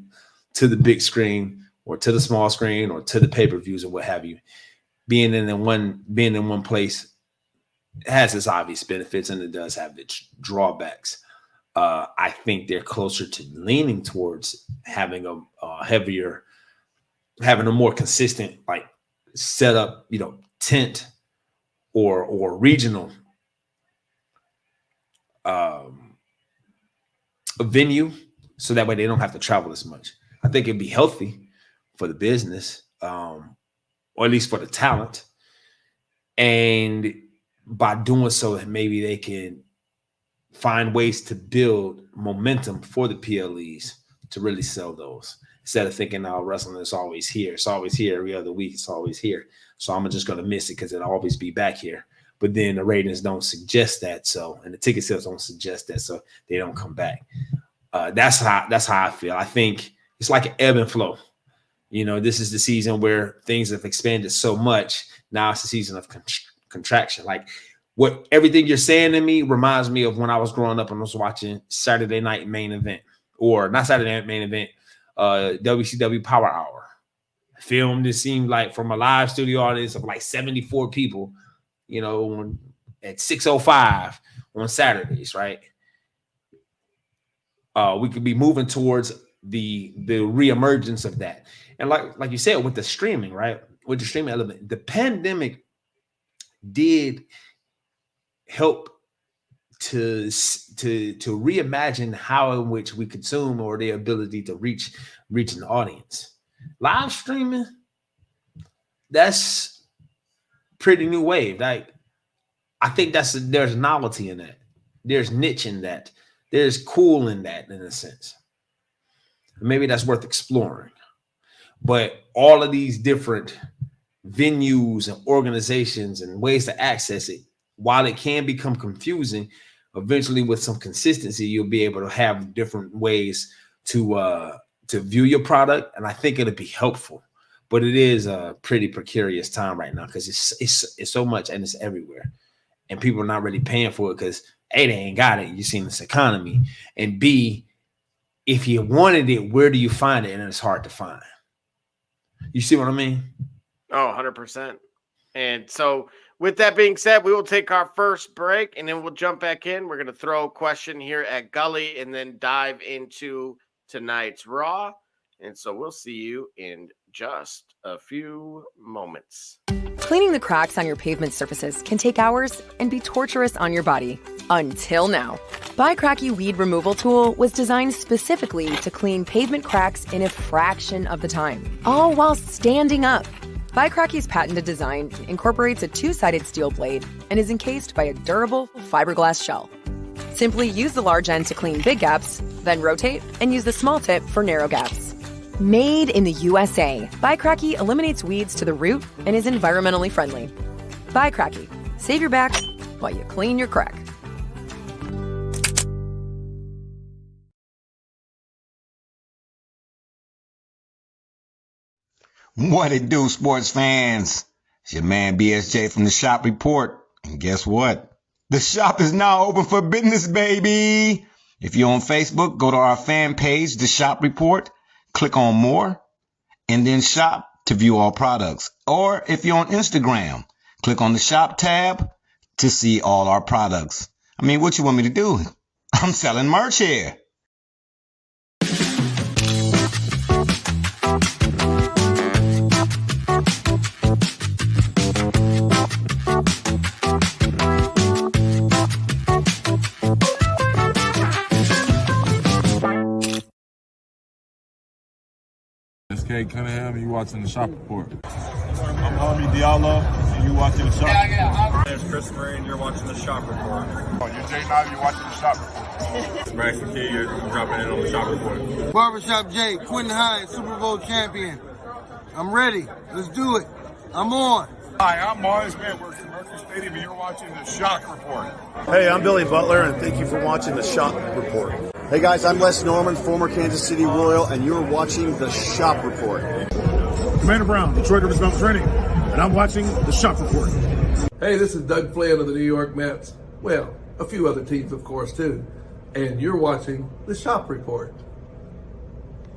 to the big screen or to the small screen or to the pay-per-views or what have you. Being in one place has its obvious benefits and it does have its drawbacks. I think they're closer to leaning towards having a more consistent like setup, tent or regional a venue, so that way they don't have to travel as much. I think it'd be healthy for the business, or at least for the talent. And by doing so, maybe they can find ways to build momentum for the PLEs to really sell those. Instead of thinking, "Oh, wrestling is always here. It's always here every other week. It's always here. So I'm just going to miss it because it'll always be back here." But then the ratings don't suggest that. And the ticket sales don't suggest that. So they don't come back. That's how I feel. I think it's like an ebb and flow. This is the season where things have expanded so much. Now it's the season of contraction. Like everything you're saying to me reminds me of when I was growing up and I was watching Saturday Night Main Event, or not Saturday Night Main Event, WCW Power Hour. Filmed, it seemed like, from a live studio audience of like 74 people, at 6:05 on Saturdays, right? We could be moving towards the reemergence of that. And like you said, with the streaming, right? With the streaming element, the pandemic did help to reimagine how in which we consume, or the ability to reach an audience. Live streaming, that's pretty new wave. Like, I think there's novelty in that. There's niche in that. There's cool in that, in a sense. Maybe that's worth exploring. But all of these different venues and organizations and ways to access it, while it can become confusing, eventually with some consistency, you'll be able to have different ways to view your product. And I think it'll be helpful. But it is a pretty precarious time right now because it's so much and it's everywhere. And people are not really paying for it because A, they ain't got it. You've seen this economy. And B, if you wanted it, where do you find it? And it's hard to find. You see what I mean? Oh, 100%. And so with that being said, we will take our first break and then we'll jump back in. We're going to throw a question here at Gully and then dive into tonight's Raw. And so we'll see you in just a few moments. Cleaning the cracks on your pavement surfaces can take hours and be torturous on your body. Until now. Bicracky Weed Removal Tool was designed specifically to clean pavement cracks in a fraction of the time, all while standing up. Bicracky's patented design incorporates a two-sided steel blade and is encased by a durable fiberglass shell. Simply use the large end to clean big gaps, then rotate and use the small tip for narrow gaps. Made in the USA, Bicracky eliminates weeds to the root and is environmentally friendly. Bicracky. Save your back while you clean your crack. What it do, sports fans? It's your man BSJ from the Shop Report. And guess what? The shop is now open for business, baby. If you're on Facebook, go to our fan page, The Shop Report. Click on more and then shop to view all products. Or if you're on Instagram, click on the shop tab to see all our products. I mean, what you want me to do? I'm selling merch here. K. Cunningham, and you're watching The Shop Report. I'm Harvey Diallo, and you're watching The Shop Report. My name's Chris Murray, and you're watching The Shop Report. You're Jay Knight, you're watching The Shop Report. It's Max McKee, you're dropping in on The Shop Report. Barbershop Jay, Quentin Hines, Super Bowl champion. I'm ready. Let's do it. I'm on. Hi, I'm Morris Man, works at Mercury Stadium, and you're watching The Shock Report. Hey, I'm Billy Butler, and thank you for watching The Shop Report. Hey guys, I'm Les Norman, former Kansas City Royal, and you're watching The Shop Report. Commander Brown, Detroit Rivers Mountain Training, and I'm watching The Shop Report. Hey, this is Doug Flynn of the New York Mets. Well, a few other teams, of course, too. And you're watching The Shop Report.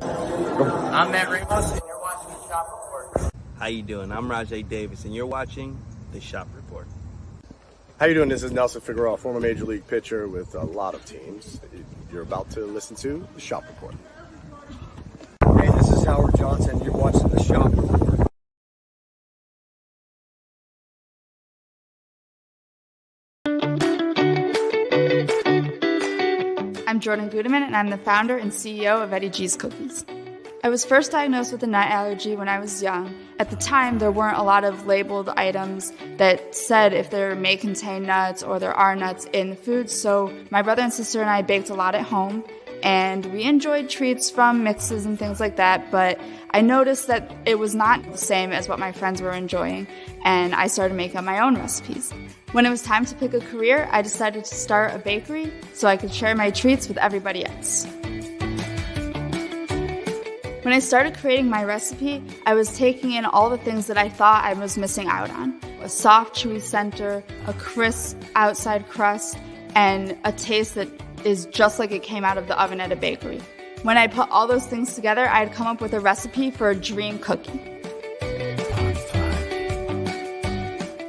I'm Matt Ramos, and you're watching The Shop Report. How you doing? I'm Rajay Davis, and you're watching The Shop Report. How you doing? This is Nelson Figueroa, former Major League pitcher with a lot of teams. You're about to listen to The Shop Report. Hey, this is Howard Johnson. You're watching The Shop Report. I'm Jordan Gudeman, and I'm the founder and CEO of Eddie G's Cookies. I was first diagnosed with a nut allergy when I was young. At the time, there weren't a lot of labeled items that said if there may contain nuts or there are nuts in the food, so my brother and sister and I baked a lot at home, and we enjoyed treats from mixes and things like that, but I noticed that it was not the same as what my friends were enjoying, and I started making my own recipes. When it was time to pick a career, I decided to start a bakery so I could share my treats with everybody else. When I started creating my recipe, I was taking in all the things that I thought I was missing out on. A soft, chewy center, a crisp outside crust, and a taste that is just like it came out of the oven at a bakery. When I put all those things together, I had come up with a recipe for a dream cookie.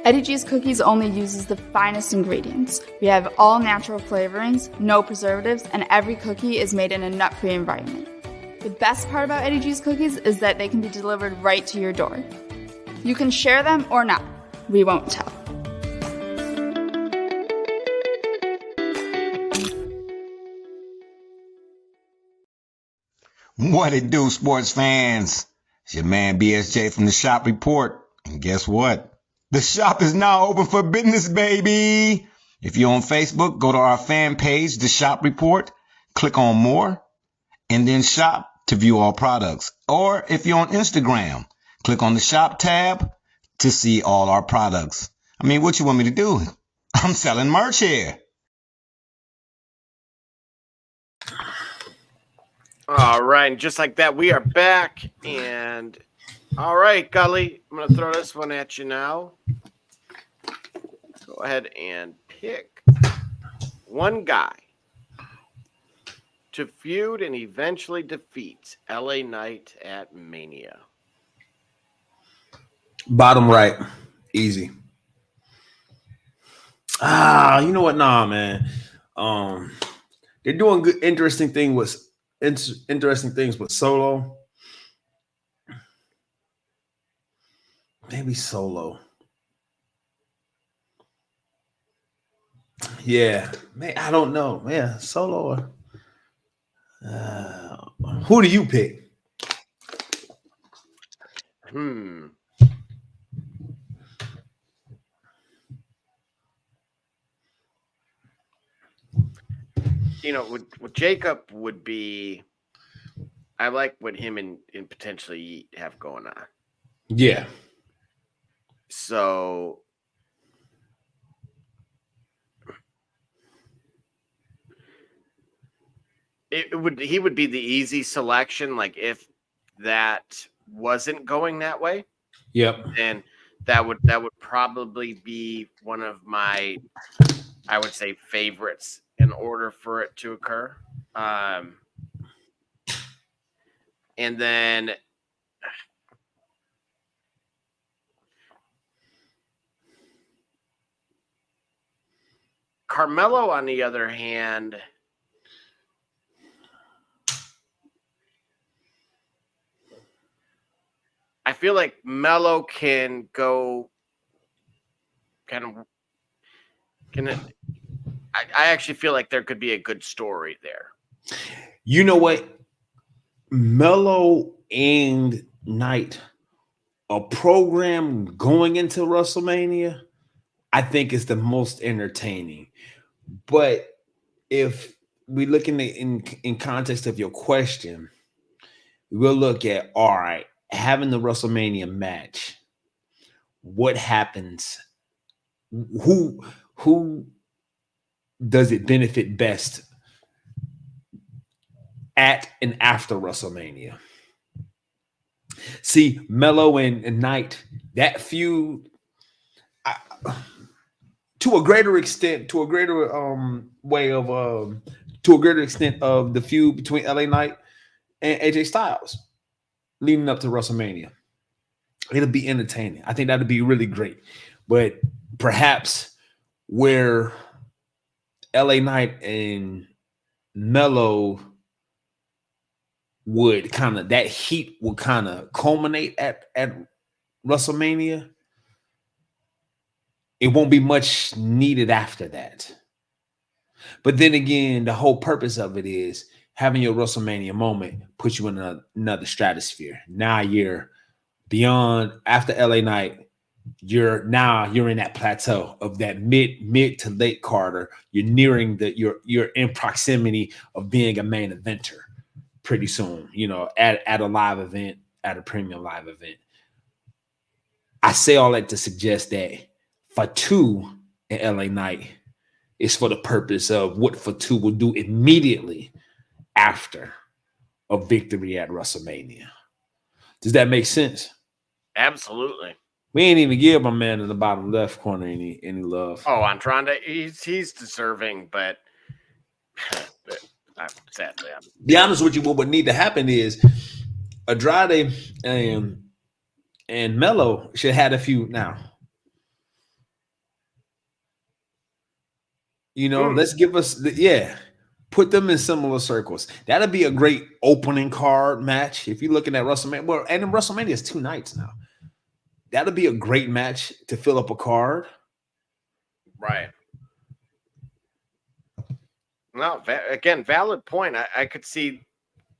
Eddie G's Cookies only uses the finest ingredients. We have all natural flavorings, no preservatives, and every cookie is made in a nut-free environment. The best part about Eddie G's Cookies is that they can be delivered right to your door. You can share them or not. We won't tell. What it do, sports fans? It's your man BSJ from The Shop Report. And guess what? The shop is now open for business, baby. If you're on Facebook, go to our fan page, The Shop Report. Click on more and then shop to view all products. Or if you're on Instagram, click on the shop tab to see all our products. I mean, what you want me to do? I'm selling merch here. All right, and just like that, we are back. And all right, Gully, I'm going to throw this one at you now. Go ahead and pick one guy to feud and eventually defeat LA Knight at Mania. Bottom right. Easy. You know what? Nah, man. They're doing good, interesting things with Solo. Maybe Solo. Yeah, man. I don't know, man. Solo. Who do you pick? You know, what Jacob would be, I like what him and potentially have going on. Yeah. So he would be the easy selection, like if that wasn't going that way. Yep. And that would probably be one of my, I would say, favorites in order for it to occur. And then Carmelo, on the other hand, I feel like Melo can go I actually feel like there could be a good story there. You know what? Melo and night, a program going into WrestleMania, I think is the most entertaining. But if we look in context of your question, we'll look at, all right, having the WrestleMania match, what happens? Who does it benefit best at and after WrestleMania? See, Melo and Knight, that feud, to a greater extent, to a greater extent of the feud between LA Knight and AJ Styles leading up to WrestleMania. It'll be entertaining. I think that'll be really great. But perhaps where LA Knight and Melo would kind of, that heat would kind of culminate at WrestleMania, it won't be much needed after that. But then again, the whole purpose of it is having your WrestleMania moment puts you in another stratosphere. Now you're beyond, after LA Knight, you're in that plateau of that mid to late Carter. You're nearing you're in proximity of being a main eventer pretty soon, at a live event, at a premium live event. I say all that to suggest that Fatu and LA Knight is for the purpose of what Fatu will do immediately after a victory at WrestleMania. Does that make sense? Absolutely. We ain't even give my man in the bottom left corner any love. Oh, Andrade, he's deserving, but sadly, be honest with you, what would need to happen is Andrade and Melo should have a feud now. Let's give us put them in similar circles. That'd be a great opening card match. If you're looking at WrestleMania, well, and in WrestleMania is 2 nights now. That'd be a great match to fill up a card. Right. No, again, valid point. I could see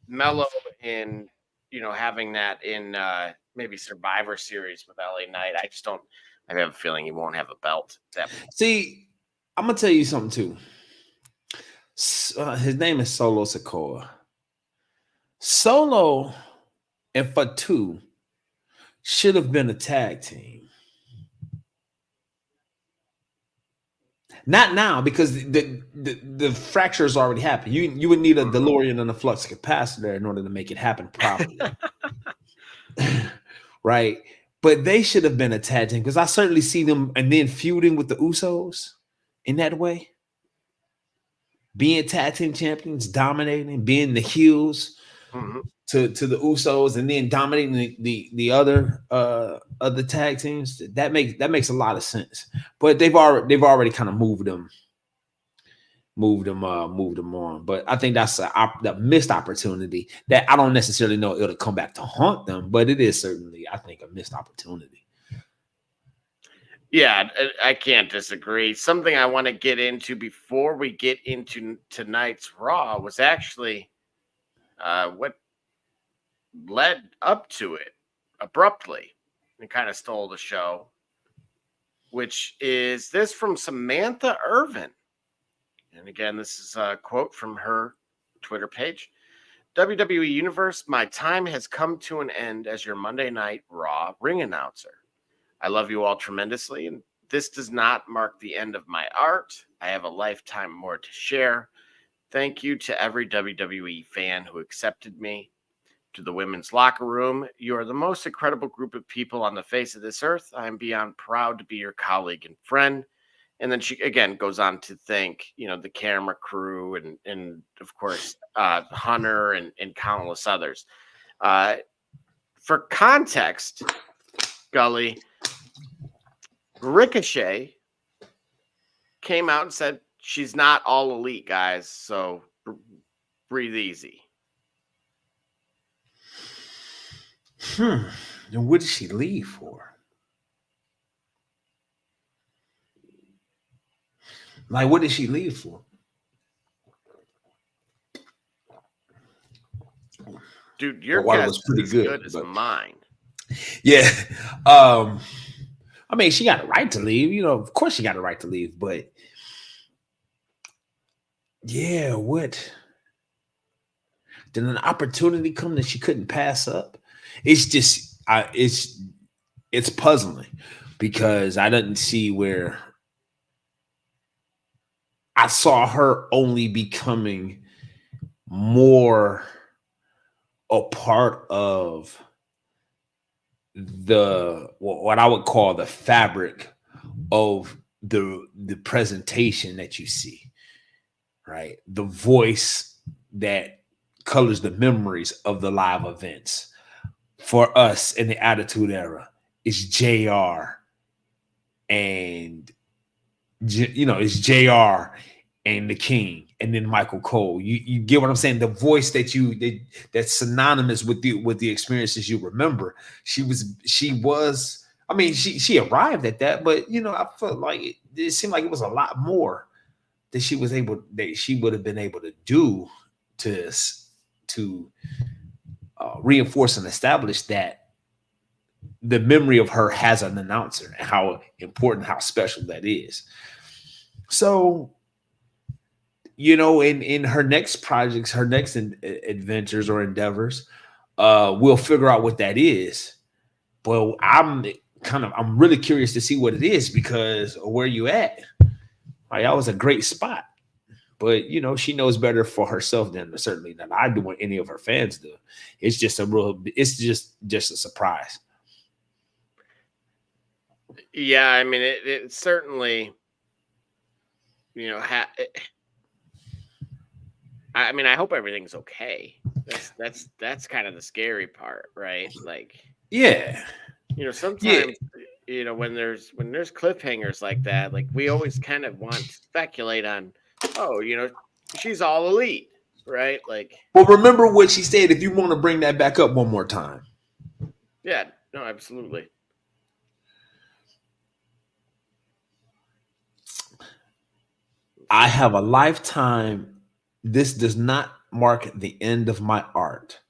Melo in, having that in maybe Survivor Series with LA Knight. I have a feeling he won't have a belt. See, I'm going to tell you something too. His name is Solo Sikoa. Solo and Fatu should have been a tag team. Not now, because the fracture has already happened. You would need a DeLorean and a flux capacitor in order to make it happen properly. Right? But they should have been a tag team, because I certainly see them and then feuding with the Usos in that way. Being tag team champions, dominating, being the heels to the Usos, and then dominating the other tag teams. That makes a lot of sense. But they've already kind of moved them on. But I think that's the missed opportunity that I don't necessarily know it'll come back to haunt them, but it is certainly, I think, a missed opportunity. Yeah, I can't disagree. Something I want to get into before we get into tonight's Raw was actually what led up to it abruptly and kind of stole the show, which is this from Samantha Irvin. And again, this is a quote from her Twitter page. WWE Universe, my time has come to an end as your Monday Night Raw ring announcer. I love you all tremendously, and this does not mark the end of my art. I have a lifetime more to share. Thank you to every WWE fan who accepted me. To the women's locker room, you are the most incredible group of people on the face of this earth. I am beyond proud to be your colleague and friend. And then she, again, goes on to thank, the camera crew and of course, Hunter and countless others. For context, Gully, Ricochet came out and said she's not all elite, guys, so breathe easy. And what did she leave for? Like, what did she leave for? Dude, your Wyatt guess was pretty is good, good as but mine. yeah. I mean, she got a right to leave. You know, of course she got a right to leave, but yeah, what? Did an opportunity come that she couldn't pass up? It's just, it's puzzling because I didn't see where I saw her only becoming more a part of what I would call the fabric of the presentation that you see, right? The voice that colors the memories of the live events. For us in the Attitude Era, it's JR and it's JR and the King and then Michael Cole. You get what I'm saying? The voice that's synonymous with the experiences you remember. She was I mean, she arrived at that, but I felt like it seemed like it was a lot more that she would have been able to do to reinforce and establish that the memory of her has an announcer and how important, how special that is. So, in her next projects, her next adventures or endeavors, we'll figure out what that is. But I'm really curious to see what it is because where you at? Like, that was a great spot. But she knows better for herself than I do or any of her fans do. It's just just a surprise. Yeah, I mean, it certainly, I mean, I hope everything's okay. That's kind of the scary part, right? Like, yeah, sometimes, when there's cliffhangers like that, like we always kind of want to speculate on, she's all elite, right? Like, well, remember what she said. If you want to bring that back up one more time. Yeah, no, absolutely. I have a lifetime. This does not mark the end of my art.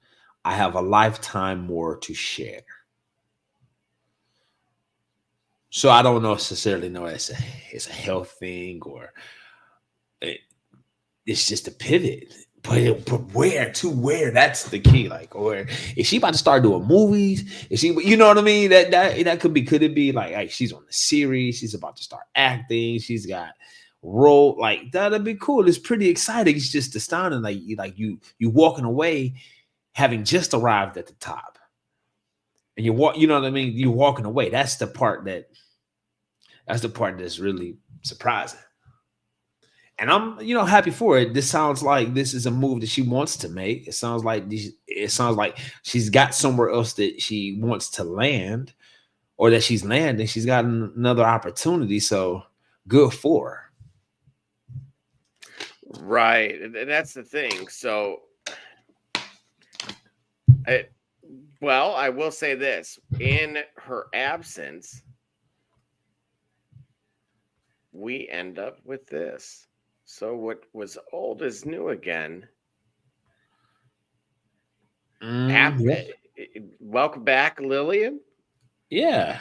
I have a lifetime more to share. So I don't necessarily know it's a health thing or it's just a pivot. But where? That's the key. Like, or is she about to start doing movies? Is she? You know what I mean? That could be. Could it be like, hey, she's on the series? She's about to start acting. She's got role. Like, that'd be cool. It's pretty exciting. It's just astounding. Like you walking away, having just arrived at the top, and you walk. You know what I mean? You're walking away. That's the part that's really surprising. And I'm, happy for it. This sounds like this is a move that she wants to make. It sounds like she's got somewhere else that she wants to land, or that she's landing. She's got another opportunity. So good for her. Right, and that's the thing. So, I will say this: in her absence, we end up with this. So what was old is new again. Welcome back, Lillian. Yeah.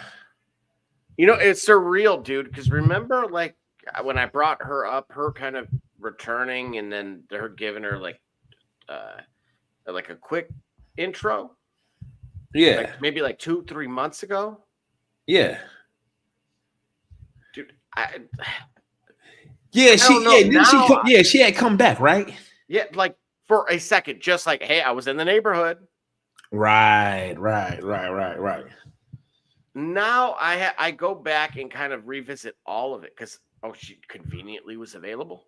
It's surreal, dude, because remember, like, when I brought her up, her kind of returning and then her giving her like a quick intro. Yeah. Like maybe like 2-3 months ago. Yeah. Dude, she had come back, right? Yeah, like for a second, just like, hey, I was in the neighborhood. Right. Now I go back and kind of revisit all of it because she conveniently was available.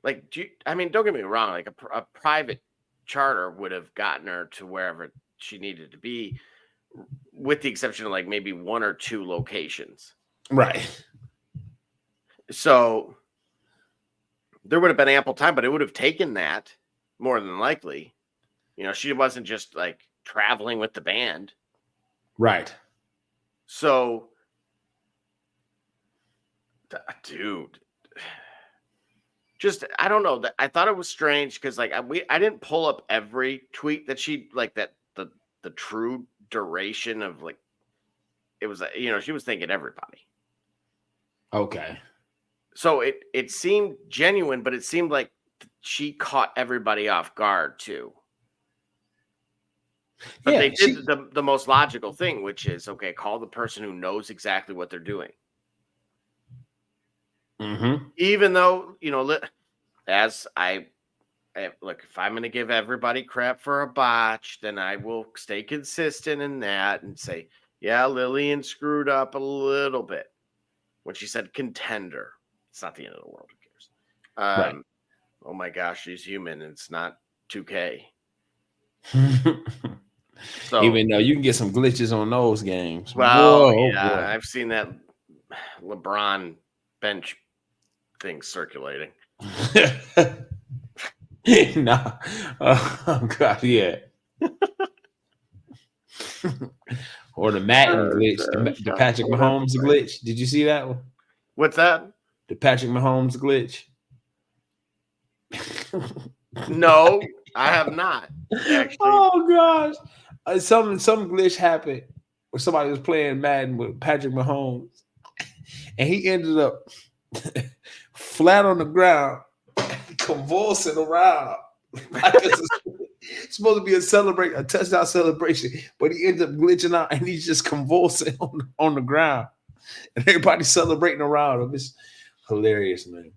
Like, don't get me wrong. Like a private charter would have gotten her to wherever she needed to be, with the exception of like maybe 1 or 2 locations. Right. So there would have been ample time, but it would have taken that more than likely. She wasn't just like traveling with the band. Right. So, dude, just I don't know. I thought it was strange because like I didn't pull up every tweet that she like that the true duration of like it was she was thinking everybody. Okay. So it seemed genuine, but it seemed like she caught everybody off guard too. But they did the most logical thing, which is okay, call the person who knows exactly what they're doing. Mm-hmm. Even though, as I look, if I'm going to give everybody crap for a botch, then I will stay consistent in that and say, yeah, Lillian screwed up a little bit when she said contender. It's not the end of the world. Who cares? Right. Oh my gosh, she's human. It's not 2K. So, even though you can get some glitches on those games. Well, boy, yeah, boy. I've seen that LeBron bench thing circulating. Nah. Oh God, yeah. Or the Madden glitch, the Patrick Mahomes glitch. Did you see that one? What's that? The Patrick Mahomes glitch. No, I have not. Actually. Oh gosh, some glitch happened where somebody was playing Madden with Patrick Mahomes, and he ended up flat on the ground, convulsing around. Like it's supposed to be a touchdown celebration, but he ended up glitching out and he's just convulsing on the ground, and everybody's celebrating around him. It's hilarious, man.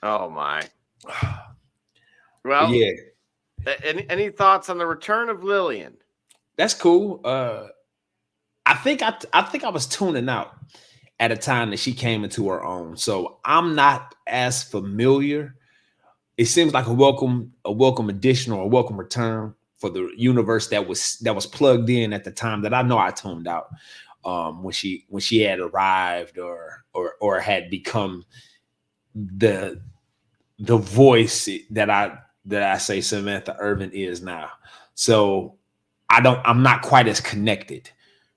Oh my. Well, yeah. Any thoughts on the return of Lillian? That's cool. I think I was tuning out at a time that she came into her own, so I'm not as familiar. It seems like a welcome addition or a welcome return for the universe that was plugged in at the time that I know I tuned out when she had arrived or had become the voice that I say Samantha Irvin is now. So I'm not quite as connected.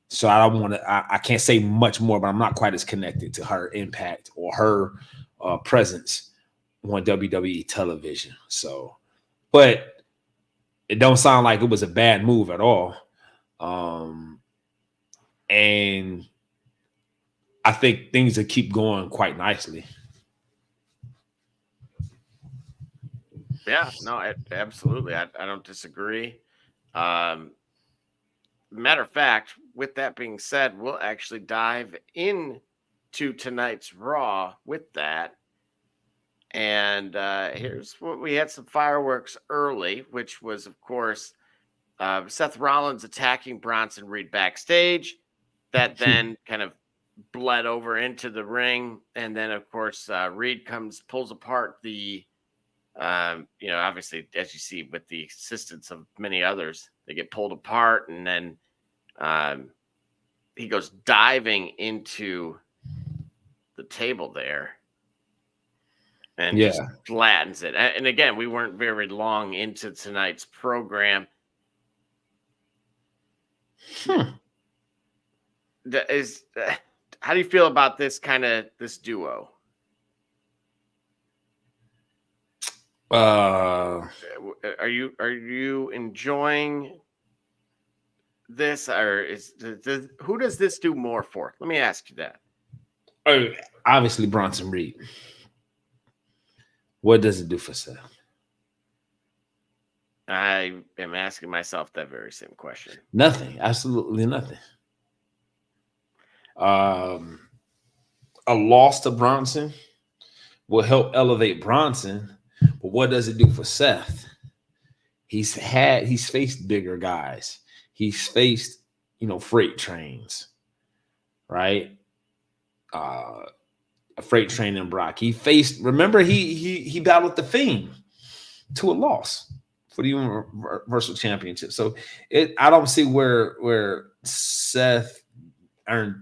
So I can't say much more, but I'm not quite as connected to her impact or her presence on WWE television. So, but it don't sound like it was a bad move at all. And I think things will keep going quite nicely. Yeah, no, absolutely. I don't disagree. Matter of fact, with that being said, we'll actually dive into tonight's Raw with that. And here's what we had: some fireworks early, which was, of course, Seth Rollins attacking Bronson Reed backstage. That then kind of bled over into the ring. And then, of course, Reed pulls apart the obviously, as you see, with the assistance of many others, they get pulled apart, and then he goes diving into the table there and just flattens it. And again, we weren't very long into tonight's program. How do you feel about this duo? Are you enjoying this, or who does this do more for? Let me ask you that. Obviously, Bronson Reed. What does it do for Seth? I am asking myself that very same question. Nothing. Absolutely nothing. A loss to Bronson will help elevate Bronson. But what does it do for Seth? He's faced bigger guys. He's faced, freight trains, right? A freight train in Brock. Remember he battled the Fiend to a loss for the Universal Championship. So I don't see where Seth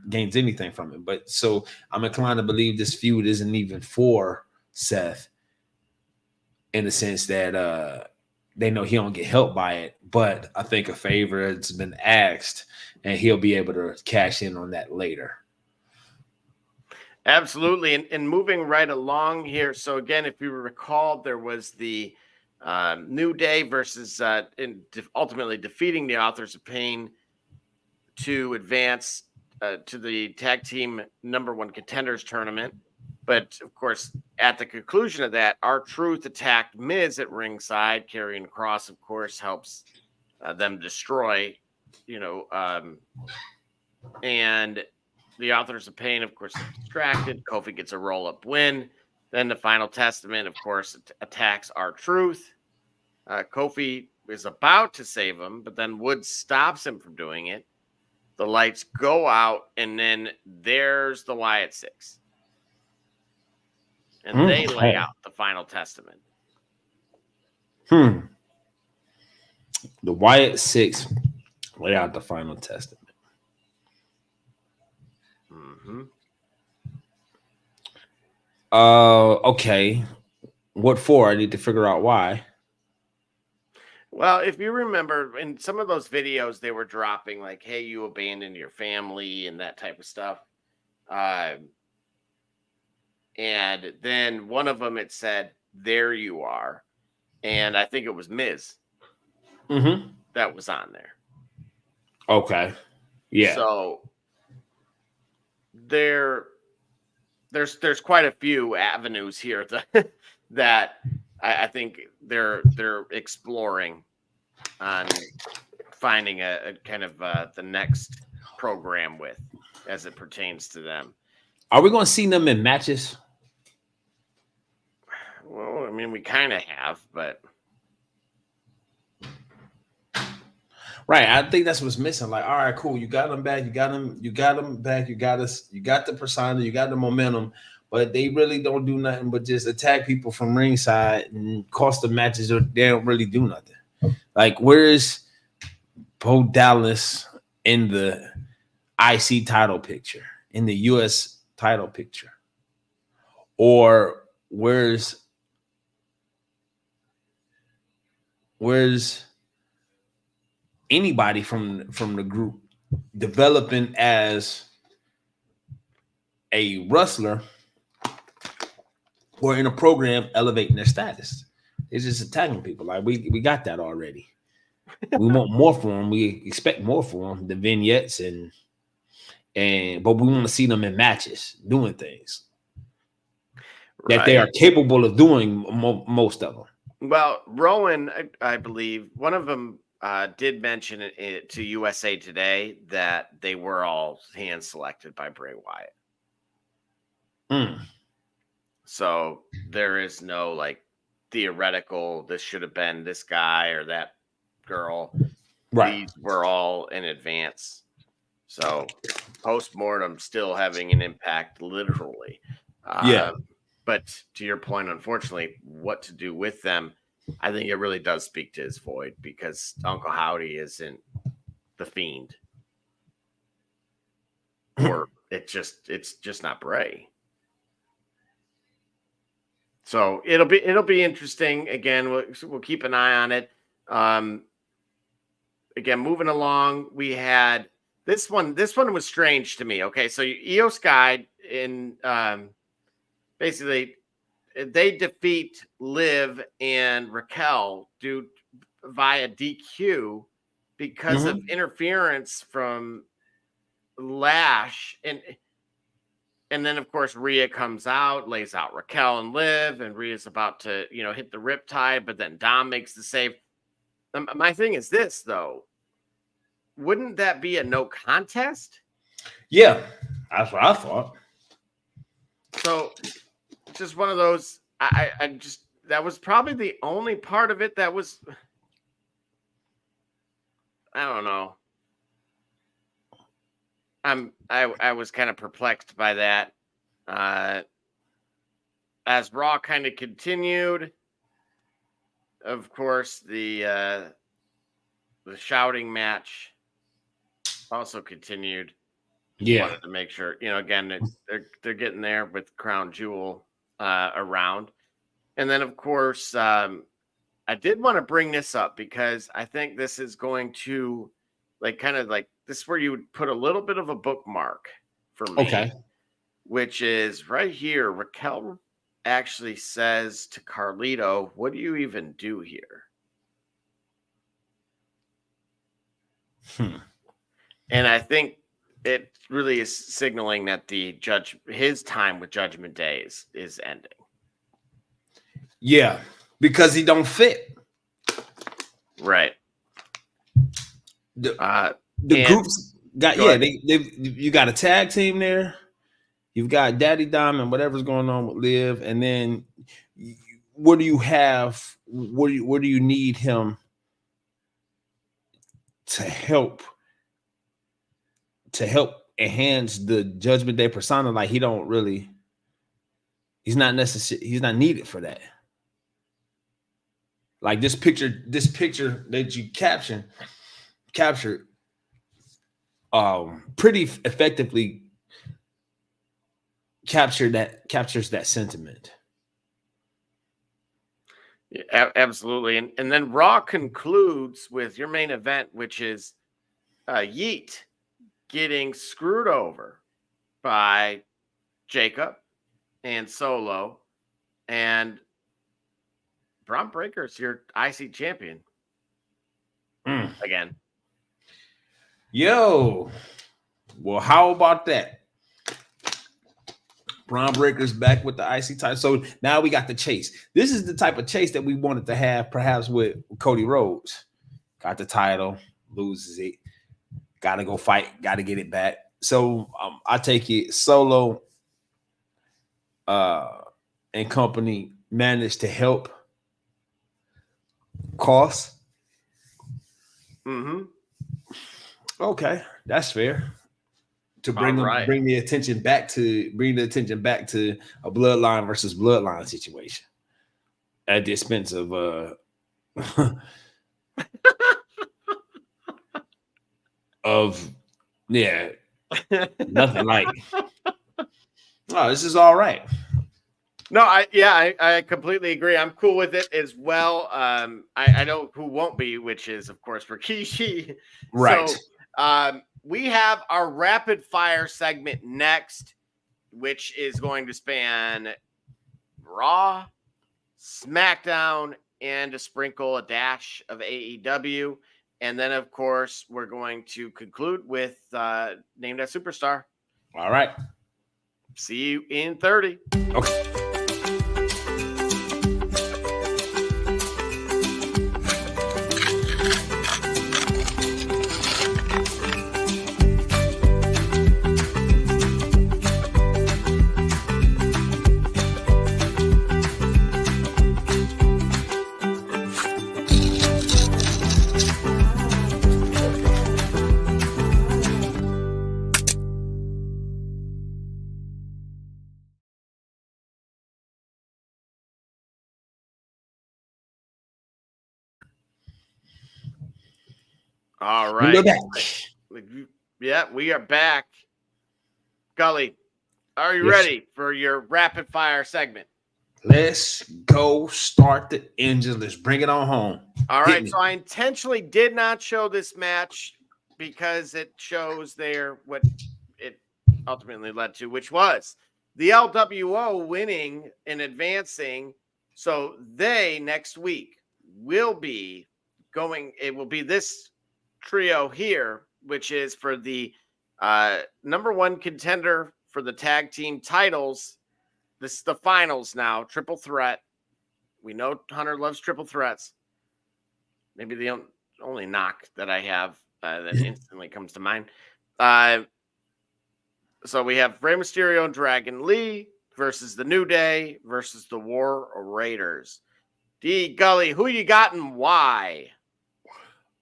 gains anything from it. But so I'm inclined to believe this feud isn't even for Seth, in the sense that they know he don't get helped by it. But I think a favor has been asked, and he'll be able to cash in on that later. Absolutely. And moving right along here. So again, if you recall, there was the New Day versus ultimately defeating the Authors of Pain to advance to the tag team #1 contenders tournament. But of course, at the conclusion of that, R-Truth attacked Miz at ringside, carrying a cross, of course, helps them destroy, and the Authors of Pain, of course, are distracted. Kofi gets a roll-up win. Then the Final Testament, of course, attacks R-Truth. Kofi is about to save him, but then Woods stops him from doing it. The lights go out, and then there's the Wyatt Six. And they lay out the Final Testament. The Wyatt Six lay out the Final Testament. Okay. What for? I need to figure out why. Well, if you remember in some of those videos, they were dropping like, hey, you abandoned your family and that type of stuff. And then one of them, it said, there you are. And I think it was Miz that was on there. Okay. Yeah. So there's quite a few avenues here that I think they're exploring on finding a kind of the next program with as it pertains to them. Are we going to see them in matches? Well, I mean, we kind of have, but right. I think that's what's missing. Like, all right, cool. You got them back. You got them back. You got us. You got the persona. You got the momentum. But they really don't do nothing but just attack people from ringside and cost the matches. Or they don't really do nothing. Like, where's Bo Dallas in the IC title picture, in the US title picture? Or where's anybody from the group developing as a wrestler or in a program elevating their status? It's just attacking people. Like we got that already. We want more for them. We expect more for them. The vignettes but we want to see them in matches doing things that they are capable of doing. Most of them. Well, Rowan, I believe one of them did mention it to USA Today that they were all hand selected by Bray Wyatt. So there is no like theoretical, this should have been this guy or that girl. Right. These were all in advance. So post-mortem still having an impact literally. But to your point, unfortunately, what to do with them, I think it really does speak to his void because Uncle Howdy isn't the Fiend. Or it's just not Bray. So it'll be interesting. Again, we'll keep an eye on it. Again, moving along, we had this one. This one was strange to me. Okay, so Io Sky in basically they defeat Liv and Raquel via DQ because of interference from Lash and then, of course, Rhea comes out, lays out Raquel and Liv, and Rhea's about to, hit the riptide, but then Dom makes the save. My thing is this, though. Wouldn't that be a no contest? Yeah, that's what I thought. So, just one of those. I just that was probably the only part of it that was. I don't know. I was kind of perplexed by that. As Raw kind of continued, of course, the shouting match also continued. Yeah, wanted to make sure, again, they're getting there with Crown Jewel around, and then of course, I did want to bring this up because I think this is going to this is where you would put a little bit of a bookmark for me. Okay. which is right here. Raquel actually says to Carlito, "What do you even do here?" And I think it really is signaling that his time with Judgment Day is ending. Yeah, because he don't fit. Right. The groups got you got a tag team there. You've got Daddy Diamond, whatever's going on with Liv, and then what do you have? Where do you need him to help enhance the Judgment Day persona? Like he's not necessary. He's not needed for that. Like this picture that you captured pretty effectively captures that sentiment. Yeah, absolutely. And then Raw concludes with your main event, which is Yeet getting screwed over by Jacob and Solo, and Braun Breaker's your IC champion again. Yo, well, how about that? Braun Breaker's back with the IC title. So now we got the chase. This is the type of chase that we wanted to have, perhaps with Cody Rhodes. Got the title, loses it, got to go fight, got to get it back. So I take it Solo and company managed to help Cost. Okay, that's fair. To bring the attention back to a bloodline versus bloodline situation at the expense of nothing like. Oh, this is all right. No, I completely agree. I'm cool with it as well. I know who won't be, which is of course Rikishi. Right. So we have our rapid fire segment next, which is going to span Raw, SmackDown, and a dash of AEW. And then, of course, we're going to conclude with Name That Superstar. All right. See you in 30. Okay. All right. We're back. Yeah, we are back. Gully, are you ready for your rapid fire segment? Let's go start the engine. Let's bring it on home. All right. So I intentionally did not show this match because it shows there what it ultimately led to, which was the LWO winning and advancing. So they next week will be going, it will be this trio here, which is for the number one contender for the tag team titles. This is the finals now, triple threat. We know Hunter loves triple threats. Maybe the only knock that I have that instantly comes to mind. So we have Rey Mysterio and Dragon Lee versus the New Day versus the War Raiders. D. Gully, who you got and why?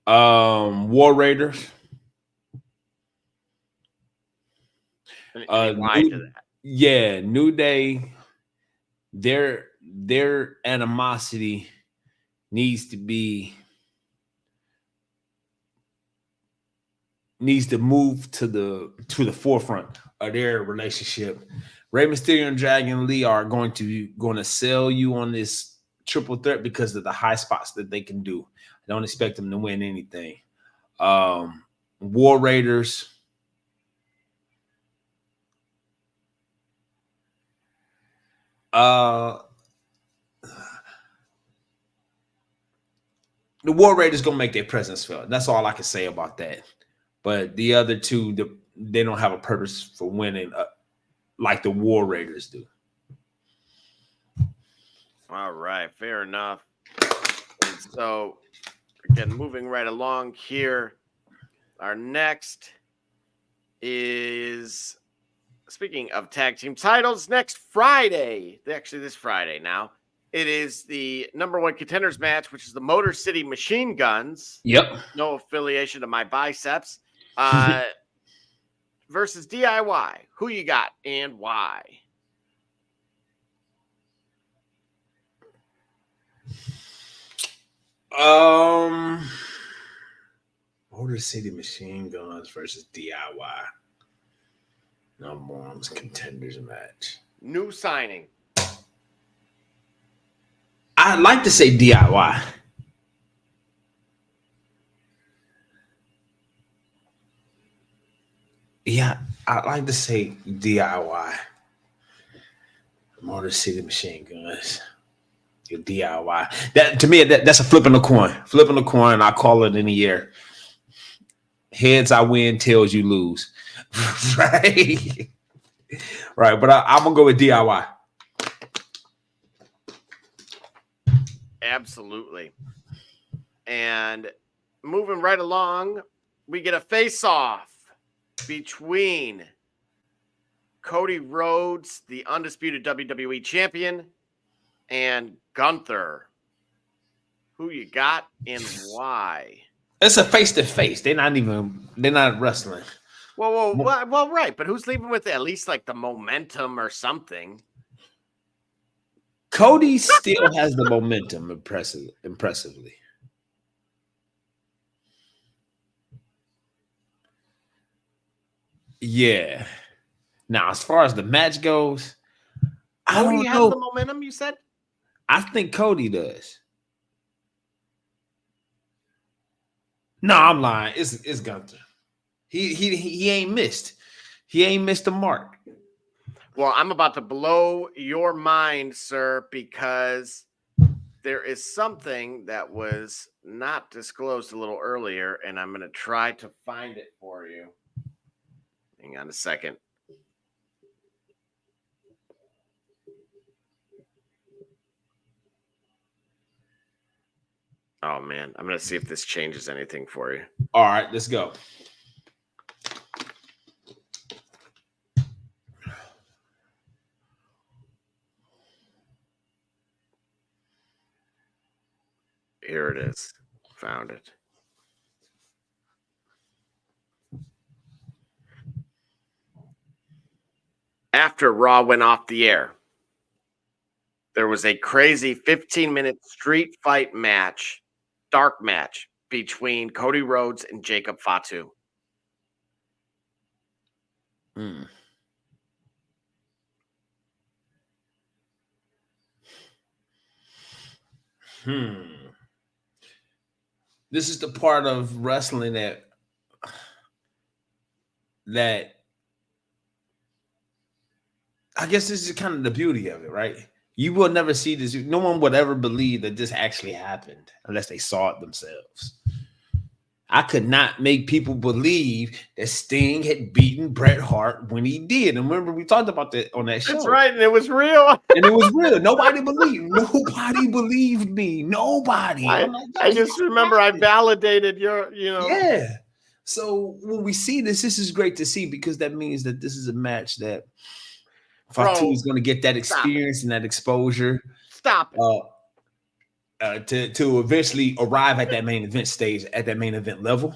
War Raiders. Why to that? Yeah, New Day. Their animosity needs to move to the forefront of their relationship. Rey Mysterio and Dragon Lee are going to sell you on this triple threat because of the high spots that they can do. I don't expect them to win anything. War Raiders. The War Raiders gonna make their presence felt. That's all I can say about that. But the other two, they don't have a purpose for winning like the War Raiders do. All right, fair enough. And so, again, moving right along here, our next is, speaking of tag team titles, next Friday, actually this Friday now, it is the number one contenders match, which is the Motor City Machine Guns. Yep. No affiliation to my biceps. Versus DIY. Who you got and why? Motor City Machine Guns versus DIY. Number one contenders match. New signing. I'd like to say DIY. Yeah, I'd like to say DIY. Motor City Machine Guns. Your DIY. That to me, that's a flipping a coin. Flipping a coin, I call it in the air. Heads I win, tails you lose. Right. Right, but I'm gonna go with DIY. Absolutely. And moving right along, we get a face-off between Cody Rhodes, the undisputed WWE champion, and Gunther. Who you got and why? It's a face-to-face. They're not wrestling. Well, right. But who's leaving with at least like the momentum or something? Cody still has the momentum impressively. Yeah. Now, as far as the match goes, I don't Cody know. has the momentum, you said? I think Cody does. No, I'm lying. It's Gunther. He ain't missed. He ain't missed the mark. Well, I'm about to blow your mind, sir, because there is something that was not disclosed a little earlier, and I'm going to try to find it for you. Hang on a second. Oh, man. I'm going to see if this changes anything for you. All right, let's go. Here it is. Found it. After Raw went off the air, there was a crazy 15-minute street fight match, dark match, between Cody Rhodes and Jacob Fatu. This is the part of wrestling that I guess this is kind of the beauty of it, right? You will never see this. No one would ever believe that this actually happened unless they saw it themselves. I could not make people believe that Sting had beaten Bret Hart when he did. And remember, we talked about that on that show. That's right, and it was real. And it was real. Nobody believed. Nobody believed me. Nobody. I just remember I validated your, Yeah. So when we see this is great to see because that means that this is a match that Fatu is going to get that experience and that exposure. Stop it. To eventually arrive at that main event stage, at that main event level.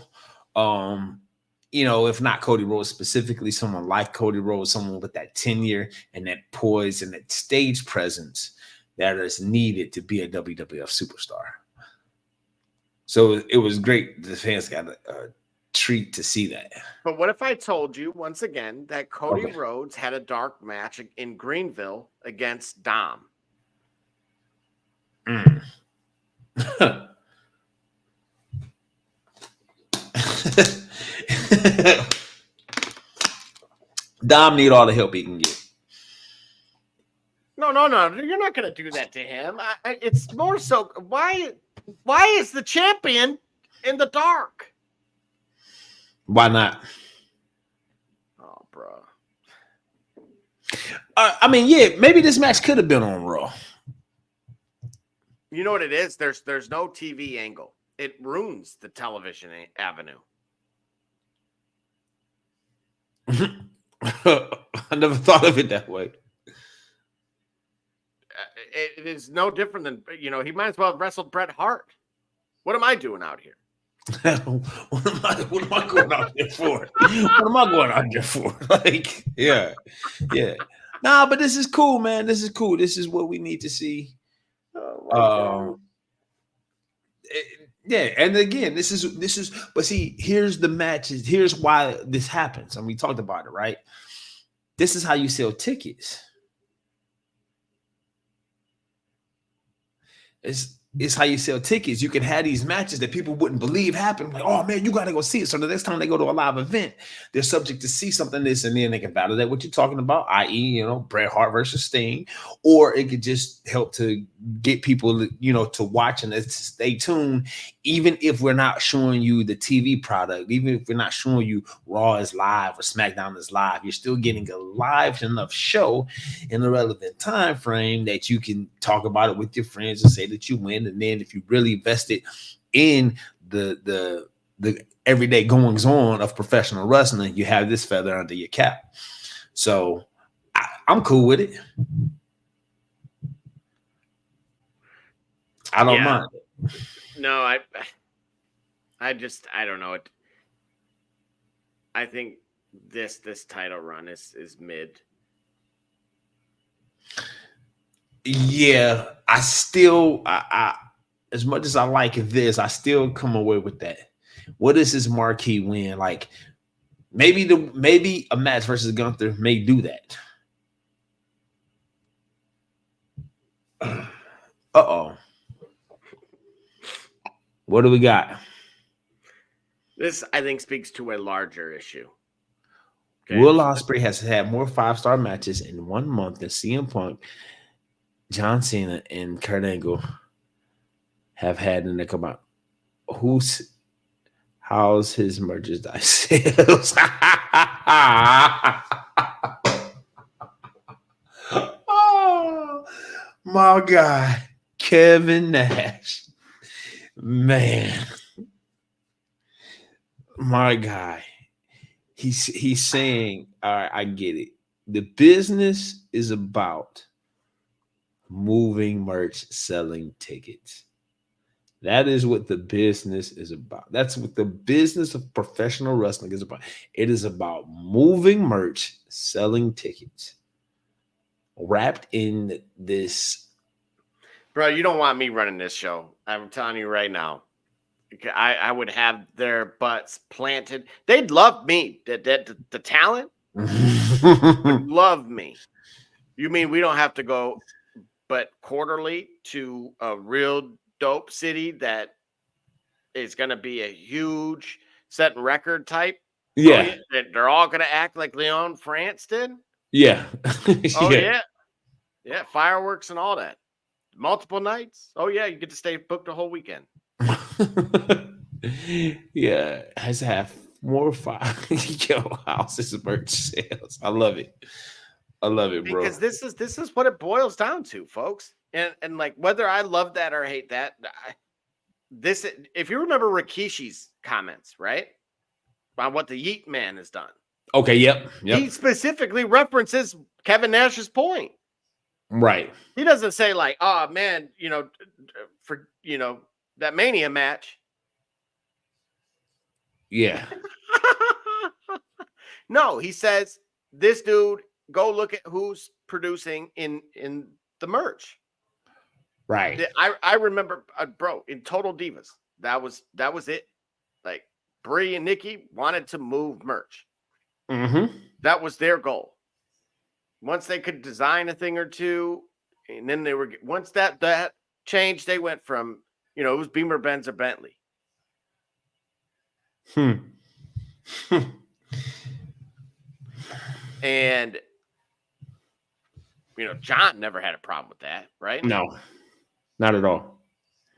If not Cody Rhodes specifically, someone like Cody Rhodes, someone with that tenure and that poise and that stage presence that is needed to be a WWF superstar. So it was great. The fans got a treat to see that. But what if I told you once again that Cody Rhodes had a dark match in Greenville against Dom? Dom need all the help he can get. No. No, you're not going to do that to him. It's more so why is the champion in the dark? Why not? Oh, bro. I mean, yeah, maybe this match could have been on Raw. You know what it is? There's no TV angle. It ruins the television avenue. I never thought of it that way. It is no different than, he might as well have wrestled Bret Hart. What am I doing out here? What am I going out there for? What am I going out there for? Like, yeah. Nah, but this is cool, man. This is cool. This is what we need to see. Yeah, and again, this is. But see, here's the matches. Here's why this happens, and we talked about it, right? This is how you sell tickets. It's how you sell tickets. You can have these matches that people wouldn't believe happen. Like, oh man, you got to go see it. So the next time they go to a live event, they're subject to see something this, and then they can validate what you're talking about, i.e., Bret Hart versus Sting, or it could just help to get people, to watch and to stay tuned, even if we're not showing you the TV product, even if we're not showing you Raw is live or SmackDown is live, you're still getting a live enough show in a relevant time frame that you can talk about it with your friends and say that you win. And then if you really invested in the everyday goings on of professional wrestling, you have this feather under your cap. So I'm cool with it. I don't mind it. No, I don't know it. I think this title run is mid. Yeah, I still, as much as I like this, I still come away with that. What is his marquee win? Like maybe a match versus Gunther may do that. Uh-oh. What do we got? This, I think, speaks to a larger issue. Okay. Will Ospreay has had more 5-star matches in 1 month than CM Punk, John Cena, and Kurt Angle have had in the combined. How's his merchandise sales? Oh my God, Kevin Nash, man, my guy. He's saying, all right, I get it. The business is about moving merch, selling tickets. That is what the business is about. That's what the business of professional wrestling is about. It is about moving merch, selling tickets. Wrapped in this. Bro, you don't want me running this show. I'm telling you right now. I would have their butts planted. They'd love me. The talent would love me. You mean we don't have to go but quarterly to a real dope city that is going to be a huge setting record type? Yeah. Oh, yeah. They're all going to act like Lyon, France did? Yeah. Oh, yeah. Yeah, fireworks and all that. Multiple nights? Oh, yeah, you get to stay booked a whole weekend. Yeah, has to have more fire. Yo, houses merch sales. I love it. I love it, bro. Because this is what it boils down to, folks. And like whether I love that or hate that, if you remember Rikishi's comments, right? On what the Yeet Man has done. Okay, yep. He specifically references Kevin Nash's point. Right. He doesn't say like, oh man, for that Mania match. Yeah. No, he says this dude, go look at who's producing in the merch. Right. I remember, bro, in Total Divas, that was it. Like Brie and Nikki wanted to move merch. Mm-hmm. That was their goal. Once they could design a thing or two, and then once that changed, they went from it was Beamer, Benz, or Bentley. And John never had a problem with that, right? No, not at all.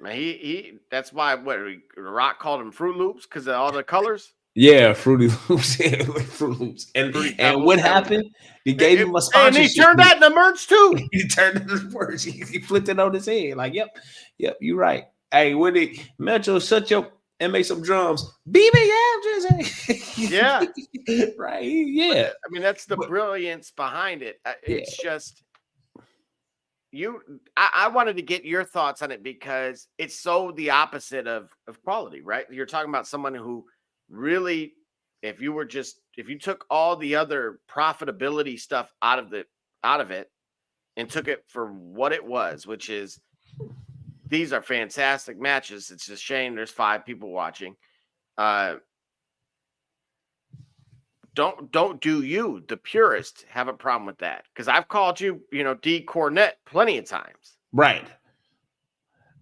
He that's why The Rock called him Fruit Loops because of all the colors. Yeah, Fruity Loops. Yeah, Fruit Loops. And what happened? He gave him a sponsorship. And he turned that into merch too. He turned it into merch. He flipped it on his head. Like, yep, you're right. Hey, when he Metro shut your and make some drums. BBM, yeah, right. Yeah, I mean that's the brilliance behind it. It's just I wanted to get your thoughts on it because it's so the opposite of quality, right? You're talking about someone who really, if you took all the other profitability stuff out of it and took it for what it was, which is these are fantastic matches. It's a shame there's 5 people watching. Don't do you, the purist, have a problem with that? Because I've called you, D Cornette plenty of times. Right.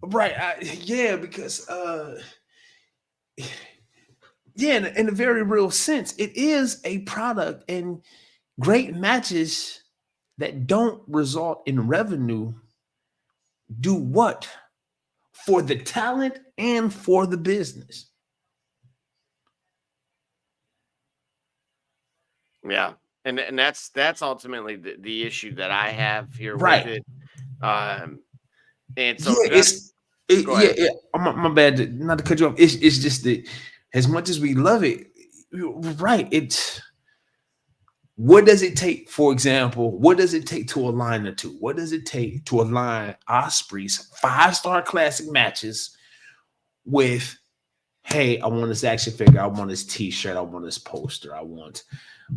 Yeah, because in a very real sense, it is a product, and great matches that don't result in revenue do what? For the talent and for the business. Yeah. And that's ultimately the issue that I have here right. with it. And so my bad, not to cut you off. It's just that as much as we love it, right? It's what does it take, for example, what does it take to align the two? What does it take to align Ospreay's 5-star classic matches with, hey, I want this action figure, I want this t-shirt, I want this poster,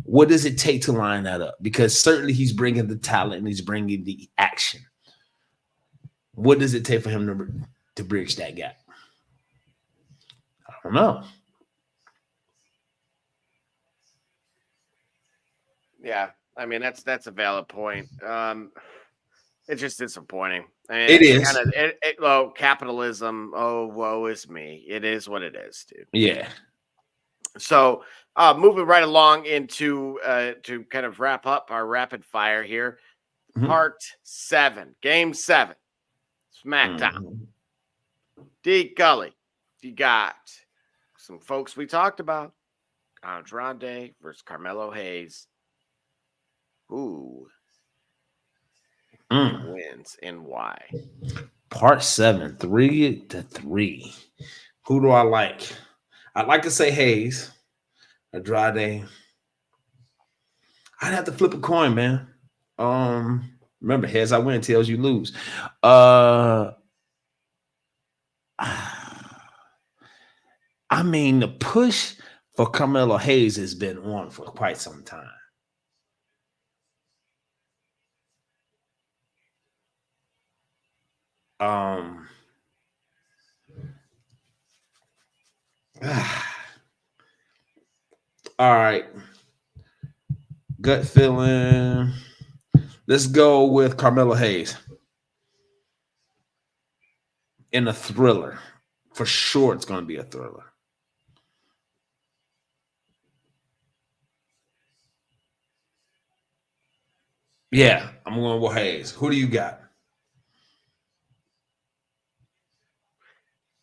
what does it take to line that up? Because certainly he's bringing the talent and he's bringing the action. What does it take for him to bridge that gap? I don't know. Yeah, I mean that's a valid point. It's just disappointing. I mean, it is capitalism. Oh, woe is me. It is what it is, dude. Yeah. So, moving right along into to kind of wrap up our rapid fire here, part 7, game 7, SmackDown. D Gully, you got some folks we talked about. Andrade versus Carmelo Hayes. Who wins and why? Part 7, 3-3. Who do I like? I'd like to say Hayes. Andrade. I'd have to flip a coin, man. Remember, heads I win, tails you lose. I mean, the push for Carmelo Hayes has been on for quite some time. All right. Gut feeling. Let's go with Carmelo Hayes in a thriller. For sure, it's going to be a thriller. Yeah, I'm going with Hayes. Who do you got?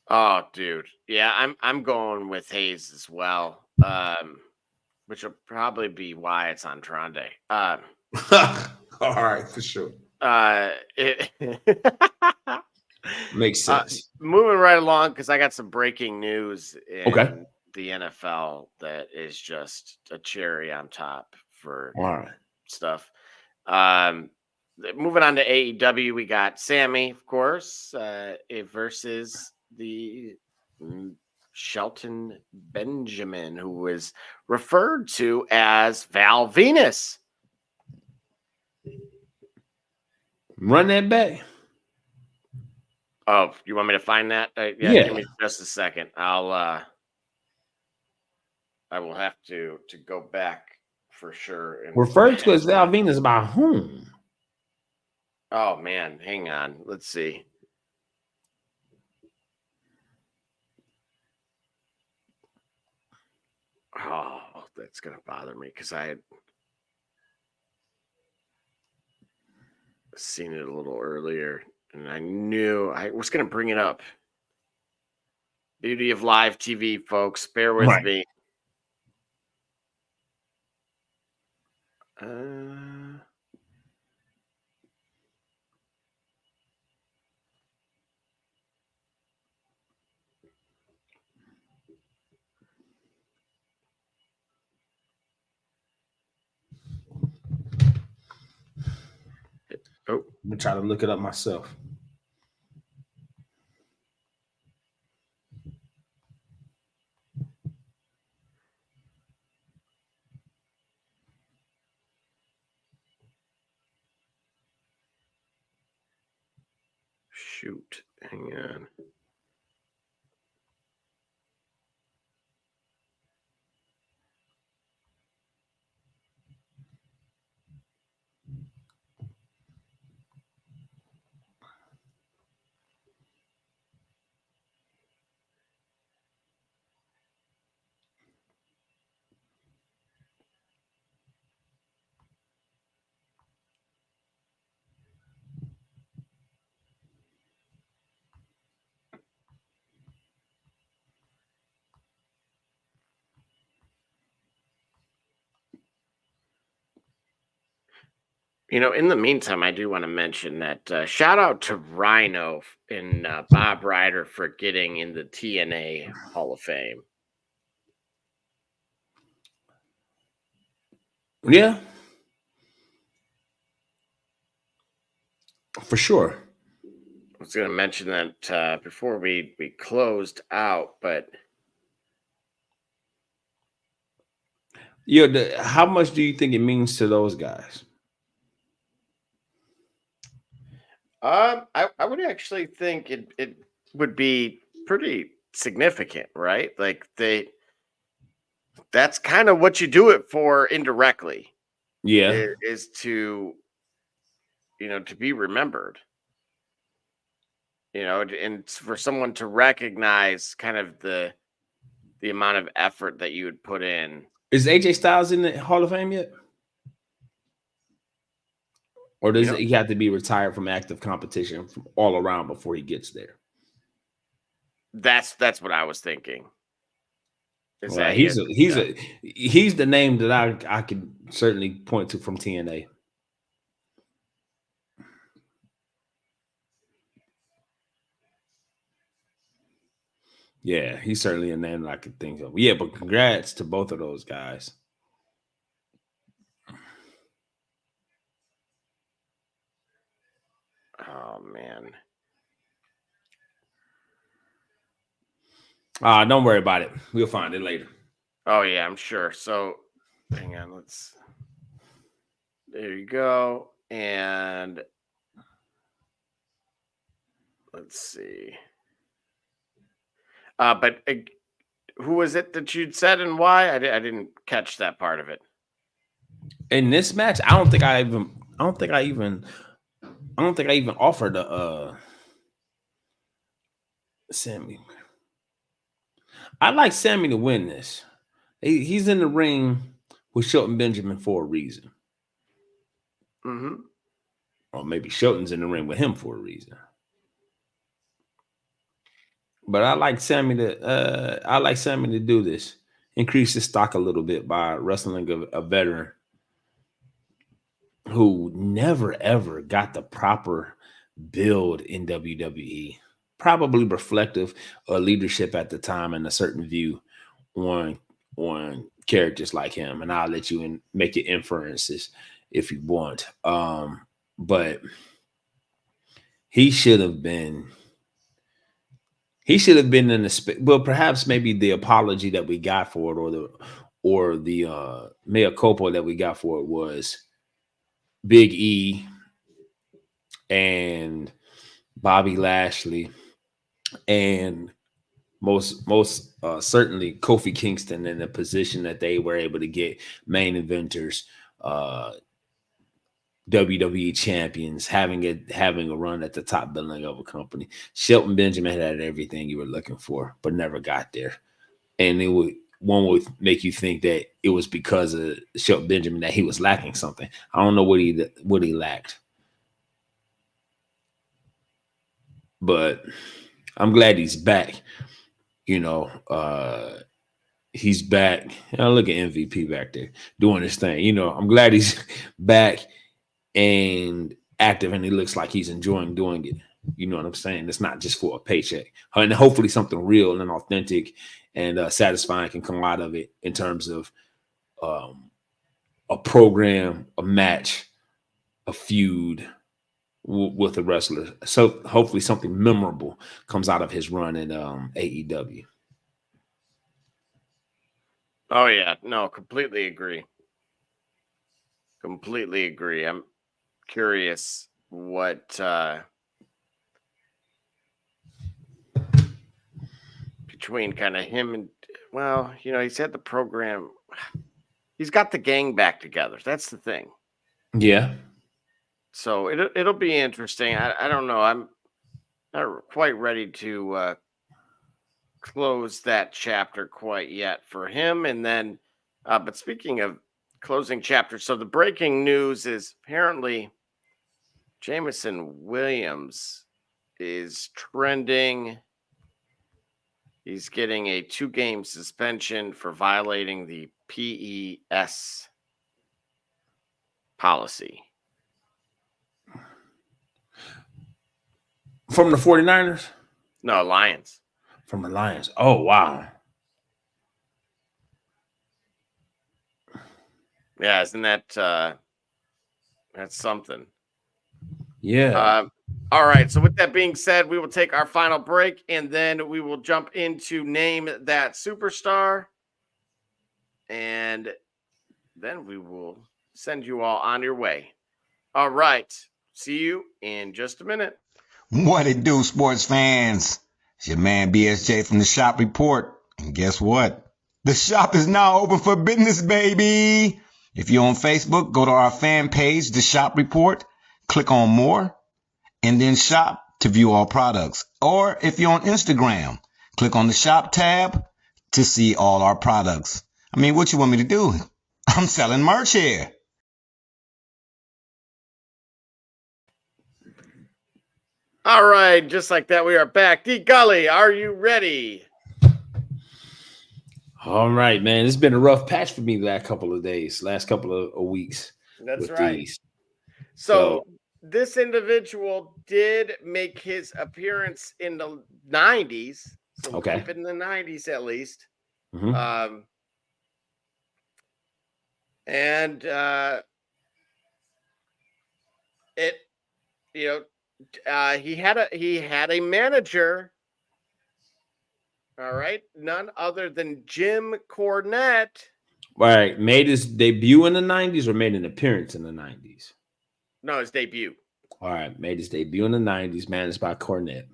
Oh, dude. Yeah, I'm going with Hayes as well. Which will probably be why it's on Andrade. All right, for sure. Makes sense. Moving right along, because I got some breaking news in the NFL that is just a cherry on top for stuff. Moving on to AEW, we got Sammy, of course, versus the Shelton Benjamin, who was referred to as Val Venus. Run that back. Oh, you want me to find that? Yeah, give me just a second. I will have to go back for sure. Referred to as Val Venus by whom? Oh man, hang on. Let's see. Oh, that's gonna bother me because I had. seen it a little earlier, and I knew I was going to bring it up. Beauty of live TV, folks. Bear with me. I'm gonna try to look it up myself. Shoot, hang on. You know, in the meantime, I do want to mention that shout out to Rhino and Bob Ryder for getting in the TNA Hall of Fame. Yeah, for sure. I was going to mention that before we closed out, but yeah, how much do you think it means to those guys? I would actually think it would be pretty significant, right? Like that's kind of what you do it for indirectly. Yeah, is to, to be remembered. And for someone to recognize kind of the amount of effort that you would put in. Is AJ Styles in the Hall of Fame yet? Or does he have to be retired from active competition from all around before he gets there? That's what I was thinking. He's the name that I can certainly point to from TNA. Yeah, he's certainly a name that I could think of. Yeah, but congrats to both of those guys. Oh man. Don't worry about it. We'll find it later. Oh yeah, I'm sure. So hang on, there you go. And let's see. But who was it that you'd said and why? I didn't catch that part of it. In this match, I don't think I even offered Sammy. I like Sammy to win this. He's in the ring with Shelton Benjamin for a reason. Mm-hmm. Or maybe Shelton's in the ring with him for a reason. But I like Sammy to do this. Increase his stock a little bit by wrestling a veteran who never ever got the proper build in WWE. Probably reflective of leadership at the time and a certain view on characters like him. And I'll let you make your inferences if you want. But he should have been in the well, perhaps maybe the apology that we got for it or the mea culpa that we got for it was Big E and Bobby Lashley and most certainly Kofi Kingston in the position that they were able to get main eventers, WWE champions, having a run at the top billing of a company. Shelton Benjamin had everything you were looking for, but never got there. And one would make you think that it was because of Shelton Benjamin that he was lacking something. I don't know what he lacked. but I'm glad he's back. You know, he's back. Look at MVP back there doing his thing. You know, I'm glad he's back and active, and he looks like he's enjoying doing it. You know what I'm saying? It's not just for a paycheck. And hopefully something real and authentic and satisfying can come out of it in terms of a program, a match, a feud with a wrestler. So hopefully something memorable comes out of his run in AEW. Oh, yeah. No, completely agree. Completely agree. I'm curious what between kind of him and, well, you know, he's had the program. He's got the gang back together. That's the thing. Yeah. So it'll be interesting. I don't know. I'm not quite ready to close that chapter quite yet for him. And then, but speaking of closing chapters, so the breaking news is apparently Jameson Williams is trending. He's getting a 2-game suspension for violating the PES policy. From the 49ers? No, Lions. From the Lions. Oh, wow. Yeah, isn't that that's something? Yeah. All right. So with that being said, we will take our final break, and then we will jump into Name That Superstar. And then we will send you all on your way. All right. See you in just a minute. What it do, sports fans? It's your man BSJ from the Shop Report. And guess what? The shop is now open for business, baby. If you're on Facebook, go to our fan page, The Shop Report. Click on More, and then Shop to view all products. Or if you're on Instagram, click on the Shop tab to see all our products. I mean, what you want me to do? I'm selling merch here. All right, just like that, we are back. D Gully, are you ready? All right, man. It's been a rough patch for me the last couple of weeks. That's right. These. So this individual did make his appearance in the 90s. So we'll keep it in the 90s at least. Mm-hmm. He had a manager. All right, none other than Jim Cornette. All right, made his debut in the 90s or made an appearance in the 90s? No, his debut. All right, made his debut in the 90s, managed by Cornette.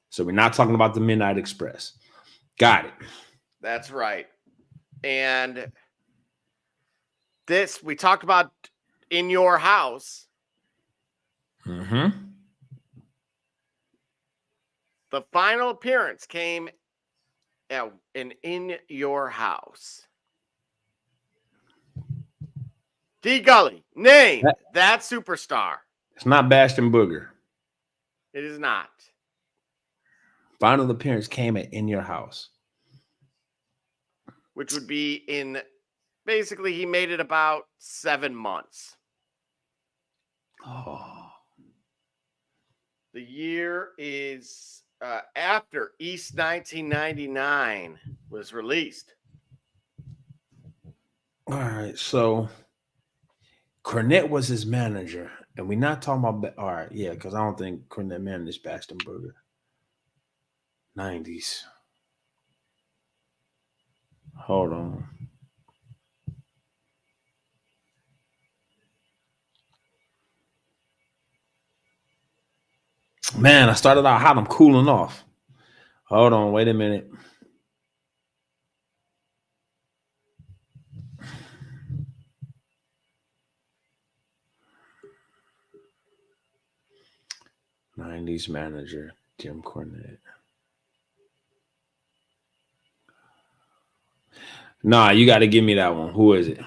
So we're not talking about the Midnight Express. Got it. That's right. And this, we talked about In Your House. Mm-hmm. The final appearance came in Your House. D Gully, name that superstar. It's not Bastion Booger. It is not. Final appearance came In Your House. Which would be basically he made it about 7 months. Oh. The year is after East 1999 was released. All right, so Cornette was his manager, and we're not talking about. All right, yeah, because I don't think Cornette managed Bastion Burger. 90s. Hold on. Man, I started out hot. I'm cooling off. Hold on. Wait a minute. '90s manager, Jim Cornette. Nah, you got to give me that one. Who is it?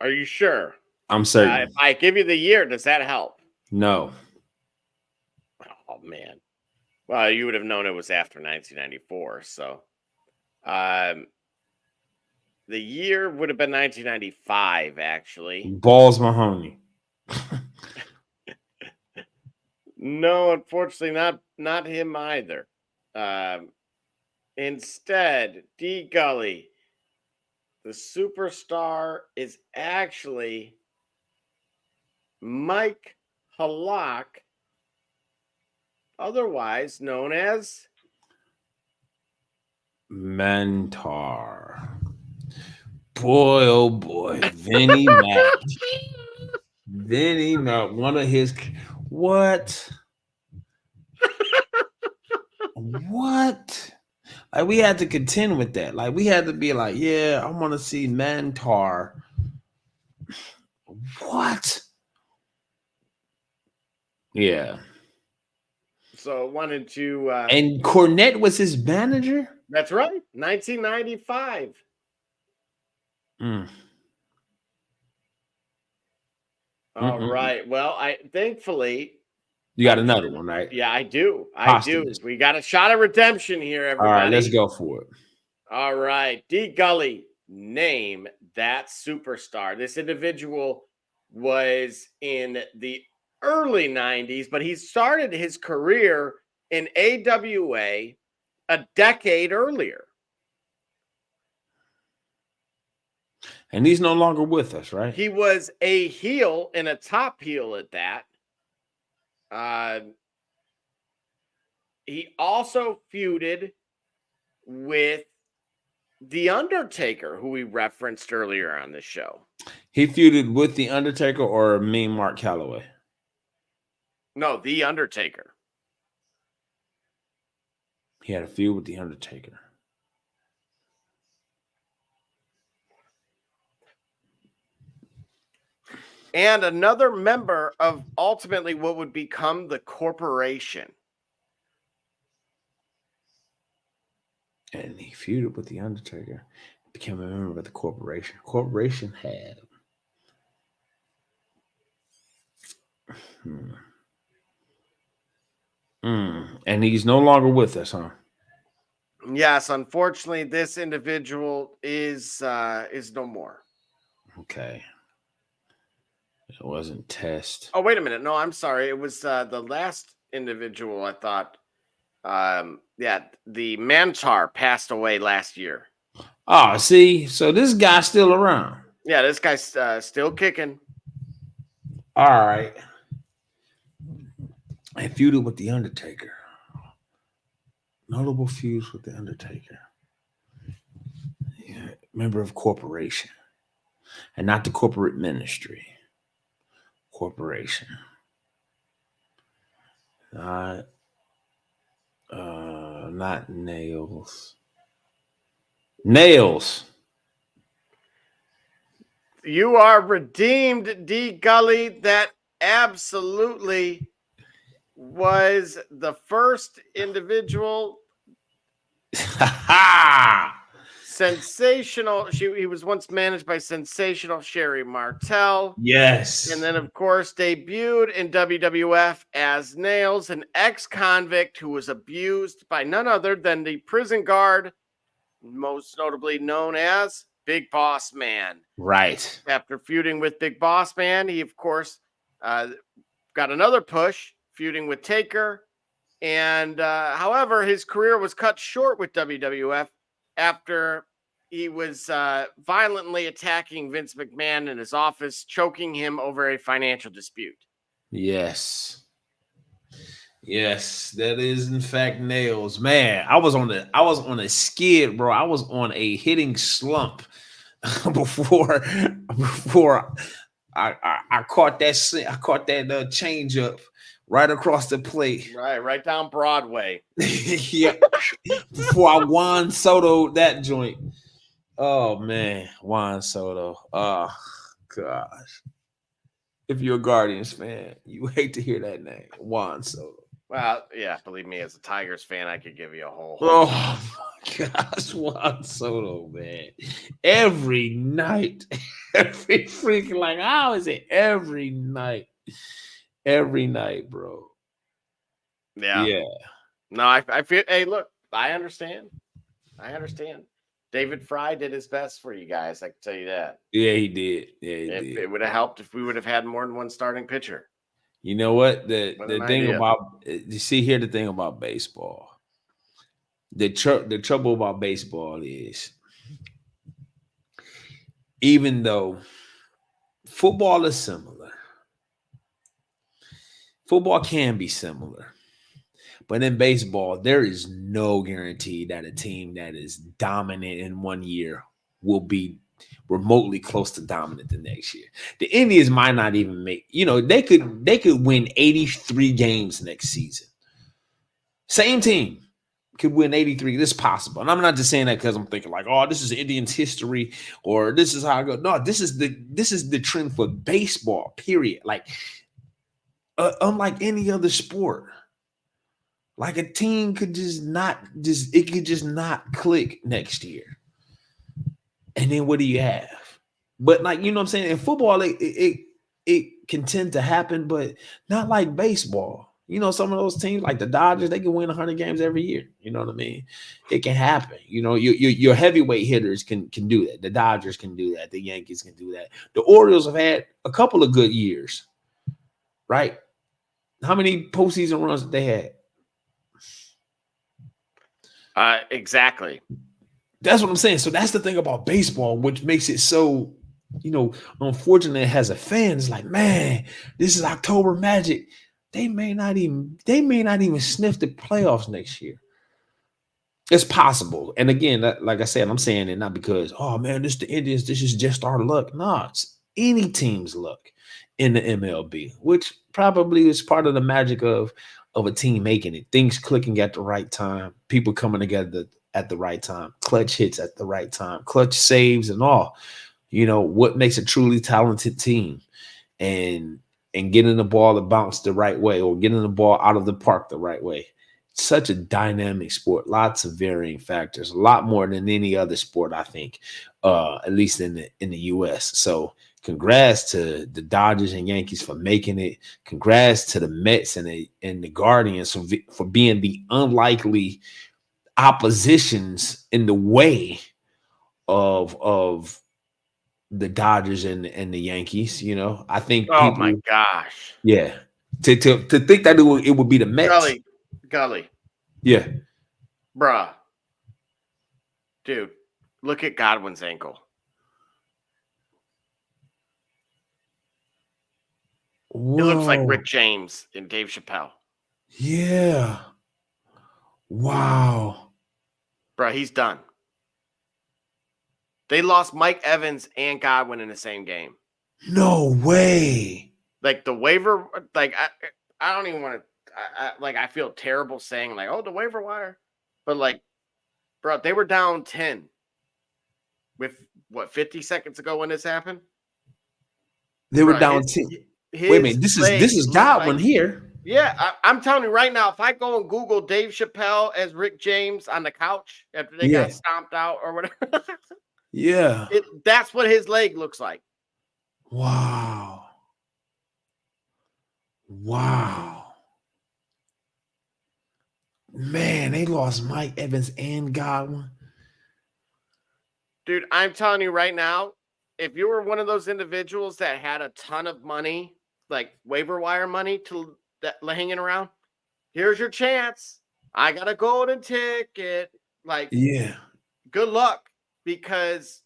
Are you sure? I'm certain. If I give you the year, does that help? No. Oh, man. Well, you would have known it was after 1994. So the year would have been 1995, actually. Balls Mahoney. No, unfortunately, not him either. Instead, D. Gully, the superstar, is actually Mike Halak, otherwise known as Mentor. Boy, oh boy, Vinnie Mac. Vinnie Mac, one of his what? What? Like we had to contend with that. Like we had to be like, yeah, I want to see Mentor. What? Yeah. So wanted to and Cornette was his manager? That's right. 1995. All right. Well, thankfully you got another one, right? Yeah, I do. Hostage. We got a shot of redemption here, everybody. All right, let's go for it. All right. D. Gully, name that superstar. This individual was in the early 90s, but he started his career in AWA a decade earlier. And he's no longer with us, right? He was a heel and a top heel at that. He also feuded with The Undertaker, who we referenced earlier on the show. He feuded with The Undertaker or Mean Mark Calloway? No, The Undertaker. He had a feud with The Undertaker. And another member of ultimately what would become the Corporation. And he feuded with The Undertaker. Became a member of the Corporation. Corporation had and he's no longer with us, huh? Yes, unfortunately, this individual is no more. Okay. It wasn't Test. Oh, wait a minute. No, I'm sorry. It was the last individual, I thought. The Mantar passed away last year. Oh, see? So this guy's still around. Yeah, this guy's still kicking. All right. I feuded with The Undertaker. Notable feuds with The Undertaker. Yeah, member of Corporation. And not the corporate ministry. Corporation. Not Nails. Nails. You are redeemed, D. Gully. That absolutely was the first individual. Sensational. He was once managed by Sensational Sherry Martel. Yes. And then, of course, debuted in WWF as Nails, an ex-convict who was abused by none other than the prison guard, most notably known as Big Boss Man. Right. After feuding with Big Boss Man, he, of course, got another push, feuding with Taker. And, however, his career was cut short with WWF after he was violently attacking Vince McMahon in his office, choking him over a financial dispute. Yes. Yes, that is in fact Nails. Man, I was on a skid, bro. I was on a hitting slump before I caught that change up right across the plate. Right down Broadway. Yeah. Before I Juan Soto that joint. Oh man, Juan Soto. Oh gosh. If you're a Guardians fan, you hate to hear that name, Juan Soto. Well, yeah, believe me, as a Tigers fan, I could give you a whole. Oh my gosh, Juan Soto, man. Every night. Every freaking, like, how is it every night? Every night, bro. Yeah. No, I feel. Hey, look, I understand. David Fry did his best for you guys. I can tell you that. Yeah, he did. Yeah, he did. did. It would have helped if we would have had more than one starting pitcher. You know what? The thing idea. about, you see here, the thing about baseball. The trouble about baseball is, even though football is similar, football can be similar, but in baseball, there is no guarantee that a team that is dominant in one year will be remotely close to dominant the next year. The Indians might not even make, they could win 83 games next season. Same team could win 83. This is possible. And I'm not just saying that because I'm thinking like, oh, this is Indians history or this is how I go. No, this is the trend for baseball, period. Like, unlike any other sport, like a team could just not click next year. And then what do you have? But like, you know what I'm saying? In football, it can tend to happen, but not like baseball. Some of those teams like the Dodgers, they can win 100 games every year. You know what I mean? It can happen. Your heavyweight hitters can do that. The Dodgers can do that. The Yankees can do that. The Orioles have had a couple of good years, right? How many postseason runs did they had? Exactly. That's what I'm saying. So that's the thing about baseball, which makes it so, unfortunate as a fan. It's like, man, this is October Magic. They may not even sniff the playoffs next year. It's possible. And again, like I said, I'm saying it not because, oh man, this is the Indians, this is just our luck. No, it's any team's luck in the MLB, which probably is part of the magic of a team making it. Things clicking at the right time, people coming together at the right time, clutch hits at the right time, clutch saves and all. What makes a truly talented team, and getting the ball to bounce the right way or getting the ball out of the park the right way. Such a dynamic sport, lots of varying factors, a lot more than any other sport, I think, at least in the US. So congrats to the Dodgers and Yankees for making it. Congrats to the Mets and the Guardians for being the unlikely oppositions in the way of the Dodgers and the Yankees. I think oh my gosh, yeah, to think that it would be the Mets. Gully, yeah, bruh, dude, look at Godwin's ankle. Whoa. It looks like Rick James and Dave Chappelle. Yeah. Wow. Bro, he's done. They lost Mike Evans and Godwin in the same game. No way. Like the waiver, like I don't even want to. I feel terrible saying like, oh, the waiver wire, but like, bro, they were down 10 with what 50 seconds ago when this happened. They were down 10. Wait a minute, this is Godwin here. Yeah, I'm telling you right now, if I go and Google Dave Chappelle as Rick James on the couch after they got stomped out or whatever, yeah, that's what his leg looks like. Wow. Man, they lost Mike Evans and Godwin. Dude, I'm telling you right now, if you were one of those individuals that had a ton of money, like waiver wire money that hanging around, here's your chance. I got a golden ticket. Like, yeah, good luck, because,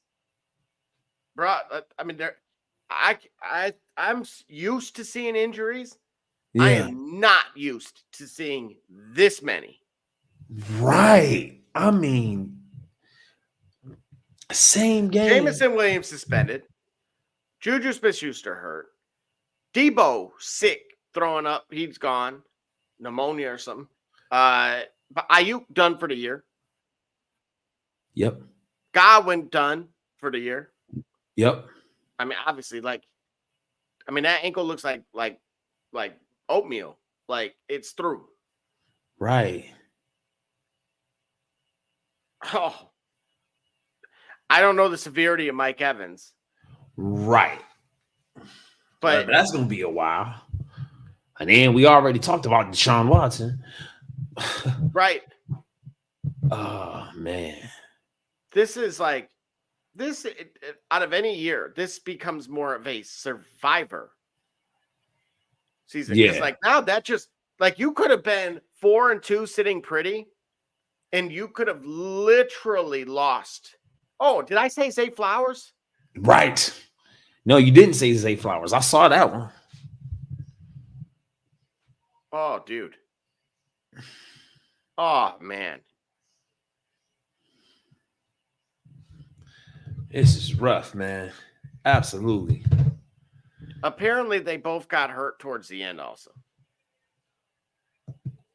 bro, I mean, I'm used to seeing injuries. Yeah. I am not used to seeing this many. Right. I mean, same game. Jameson Williams suspended. Juju Smith-Schuster hurt. Debo sick, throwing up. He's gone. Pneumonia or something. But Ayuk done for the year. Yep. Godwin done for the year. Yep. I mean, obviously, that ankle looks like oatmeal. Like, it's through. Right. Oh. I don't know the severity of Mike Evans. Right. But that's gonna be a while. And then we already talked about Deshaun Watson. Right. Oh man. This is like out of any year, this becomes more of a survivor season. Because Yeah. like now that just like you could have been 4-2 sitting pretty, and you could have literally lost. Oh, did I say Zay Flowers? Right. No, you didn't say Zay Flowers. I saw that one. Oh, dude. Oh, man. This is rough, man. Absolutely. Apparently, they both got hurt towards the end also.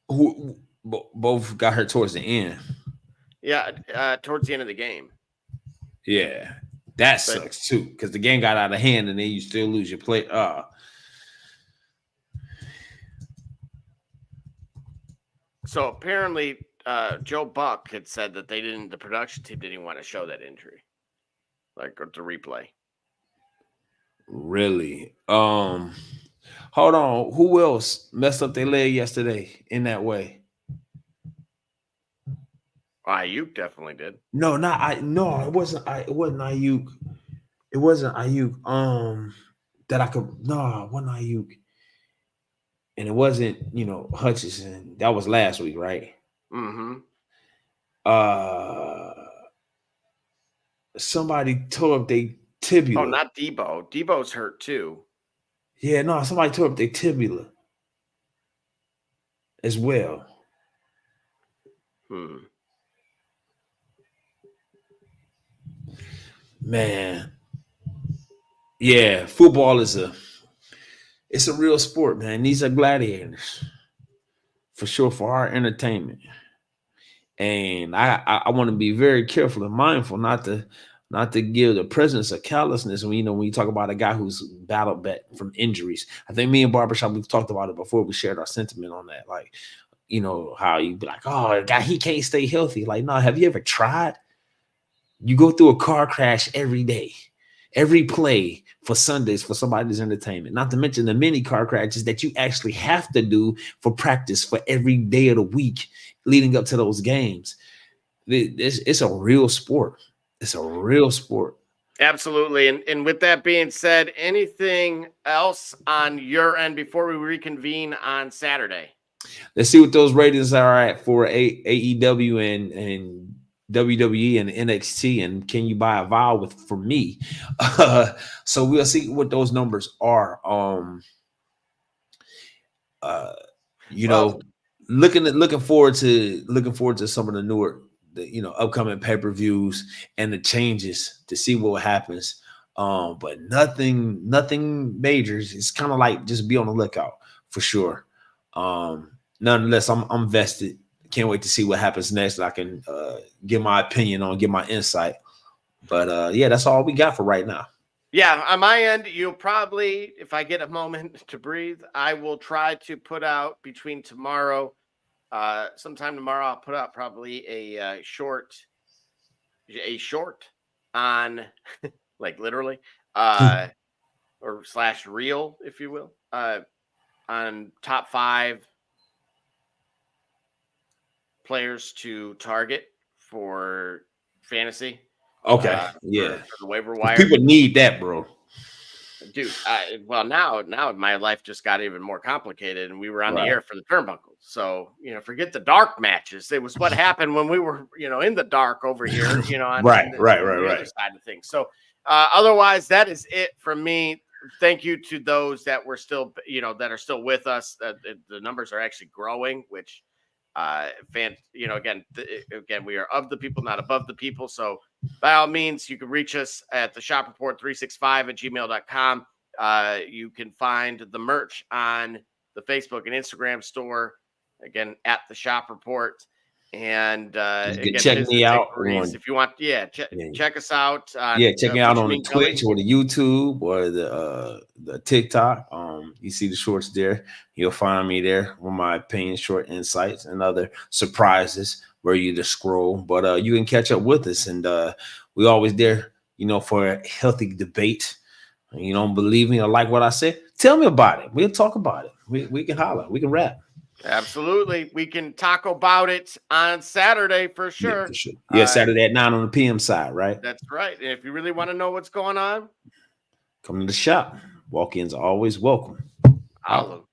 Who both got hurt towards the end? Yeah, towards the end of the game. Yeah. That sucks too, because the game got out of hand and then you still lose your play. So apparently, Joe Buck had said that the production team didn't want to show that injury, like the replay. Really? Hold on. Who else messed up their leg yesterday in that way? Ayuk definitely did. No, it wasn't Ayuk. It wasn't Ayuk. That I could it wasn't Ayuk. And it wasn't, Hutchinson. That was last week, right? Mm-hmm. Somebody tore up their tibia. Oh, not Debo. Debo's hurt too. Yeah, no, somebody tore up their tibia as well. Man. Yeah, football is it's a real sport, man. These are gladiators. For sure, for our entertainment. And I want to be very careful and mindful not to give the presence of callousness when you talk about a guy who's battled back from injuries. I think me and Barbershop, we've talked about it before. We shared our sentiment on that. Like, how you be like, oh, guy, he can't stay healthy. Like, no, have you ever tried? You go through a car crash every day, every play for Sundays for somebody's entertainment, not to mention the many car crashes that you actually have to do for practice for every day of the week leading up to those games. It's a real sport. It's a real sport. Absolutely. And with that being said, anything else on your end before we reconvene on Saturday? Let's see what those ratings are at for AEW and WWE and NXT, and can you buy a vowel for me? So we'll see what those numbers are. Looking forward to some of the newer, upcoming pay-per-views and the changes to see what happens. But nothing majors. It's kind of like just be on the lookout for sure. Nonetheless, I'm vested. Can't wait to see what happens next. I can give my opinion on, give my insight. But yeah, that's all we got for right now. Yeah, on my end, you'll probably, if I get a moment to breathe, I will try to put out between tomorrow, sometime tomorrow, I'll put out probably a short on, like literally, or / reel, if you will, on top 5 players to target for fantasy. Okay, for the waiver wire. People need that, bro. Dude, well, now my life just got even more complicated, and we were on the air for the turnbuckle. So, forget the dark matches. It was what happened when we were, in the dark over here, on the other side of things. So, otherwise, that is it from me. Thank you to those that were still, that are still with us. The numbers are actually growing, which again, we are of the people, not above the people. So by all means, you can reach us at the shopreport365@gmail.com. You can find the merch on the Facebook and Instagram store, again, at the Shop Report. And again, check me out if you want. Check us out. Check me out on the Twitch or the YouTube or the TikTok. You see the shorts there. You'll find me there with my opinion, short insights, and other surprises where you just scroll. But you can catch up with us, and we always there, for a healthy debate and you don't believe me or like what I said, tell me about it. We'll talk about it. We can holler. We can rap. Absolutely. We can talk about it on Saturday for sure. Yeah, for sure. Yeah, Saturday at 9 on the PM side, right? That's right. And if you really want to know what's going on, come to the shop. Walk-ins are always welcome. I'll